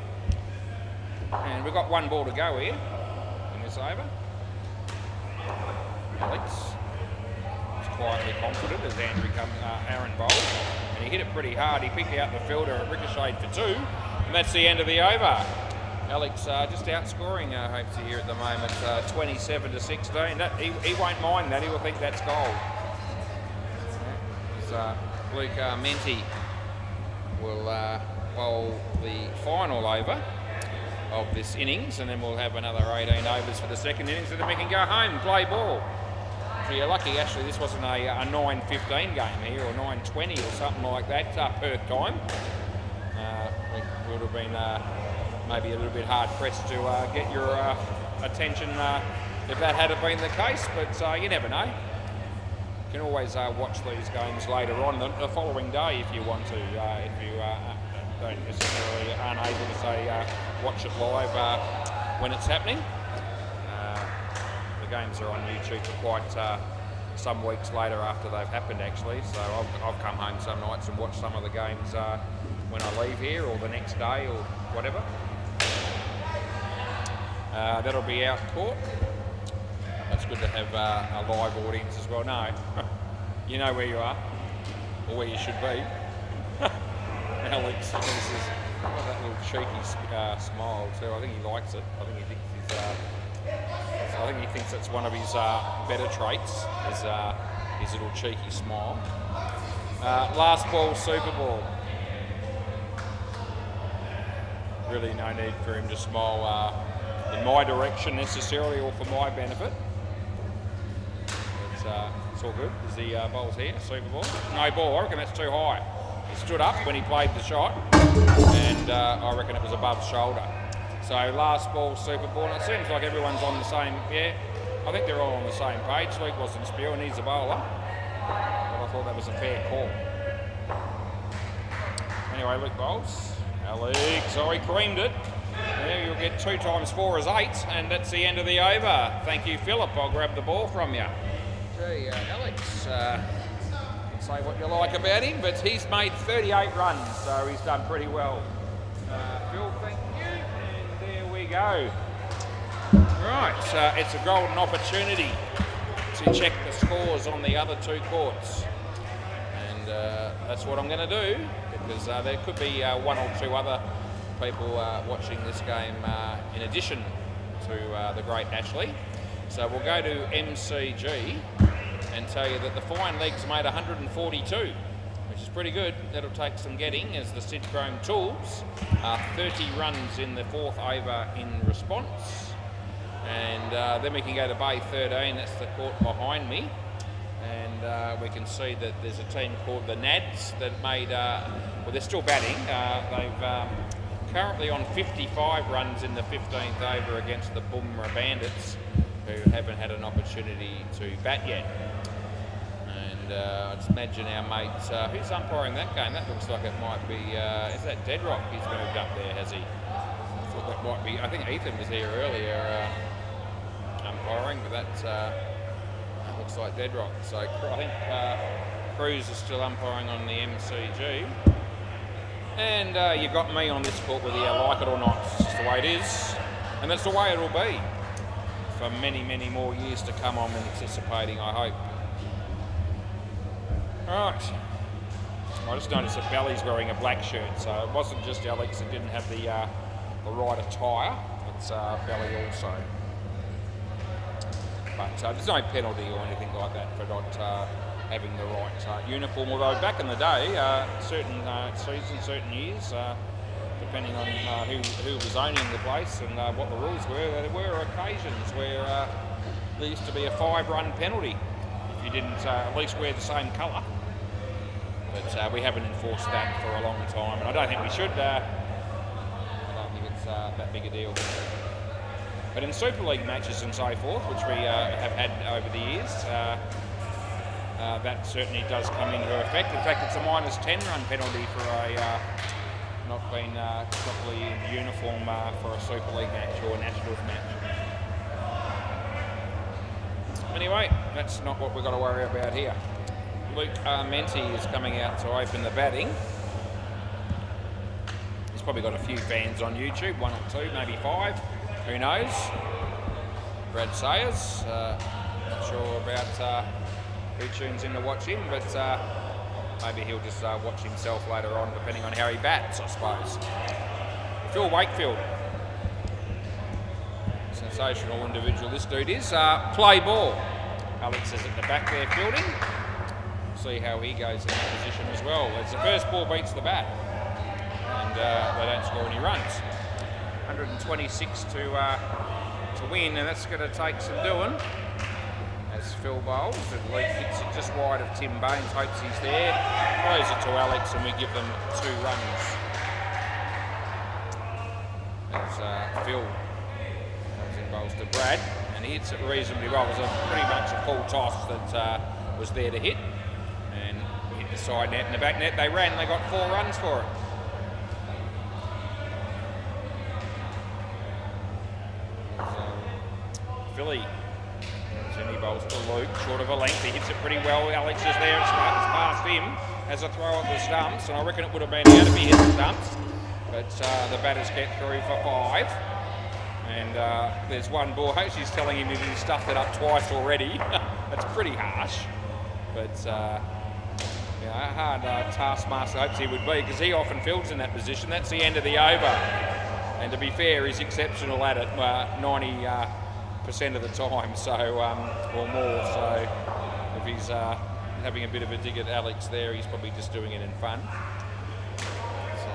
And we've got 1 ball to go here in this over. Alex is quietly confident as Aaron bowls, and he hit it pretty hard. He picked out the fielder, it ricocheted for 2, and that's the end of the over. Alex just outscoring Hopesy here at the moment, 27 to 16. He won't mind that. He will think that's gold. Luke Menti will bowl the final over of this innings, and then we'll have another 18 overs for the second innings, and then we can go home and play ball. So you're lucky, actually, this wasn't a 9:15 game here, or 9:20 or something like that, Perth time. We would have been maybe a little bit hard pressed to get your attention if that had been the case, but you never know. can always watch these games later on the following day if you want to. If you don't necessarily aren't able to say watch it live when it's happening. The games are on YouTube for quite some weeks later after they've happened, actually. So I've come home some nights and watched some of the games when I leave here, or the next day, or whatever. That'll be out court. It's good to have a live audience as well. No, you know where you are, or where you should be. Alex, that little cheeky smile too. I think he likes it. I think he thinks that's one of his better traits, is his little cheeky smile. Last ball, Super Ball. Really no need for him to smile in my direction necessarily, or for my benefit. It's all good. Is the bowls here? Super Ball? No ball. I reckon that's too high. He stood up when he played the shot, and I reckon it was above shoulder. So last ball, Super Ball. And it seems like everyone's on the same. Yeah, I think they're all on the same page. Luke wasn't spewing. He's a bowler, but I thought that was a fair call. Anyway, Luke bowls. Alex, oh, he creamed it. Yeah, you'll get 2 times 4 is 8, and that's the end of the over. Thank you, Philip. I'll grab the ball from you. Gee, Alex, say what you like about him, but he's made 38 runs, so he's done pretty well. Phil, thank you, and there we go. Right, it's a golden opportunity to check the scores on the other 2 courts, and that's what I'm going to do, because there could be 1 or 2 other people watching this game in addition to the great Ashley. So we'll go to MCG and tell you that the fine legs made 142, which is pretty good. That'll take some getting, as the Sid Chrome Tools are 30 runs in the 4th over in response. And then we can go to Bay 13, that's the court behind me. And we can see that there's a team called the Nads that made, well, they're still batting. They've currently on 55 runs in the 15th over against the Boomerang Bandits, who haven't had an opportunity to bat yet. And I just imagine our mates, who's umpiring that game? That looks like it might be, is that Deadrock? He's moved up there, has he? I thought that might be, I think Ethan was here earlier umpiring, but that looks like Deadrock. So I think Cruz is still umpiring on the MCG. And you've got me on this court whether you like it or not. It's just the way it is, and that's the way it'll be for many, many more years to come. I'm anticipating, I hope. Right. I just noticed that Belly's wearing a black shirt, so it wasn't just Alex that didn't have the right attire. It's Belly also. But there's no penalty or anything like that for not having the right uniform. Although back in the day, certain seasons, certain years, depending on who was owning the place and what the rules were, there were occasions where there used to be a 5-run penalty if you didn't at least wear the same colour. But we haven't enforced that for a long time, and I don't think we should. I don't think it's that big a deal. But in Super League matches and so forth, which we have had over the years, that certainly does come into effect. In fact, it's a -10-run penalty for a not being properly in uniform for a Super League match or a Nationals match. Anyway, that's not what we've got to worry about here. Luke Menti is coming out to open the batting. He's probably got a few fans on YouTube, 1 or 2, maybe 5. Who knows? Brad Sayers, not sure about who tunes in to watch him, but maybe he'll just watch himself later on, depending on how he bats, I suppose. Phil Wakefield. Sensational individual this dude is. Play ball. Alex is at the back there fielding. See how he goes in that position as well. As the first ball beats the bat, and they don't score any runs. 126 to win, and that's going to take some doing. As Phil bowls, and Lee hits it just wide of Tim Baines, hopes he's there. Throws it to Alex, and we give them 2 runs. As Phil comes in bowls to Brad, and he hits it reasonably well. It was pretty much a full toss that was there to hit, and hit the side net and the back net. They ran, they got 4 runs for it. Philly. He bowls to Luke, short of a length. He hits it pretty well. Alex is there. It's past him. Has a throw at the stumps, and I reckon it would have been out if he hit the stumps. But the batters get through for 5. And there's one ball. She's telling him he's stuffed it up twice already. That's pretty harsh. But a hard taskmaster hopes he would be, because he often fields in that position. That's the end of the over. And to be fair, he's exceptional at it 90% of the time, so or more. So if he's having a bit of a dig at Alex there, he's probably just doing it in fun. So,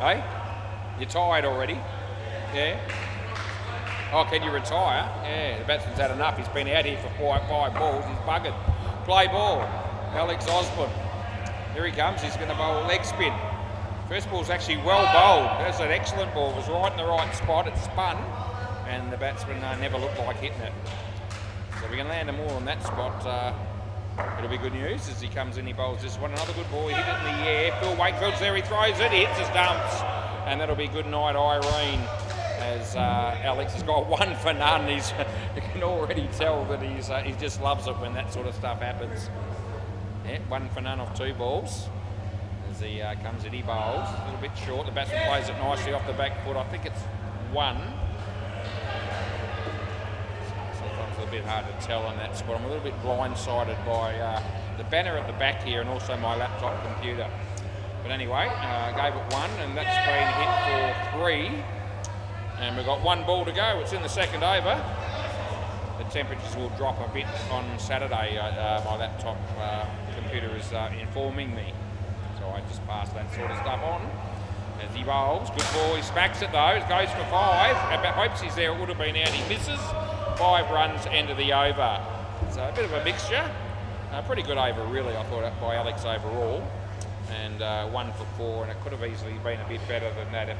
hey, you're tired already? Yeah. Oh, can you retire? Yeah, the batsman's had enough. He's been out here for 5 balls. He's buggered. Play ball. Alex Osborne. Here he comes. He's going to bowl a leg spin. First ball's actually well bowled. That's an excellent ball. It was right in the right spot. It spun, and the batsman never looked like hitting it. So we can land them all on that spot. It'll be good news as he comes in. He bowls this one. Another good ball. He hit it in the air. Phil Wakefield's there. He throws it. He hits his dumps, and that'll be good night, Irene. As Alex has got 1 for none. You can already tell that he just loves it when that sort of stuff happens. Yeah, 1 for none off 2 balls. As he comes in, he bowls a little bit short. The batsman plays it nicely off the back foot. I think it's 1. Sometimes a bit hard to tell on that spot. I'm a little bit blindsided by the banner at the back here and also my laptop computer. But anyway, gave it 1, and that's been hit for 3. And we've got 1 ball to go. It's in the second over. The temperatures will drop a bit on Saturday. My laptop computer is informing me. So I just pass that sort of stuff on. As he bowls, good ball. He smacks it though. It goes for 5. Hopes he's there. It would have been out. He misses. 5 runs, end of the over. So a bit of a mixture. Pretty good over really, I thought, by Alex overall. And 1 for 4. And it could have easily been a bit better than that if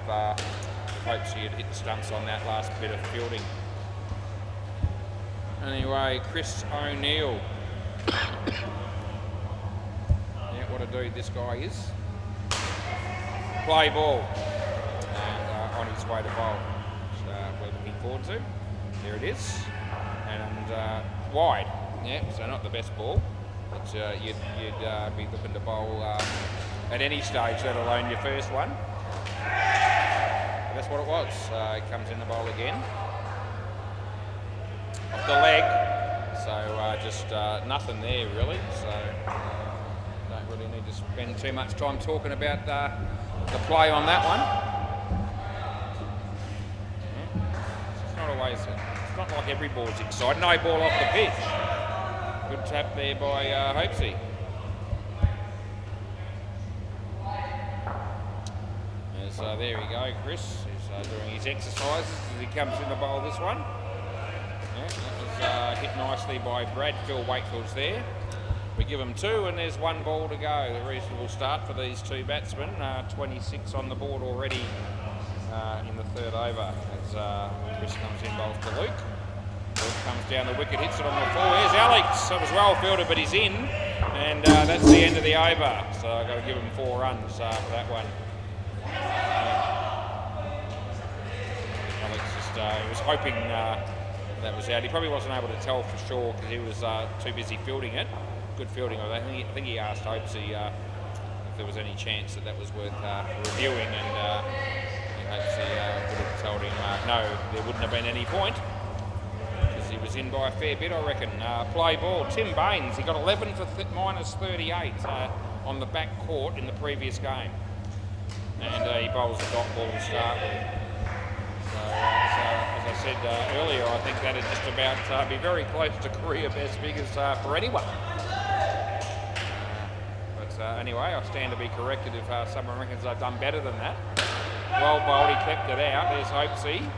hopes he had hit the stumps on that last bit of fielding. Anyway, Chris O'Neill. Yeah, what a dude this guy is. Play ball. And on his way to bowl. Which we're looking forward to. There it is. And wide. Yeah, so not the best ball. But you'd be looking to bowl at any stage, let alone your first one. That's what it was. It comes in the bowl again. Off the leg. So just nothing there really. So don't really need to spend too much time talking about the play on that one. It's not always, it's not like every ball's exciting. No ball off the pitch. Good tap there by Hopesy. There we go, Chris. He's doing his exercises as he comes in the bowl this one. Yeah, that was hit nicely by Brad. Phil Wakefield's there. We give him 2 and there's 1 ball to go. A reasonable start for these 2 batsmen. 26 on the board already in the 3rd over as Chris comes in, bowls to Luke. Luke comes down the wicket, hits it on the 4. There's Alex. That was well fielded, but he's in. And that's the end of the over. So I've got to give him 4 runs for that one. Alex just was hoping that was out. He probably wasn't able to tell for sure because he was too busy fielding it. Good fielding. I think he asked Hopesy if there was any chance that was worth reviewing, and Hopesy would have told him no, there wouldn't have been any point because he was in by a fair bit, I reckon. Play ball. Tim Baines. He got 11 for minus 38 on the back court in the previous game. And he bowls a dot ball to start with. So as I said earlier, I think that'd just about be very close to career best figures for anyone. But anyway, I stand to be corrected if someone reckons I've done better than that. Well bowled, he kept it out. There's Hopesy.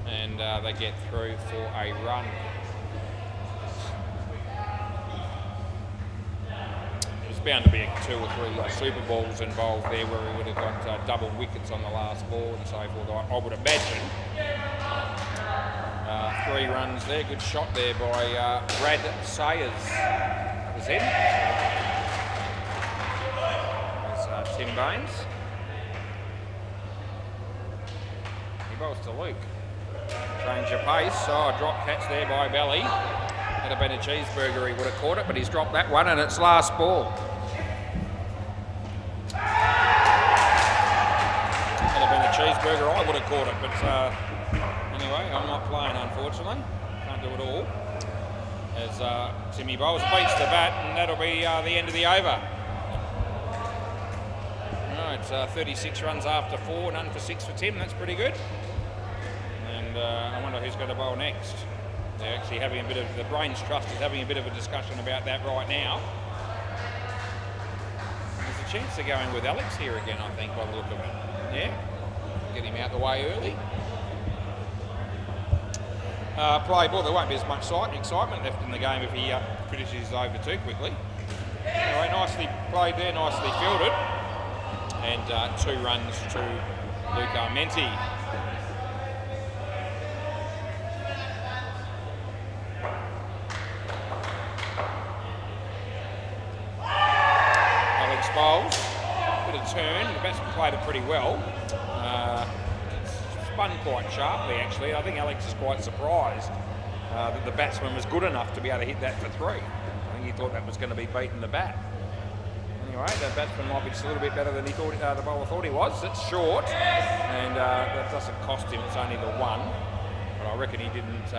And they get through for a run. Bound to be 2 or 3 Super Bowls involved there where we would have got double wickets on the last ball and so forth. I would imagine 3 runs there. Good shot there by Brad Sayers. That was in. There's Tim Baines. He bowls to Luke. Change of pace. Oh, drop catch there by Belly. Had have been a cheeseburger, he would have caught it, but he's dropped that one, and it's last ball. Had have been a cheeseburger, I would have caught it, but anyway, I'm not playing, unfortunately. Can't do it all. As Timmy Bowles beats the bat, and that'll be the end of the over. Right, 36 runs after 4, none for 6 for Tim. That's pretty good. And I wonder who's going to bowl next. They're actually having a bit of, the Brains Trust is having a bit of a discussion about that right now. There's a chance of going with Alex here again, I think, by the look of it. Yeah, get him out the way early. Play ball, there won't be as much excitement left in the game if he finishes over too quickly. Anyway, nicely played there, nicely fielded. And 2 runs to Luke Armenti. Alex bowls, bit of turn, the batsman played it pretty well. Spun quite sharply actually. I think Alex is quite surprised that the batsman was good enough to be able to hit that for 3. I think he thought that was going to be beating the bat. Anyway, the batsman might be just a little bit better than he thought. The bowler thought he was. It's short, and that doesn't cost him. It's only the 1, but I reckon he didn't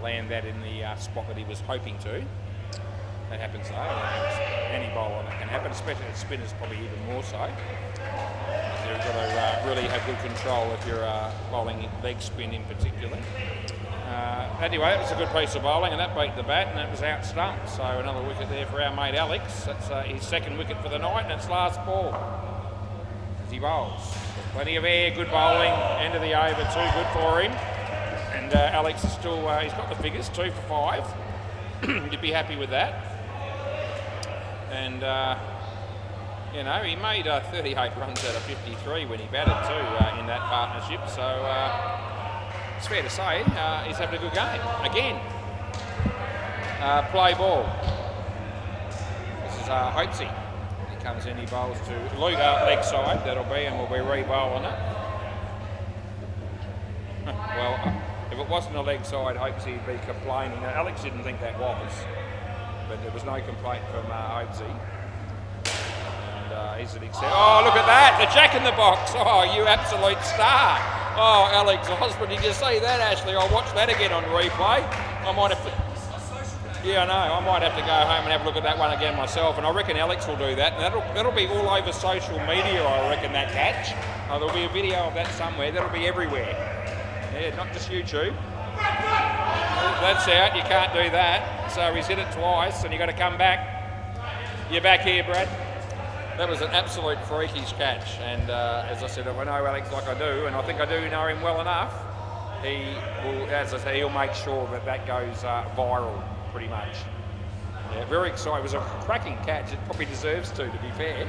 land that in the spot that he was hoping to. That happens though. Any bowler that can happen, especially at spinners, probably even more so. You've got to really have good control if you're bowling leg spin in particular. Anyway, it was a good piece of bowling, and that beat the bat, and it was out stumped. So another wicket there for our mate Alex. That's his 2nd wicket for the night, and it's last ball as he bowls. Plenty of air, good bowling, end of the over, too good for him. And Alex is still, he's got the figures, 2 for 5. You'd be happy with that. And, you know, he made 38 runs out of 53 when he batted too in that partnership. So it's fair to say he's having a good game. Again, play ball. This is Hopesy. He comes in, he bowls to Luke, leg side, that'll be, and we'll be re-bowling it. Well, if it wasn't a leg side, Hopesy would be complaining. Alex didn't think that was, but there was no complaint from Hopesy. And he's an oh, look at that, the jack in the box. Oh, you absolute star. Oh, Alex Osborne, did you see that, Ashley? I'll watch that again on replay. I might have to, yeah, I know. I might have to go home and have a look at that one again myself, and I reckon Alex will do that. And that'll be all over social media, I reckon, that catch. There'll be a video of that somewhere. That'll be everywhere. Yeah, not just YouTube. That's out. You can't do that. So he's hit it twice, and you've got to come back. You're back here, Brad. That was an absolute freakish catch, and as I said, if I know Alex like I do, and I think I do know him well enough, he will, as I say, he'll make sure that that goes viral, pretty much. Yeah, very exciting. It was a cracking catch. It probably deserves to be fair.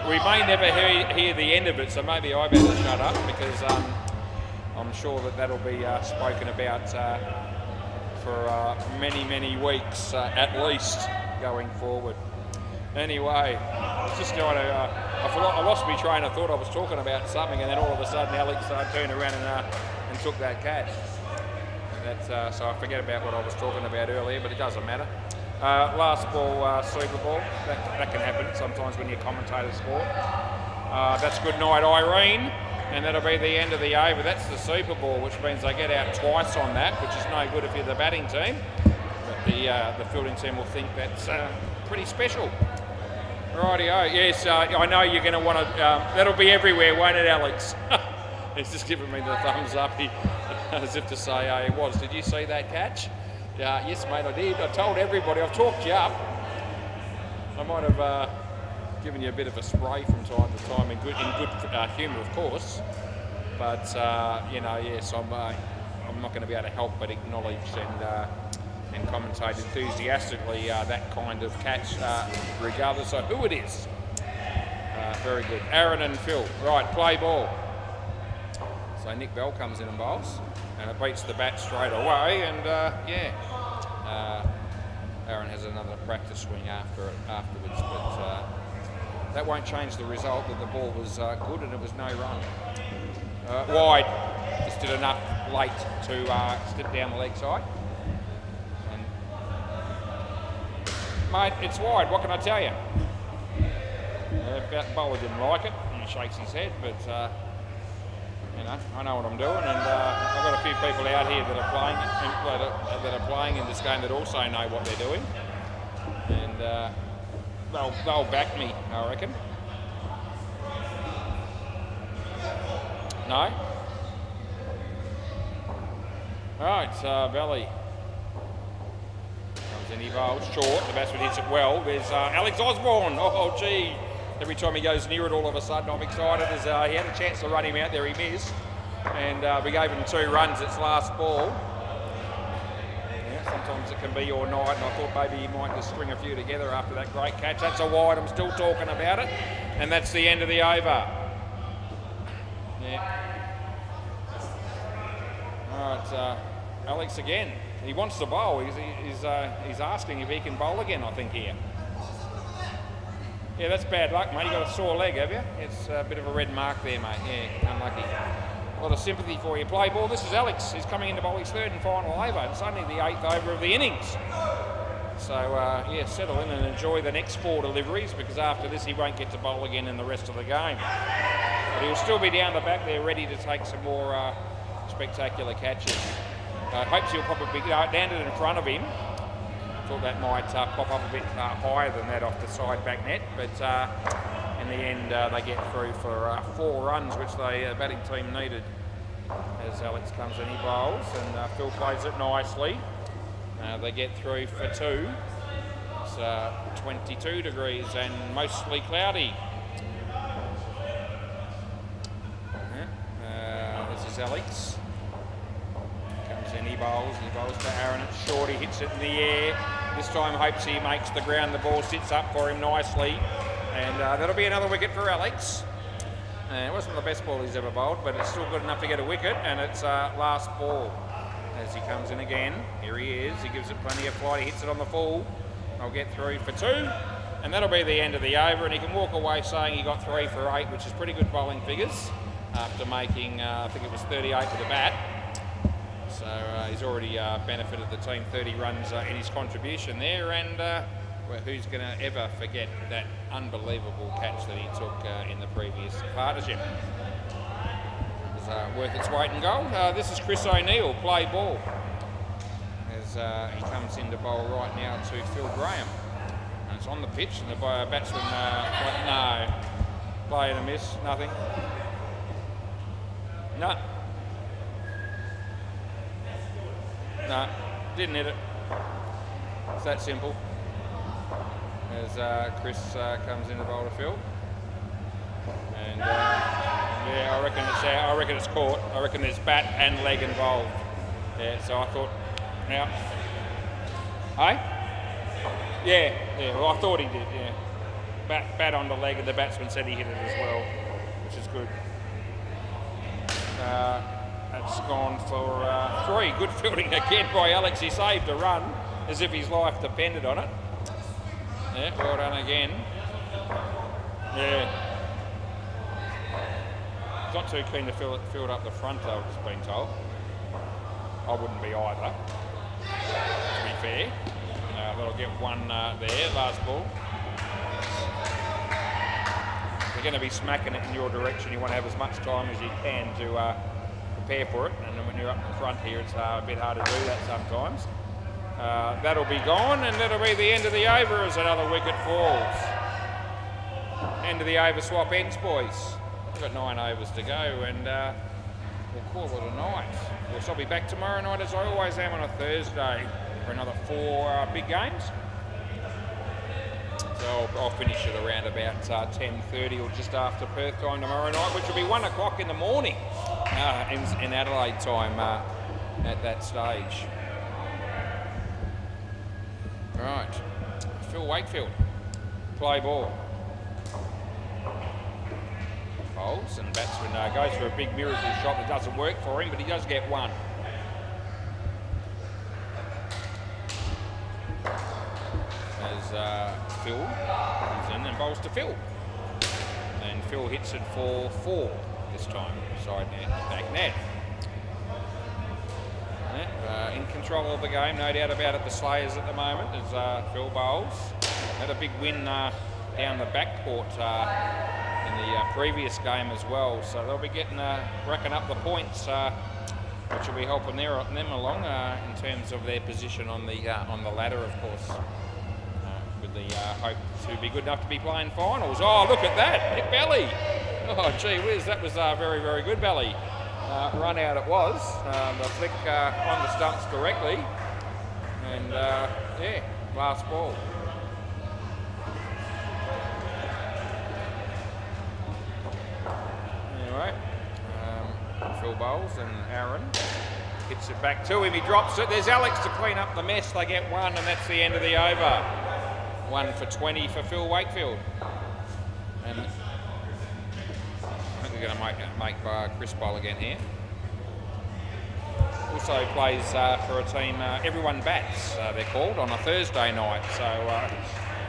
We may never hear the end of it, so maybe I better shut up, because I'm sure that that'll be spoken about for many, many weeks at least going forward. Anyway, it's just kind of, I lost my train. I thought I was talking about something, and then all of a sudden Alex turned around and took that catch. That's, so I forget about what I was talking about earlier, but it doesn't matter. Last ball, Super Bowl. That can happen sometimes when you commentate a sport. That's good night, Irene. And that'll be the end of the over. That's the Super Bowl, which means they get out twice on that, which is no good if you're the batting team. But the fielding team will think that's pretty special. Rightio, yes, I know you're going to want to, that'll be everywhere, won't it, Alex? He's just giving me the thumbs up, as if to say, it was. Did you see that catch? Yes, mate, I did. I told everybody, I've talked you up. I might have given you a bit of a spray from time to time in good humour, of course. But, you know, yes, I'm not going to be able to help but acknowledge and commentate enthusiastically that kind of catch, regardless of who it is. Very good. Aaron and Phil. Right, play ball. So Nick Bell comes in and bowls. And it beats the bat straight away, and Aaron has another practice swing afterwards, but that won't change the result that the ball was good and it was no run. Wide, just did enough late to slip down the leg side. And, mate, it's wide, what can I tell you? Bowler didn't like it, and he shakes his head, but you know, I know what I'm doing, and I've got a few people out here that are playing in this game that also know what they're doing, and they'll back me, I reckon. No? Right, Valley comes in, he bowls short, the batsman hits it well. There's Alex Osborne, oh gee. Every time he goes near it, all of a sudden I'm excited. As he had a chance to run him out there, he missed. And we gave him 2 runs, its last ball. Yeah, sometimes it can be your night, and I thought maybe he might just string a few together after that great catch. That's a wide, I'm still talking about it. And that's the end of the over. Yeah. All right, Alex again. He wants to bowl. He's asking if he can bowl again, I think, here. Yeah, that's bad luck, mate. You got a sore leg, have you? It's a bit of a red mark there, mate. Yeah, unlucky. A lot of sympathy for you. Play ball. This is Alex. He's coming in to bowl his 3rd and final over. It's only the 8th over of the innings. So, yeah, settle in and enjoy the next 4 deliveries, because after this he won't get to bowl again in the rest of the game. But he'll still be down the back there ready to take some more spectacular catches. Hopes he'll probably landed in front of him. Thought that might pop up a bit higher than that off the side back net, but in the end they get through for 4 runs, which the batting team needed. As Alex comes in, he bowls, and Phil plays it nicely. They get through for 2. It's 22 degrees and mostly cloudy. This is Alex. Comes in, he bowls to Aaron, it's short, he hits it in the air. This time hopes he makes the ground, the ball sits up for him nicely. And that'll be another wicket for Alex. It wasn't the best ball he's ever bowled, but it's still good enough to get a wicket, and it's last ball. As he comes in again, here he is, he gives it plenty of flight, he hits it on the full. I'll get through for 2, and that'll be the end of the over, and he can walk away saying he got 3 for 8, which is pretty good bowling figures, after making, I think it was 38 with the bat. So he's already benefited the team 30 runs in his contribution there, and well, who's going to ever forget that unbelievable catch that he took in the previous partnership? It was worth its weight in gold. This is Chris O'Neill, play ball, as he comes in to bowl right now to Phil Graham. And it's on the pitch, and the batsman, no, play and a miss, nothing. No, didn't hit it. It's that simple. As Chris comes in to bowl to Phil, and yeah, I reckon it's caught. I reckon there's bat and leg involved. Yeah, so I thought, now, yeah. Well, I thought he did. Yeah, bat on the leg, and the batsman said he hit it as well, which is good. That's gone for 3. Good fielding again by Alex. He saved a run as if his life depended on it. Yeah, well done again. Yeah. He's not too keen to field up the front, I've just been told. I wouldn't be either, to be fair. That'll get 1 there, last ball. You're going to be smacking it in your direction. You want to have as much time as you can to prepare for it, and then when you're up in front here, it's a bit hard to do that sometimes. That'll be gone, and that'll be the end of the over as another wicket falls. End of the over swap ends, boys. We've got 9 overs to go, and we'll call it a night. Of course, I'll be back tomorrow night, as I always am, on a Thursday for another 4 big games. So I'll finish it around about 10:30 or just after Perth time tomorrow night, which will be 1 o'clock in the morning in Adelaide time at that stage. Right, Phil Wakefield, play ball. Bowls, and batsman goes for a big miracle shot that doesn't work for him, but he does get 1. Phil comes in and bowls to Phil. And Phil hits it for 4 this time, side net, back net. In control of the game, no doubt about it, the Slayers at the moment, as Phil bowls. Had a big win down the back court in the previous game as well, so they'll be getting racking up the points, which will be helping them along in terms of their position on the ladder, of course, with the hope to be good enough to be playing finals. Oh, look at that, hit belly. Oh, gee whiz, that was very, very good belly. Run out it was. The flick on the stumps directly, and yeah, last ball. Anyway, Phil bowls and Aaron hits it back to him. He drops it. There's Alex to clean up the mess. They get 1, and that's the end of the over. 1 for 20 for Phil Wakefield. And I think we're going to make Chris bowl again here. Also plays for a team, Everyone Bats, they're called, on a Thursday night. So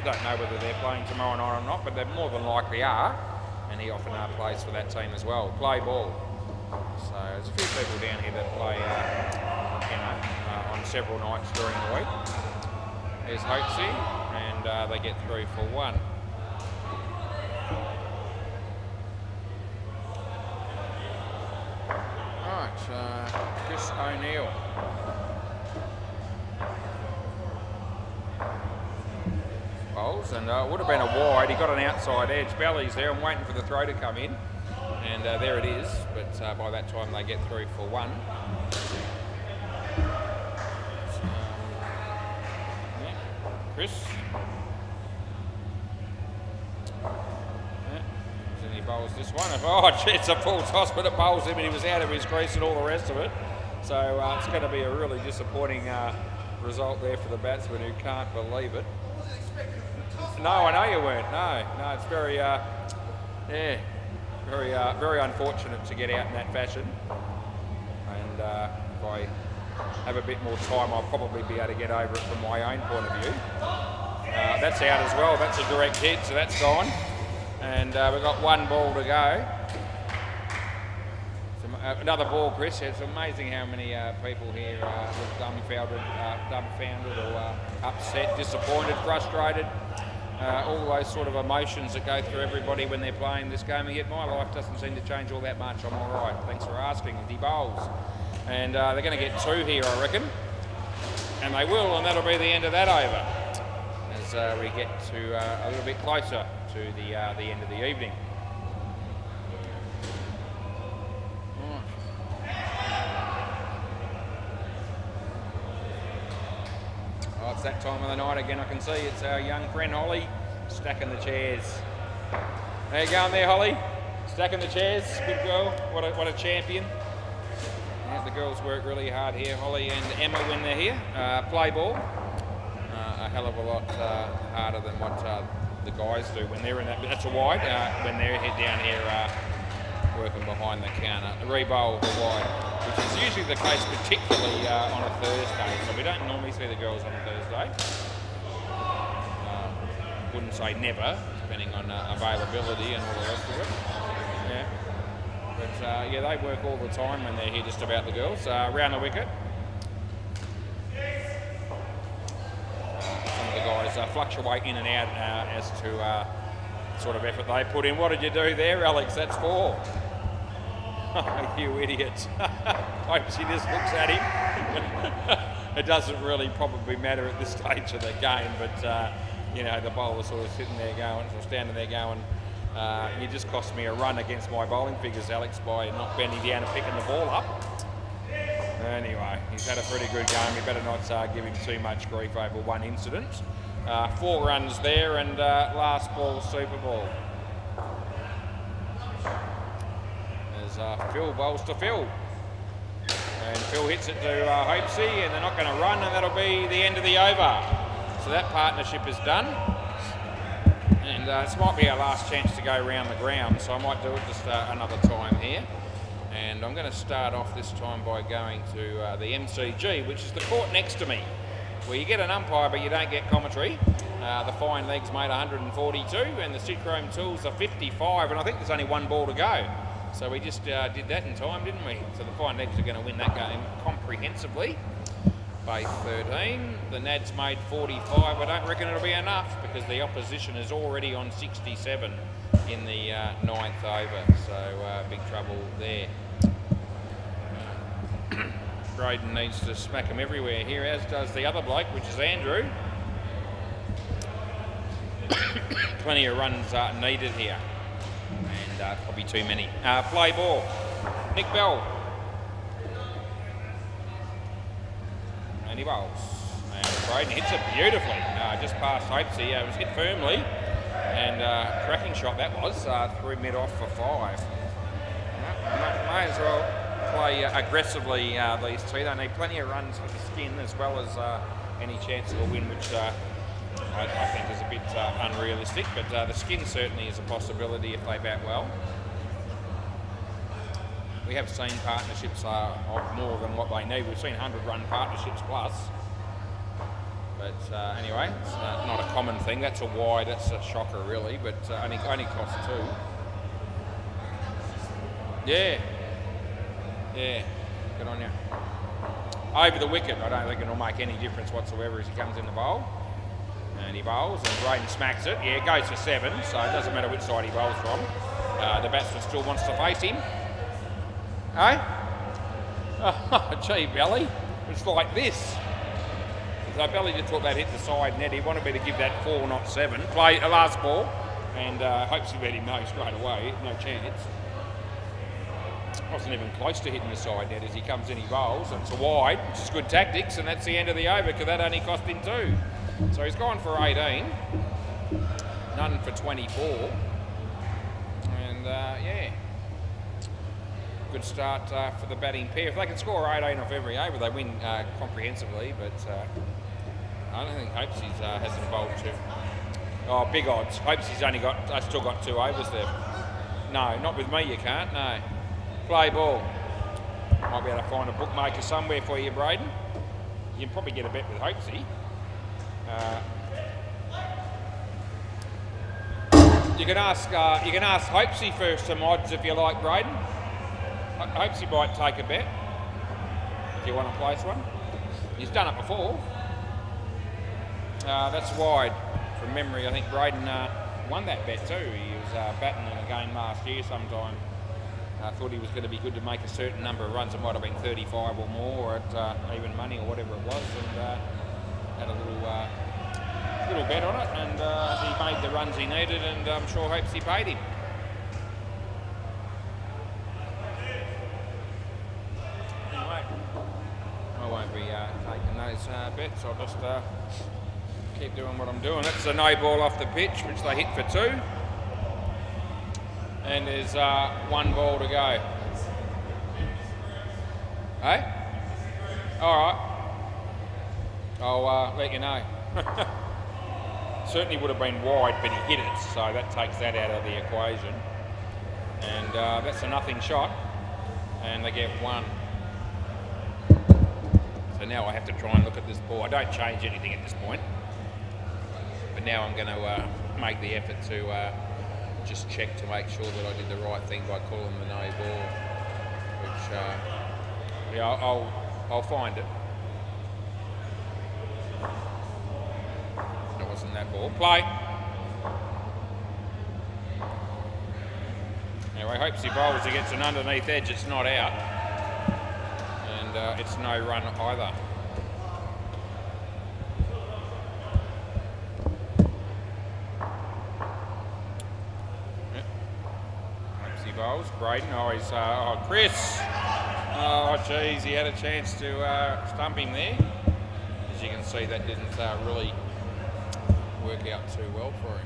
don't know whether they're playing tomorrow night or not, but they more than likely are. And he often plays for that team as well. Play ball. So there's a few people down here that play, on several nights during the week. There's Hopesy, and they get through for 1. Right, Chris O'Neill. Bowls, and it would have been a wide. He got an outside edge. Belly's there. I'm waiting for the throw to come in, and there it is. But by that time, they get through for 1. So, yeah. Chris. He bowls this one. Oh, gee, it's a full toss, but it bowls him, and he was out of his crease and all the rest of it. So it's going to be a really disappointing result there for the batsman who can't believe it. No, I know you weren't. No, it's very, very unfortunate to get out in that fashion. And if I have a bit more time, I'll probably be able to get over it from my own point of view. That's out as well. That's a direct hit, so that's gone. And we've got 1 ball to go. Another ball, Chris. It's amazing how many people here look dumbfounded or upset, disappointed, frustrated. All those sort of emotions that go through everybody when they're playing this game. And yet my life doesn't seem to change all that much. I'm all right. Thanks for asking. He bowls. And they're going to get 2 here, I reckon. And they will, and that'll be the end of that over. As we get to a little bit closer to the end of the evening. Oh, it's that time of the night again. I can see it's our young friend Holly stacking the chairs. How you going there, Holly? Stacking the chairs. Good girl. What a champion. Yeah, the girls work really hard here. Holly and Emma when they're here. Play ball. A hell of a lot harder than what the guys do when they're in that. That's a wide when they're down here working behind the counter. The re-bowl, the wide, which is usually the case, particularly on a Thursday. So we don't normally see the girls on a Thursday. Wouldn't say never, depending on availability and all the rest of it. Yeah. But yeah, they work all the time when they're here, just about the girls. Round the wicket. Guys fluctuate in and out as to sort of effort they put in. What did you do there, Alex? That's 4. Oh, you idiot. Hope she just looks at him. It doesn't really probably matter at this stage of the game, but you know, the bowler's sort of sitting there going, or standing there going, you just cost me a run against my bowling figures, Alex, by not bending down and picking the ball up. Anyway, he's had a pretty good game. You better not give him too much grief over one incident. 4 runs there, and last ball, Super Ball. There's Phil bowls to Phil. And Phil hits it to Hopesy, and they're not going to run, and that'll be the end of the over. So that partnership is done. And this might be our last chance to go around the ground, so I might do it just another time here. And I'm going to start off this time by going to the MCG, which is the court next to me, where you get an umpire but you don't get commentary. The fine legs made 142 and the sit chrome tools are 55, and I think there's only one ball to go. So we just did that in time, didn't we? So the fine legs are going to win that game comprehensively. Base 13, the Nads made 45. I don't reckon it'll be enough because the opposition is already on 67 in the ninth over. So big trouble there. Braden needs to smack them everywhere here, as does the other bloke, which is Andrew. Plenty of runs needed here, and probably too many. Play ball. Nick Bell. And he bowls. And Braden hits it beautifully, just past Hopesy. It was hit firmly, and cracking shot that was, through mid-off for 5. May as well play aggressively, these two. They need plenty of runs for the skin as well as any chance of a win, which I think is a bit unrealistic, but the skin certainly is a possibility if they bat well. We have seen partnerships of more than what they need. We've seen 100-run partnerships plus. But anyway, it's not a common thing. That's a wide, that's a shocker really, but only costs 2. Yeah, good on you. Over the wicket, I don't think it'll make any difference whatsoever as he comes in the bowl. And he bowls, and Braden smacks it. Yeah, goes for 7, so it doesn't matter which side he bowls from. The batsman still wants to face him. Eh? Oh, gee, Belly. It's like this. So Belly just thought that hit the side net. He wanted me to give that 4, not 7. Play a last ball, and hopes he let him know straight away. No chance. Wasn't even close to hitting the side net as he comes in, he bowls, and it's a wide, which is good tactics, and that's the end of the over because that only cost him 2. So he's gone for 18, none for 24, and yeah, good start for the batting pair. If they can score 18 off every over, they win comprehensively, but I don't think Hopesy's hasn't bowled 2. Oh, big odds. Hopesy's still got 2 overs there. No, not with me you can't, no. Play ball. Might be able to find a bookmaker somewhere for you, Braden. You can probably get a bet with Hopesy. You can ask Hopesy for some odds if you like, Braden. Hopesy might take a bet if you want to place one. He's done it before. That's wide from memory. I think Braden won that bet too. He was batting in a game last year sometime. I thought he was going to be good to make a certain number of runs. It might have been 35 or more, or at even money or whatever it was, and had a little bet on it, and he made the runs he needed, and I'm sure Hopes he paid him. Anyway, I won't be taking those bets. I'll just keep doing what I'm doing. That's a no ball off the pitch, which they hit for 2. And there's 1 ball to go. Hey? All right. I'll let you know. Certainly would have been wide, but he hit it, so that takes that out of the equation. And that's a nothing shot, and they get 1. So now I have to try and look at this ball. I don't change anything at this point, but now I'm going to make the effort to just check to make sure that I did the right thing by calling the no ball, which yeah, I'll find it. It wasn't that ball. Play. Anyway, hopes he bowls against an underneath edge. It's not out, and it's no run either. Bowls. Braden, Chris. Oh, geez, he had a chance to stump him there. As you can see, that didn't really work out too well for him.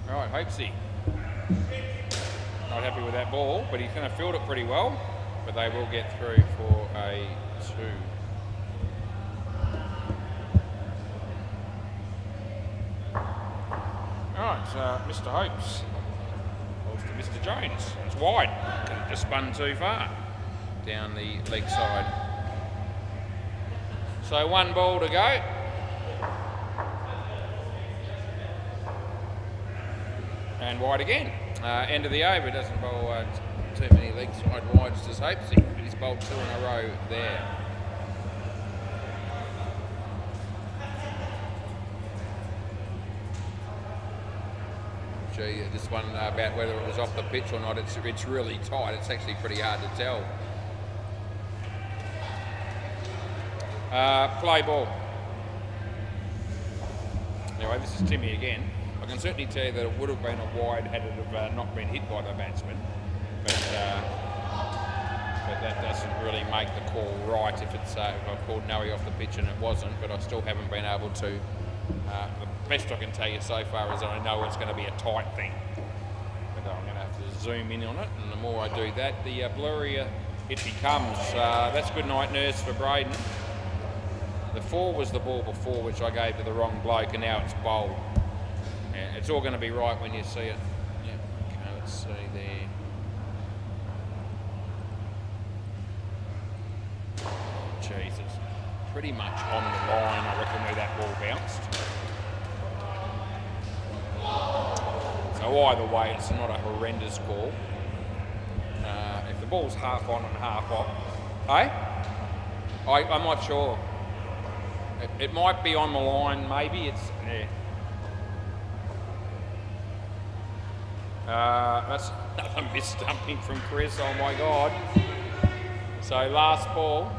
All right, Hopesy. Not happy with that ball, but he's going to field it pretty well. But they will get through for a 2. All right, Mr. Hopes. To Mr. Jones. It's wide. Could have just spun too far down the leg side. So 1 ball to go. And wide again. End of the over. Doesn't bowl too many leg side wides, just hopes he. But he's bowled 2 in a row there. Gee, this one about whether it was off the pitch or not, it's really tight. It's actually pretty hard to tell. Play ball. Anyway, this is Timmy again. I can certainly tell you that it would have been a wide had it have not been hit by the batsman, but that doesn't really make the call right if it's if I called Noe off the pitch and it wasn't. But I still haven't been able to. The best I can tell you so far is that I know it's going to be a tight thing, but I'm going to have to zoom in on it, and the more I do that, the blurrier it becomes. That's good night nurse for Braden. The 4 was the ball before, which I gave to the wrong bloke, and now it's bowled. Yeah, it's all going to be right when you see it. Yeah, okay, let's see there. Jesus, pretty much on the line, I reckon, where that ball bounced. So either way, it's not a horrendous call. If the ball's half on and half off, I'm not sure. It might be on the line, maybe. It's yeah. That's another missed stumping from Chris. Oh my God! So last ball.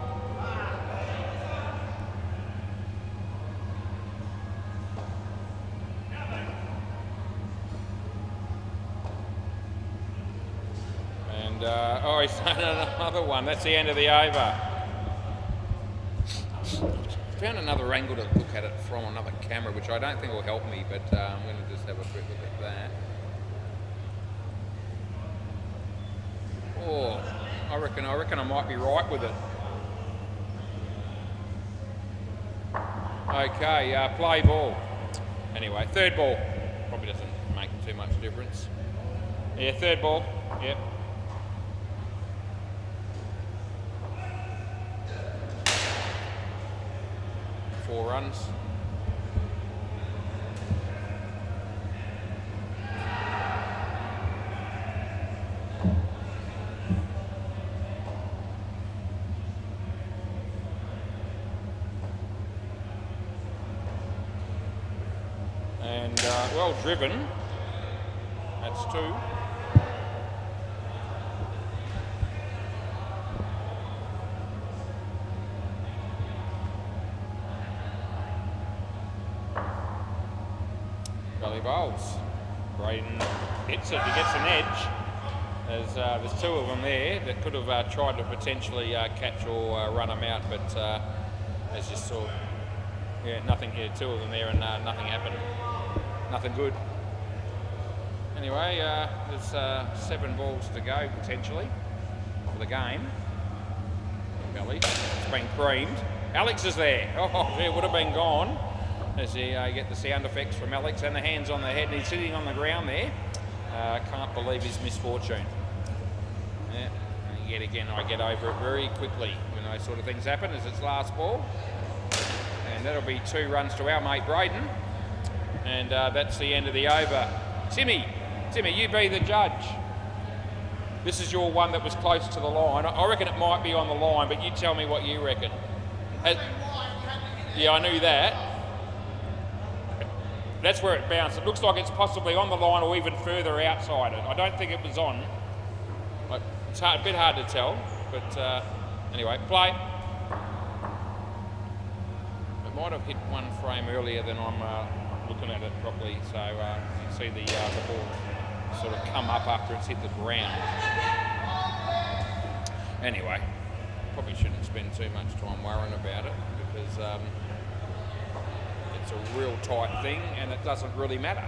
And he's done another one. That's the end of the over. Found another angle to look at it from another camera, which I don't think will help me, but I'm going to just have a quick look at that. Oh, I reckon I might be right with it. Okay, play ball. Anyway, third ball. Probably doesn't make too much difference. Yeah, third ball. Yep. Four runs. And well driven. That's 2. Belly bowls. Braden hits it. He gets an edge. There's 2 of them there that could have tried to potentially catch or run them out, but as you saw, yeah, nothing here. 2 of them there, and nothing happened. Nothing good. Anyway, there's 7 balls to go potentially for the game. Belly, it's been creamed. Alex is there. Oh, it would have been gone. As you get the sound effects from Alex and the hands on the head, and he's sitting on the ground there. Can't believe his misfortune. Yeah, and yet again, I get over it very quickly when those sort of things happen, as it's last ball. And that'll be 2 runs to our mate Braden. And that's the end of the over. Timmy, you be the judge. This is your one that was close to the line. I reckon it might be on the line, but you tell me what you reckon. Yeah, I knew that. That's where it bounced. It looks like it's possibly on the line or even further outside it. I don't think it was on. It's a bit hard to tell, but anyway, play. It might have hit one frame earlier than I'm looking at it properly, so you see the ball sort of come up after it's hit the ground. Anyway, probably shouldn't spend too much time worrying about it, because it's a real tight thing and it doesn't really matter.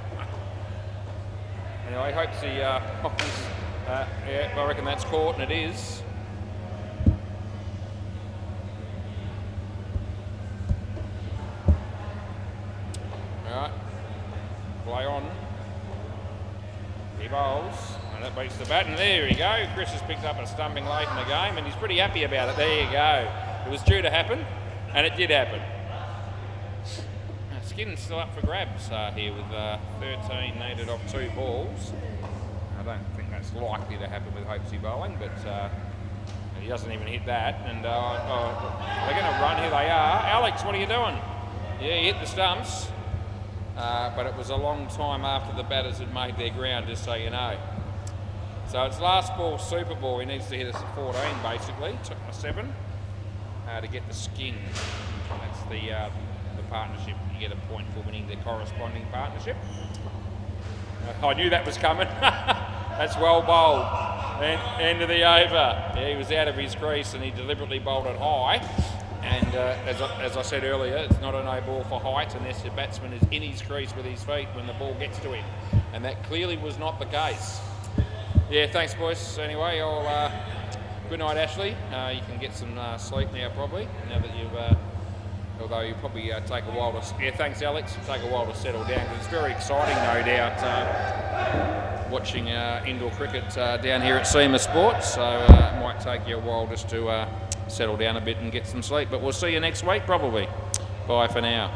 Anyway, hopes the yeah, I reckon that's caught, and it is. Alright, play on. He bowls, and that beats the bat, and there we go. Chris has picked up a stumping late in the game, and he's pretty happy about it. There you go. It was due to happen, and it did happen. Skin's still up for grabs here with 13 needed off 2 balls. I don't think that's likely to happen with Hopesy bowling, but he doesn't even hit that. And they're going to run. Here they are. Alex, what are you doing? Yeah, he hit the stumps, but it was a long time after the batters had made their ground, just so you know. So it's last ball, super ball. He needs to hit us a 14, basically. Took a 7 to get the Skin. That's the partnership. You get a point for winning the corresponding partnership. I knew that was coming. That's well bowled. End of the over. Yeah, he was out of his crease and he deliberately bowled it high. And as I said earlier, it's not a no ball for height unless the batsman is in his crease with his feet when the ball gets to him. And that clearly was not the case. Yeah, thanks, boys. Anyway, good night, Ashley. You can get some sleep now, probably, now that you've... although you probably take a while to... Yeah, thanks, Alex. It'll take a while to settle down. It's very exciting, no doubt, watching indoor cricket down here at SEMA Sports. So it might take you a while just to settle down a bit and get some sleep. But we'll see you next week, probably. Bye for now.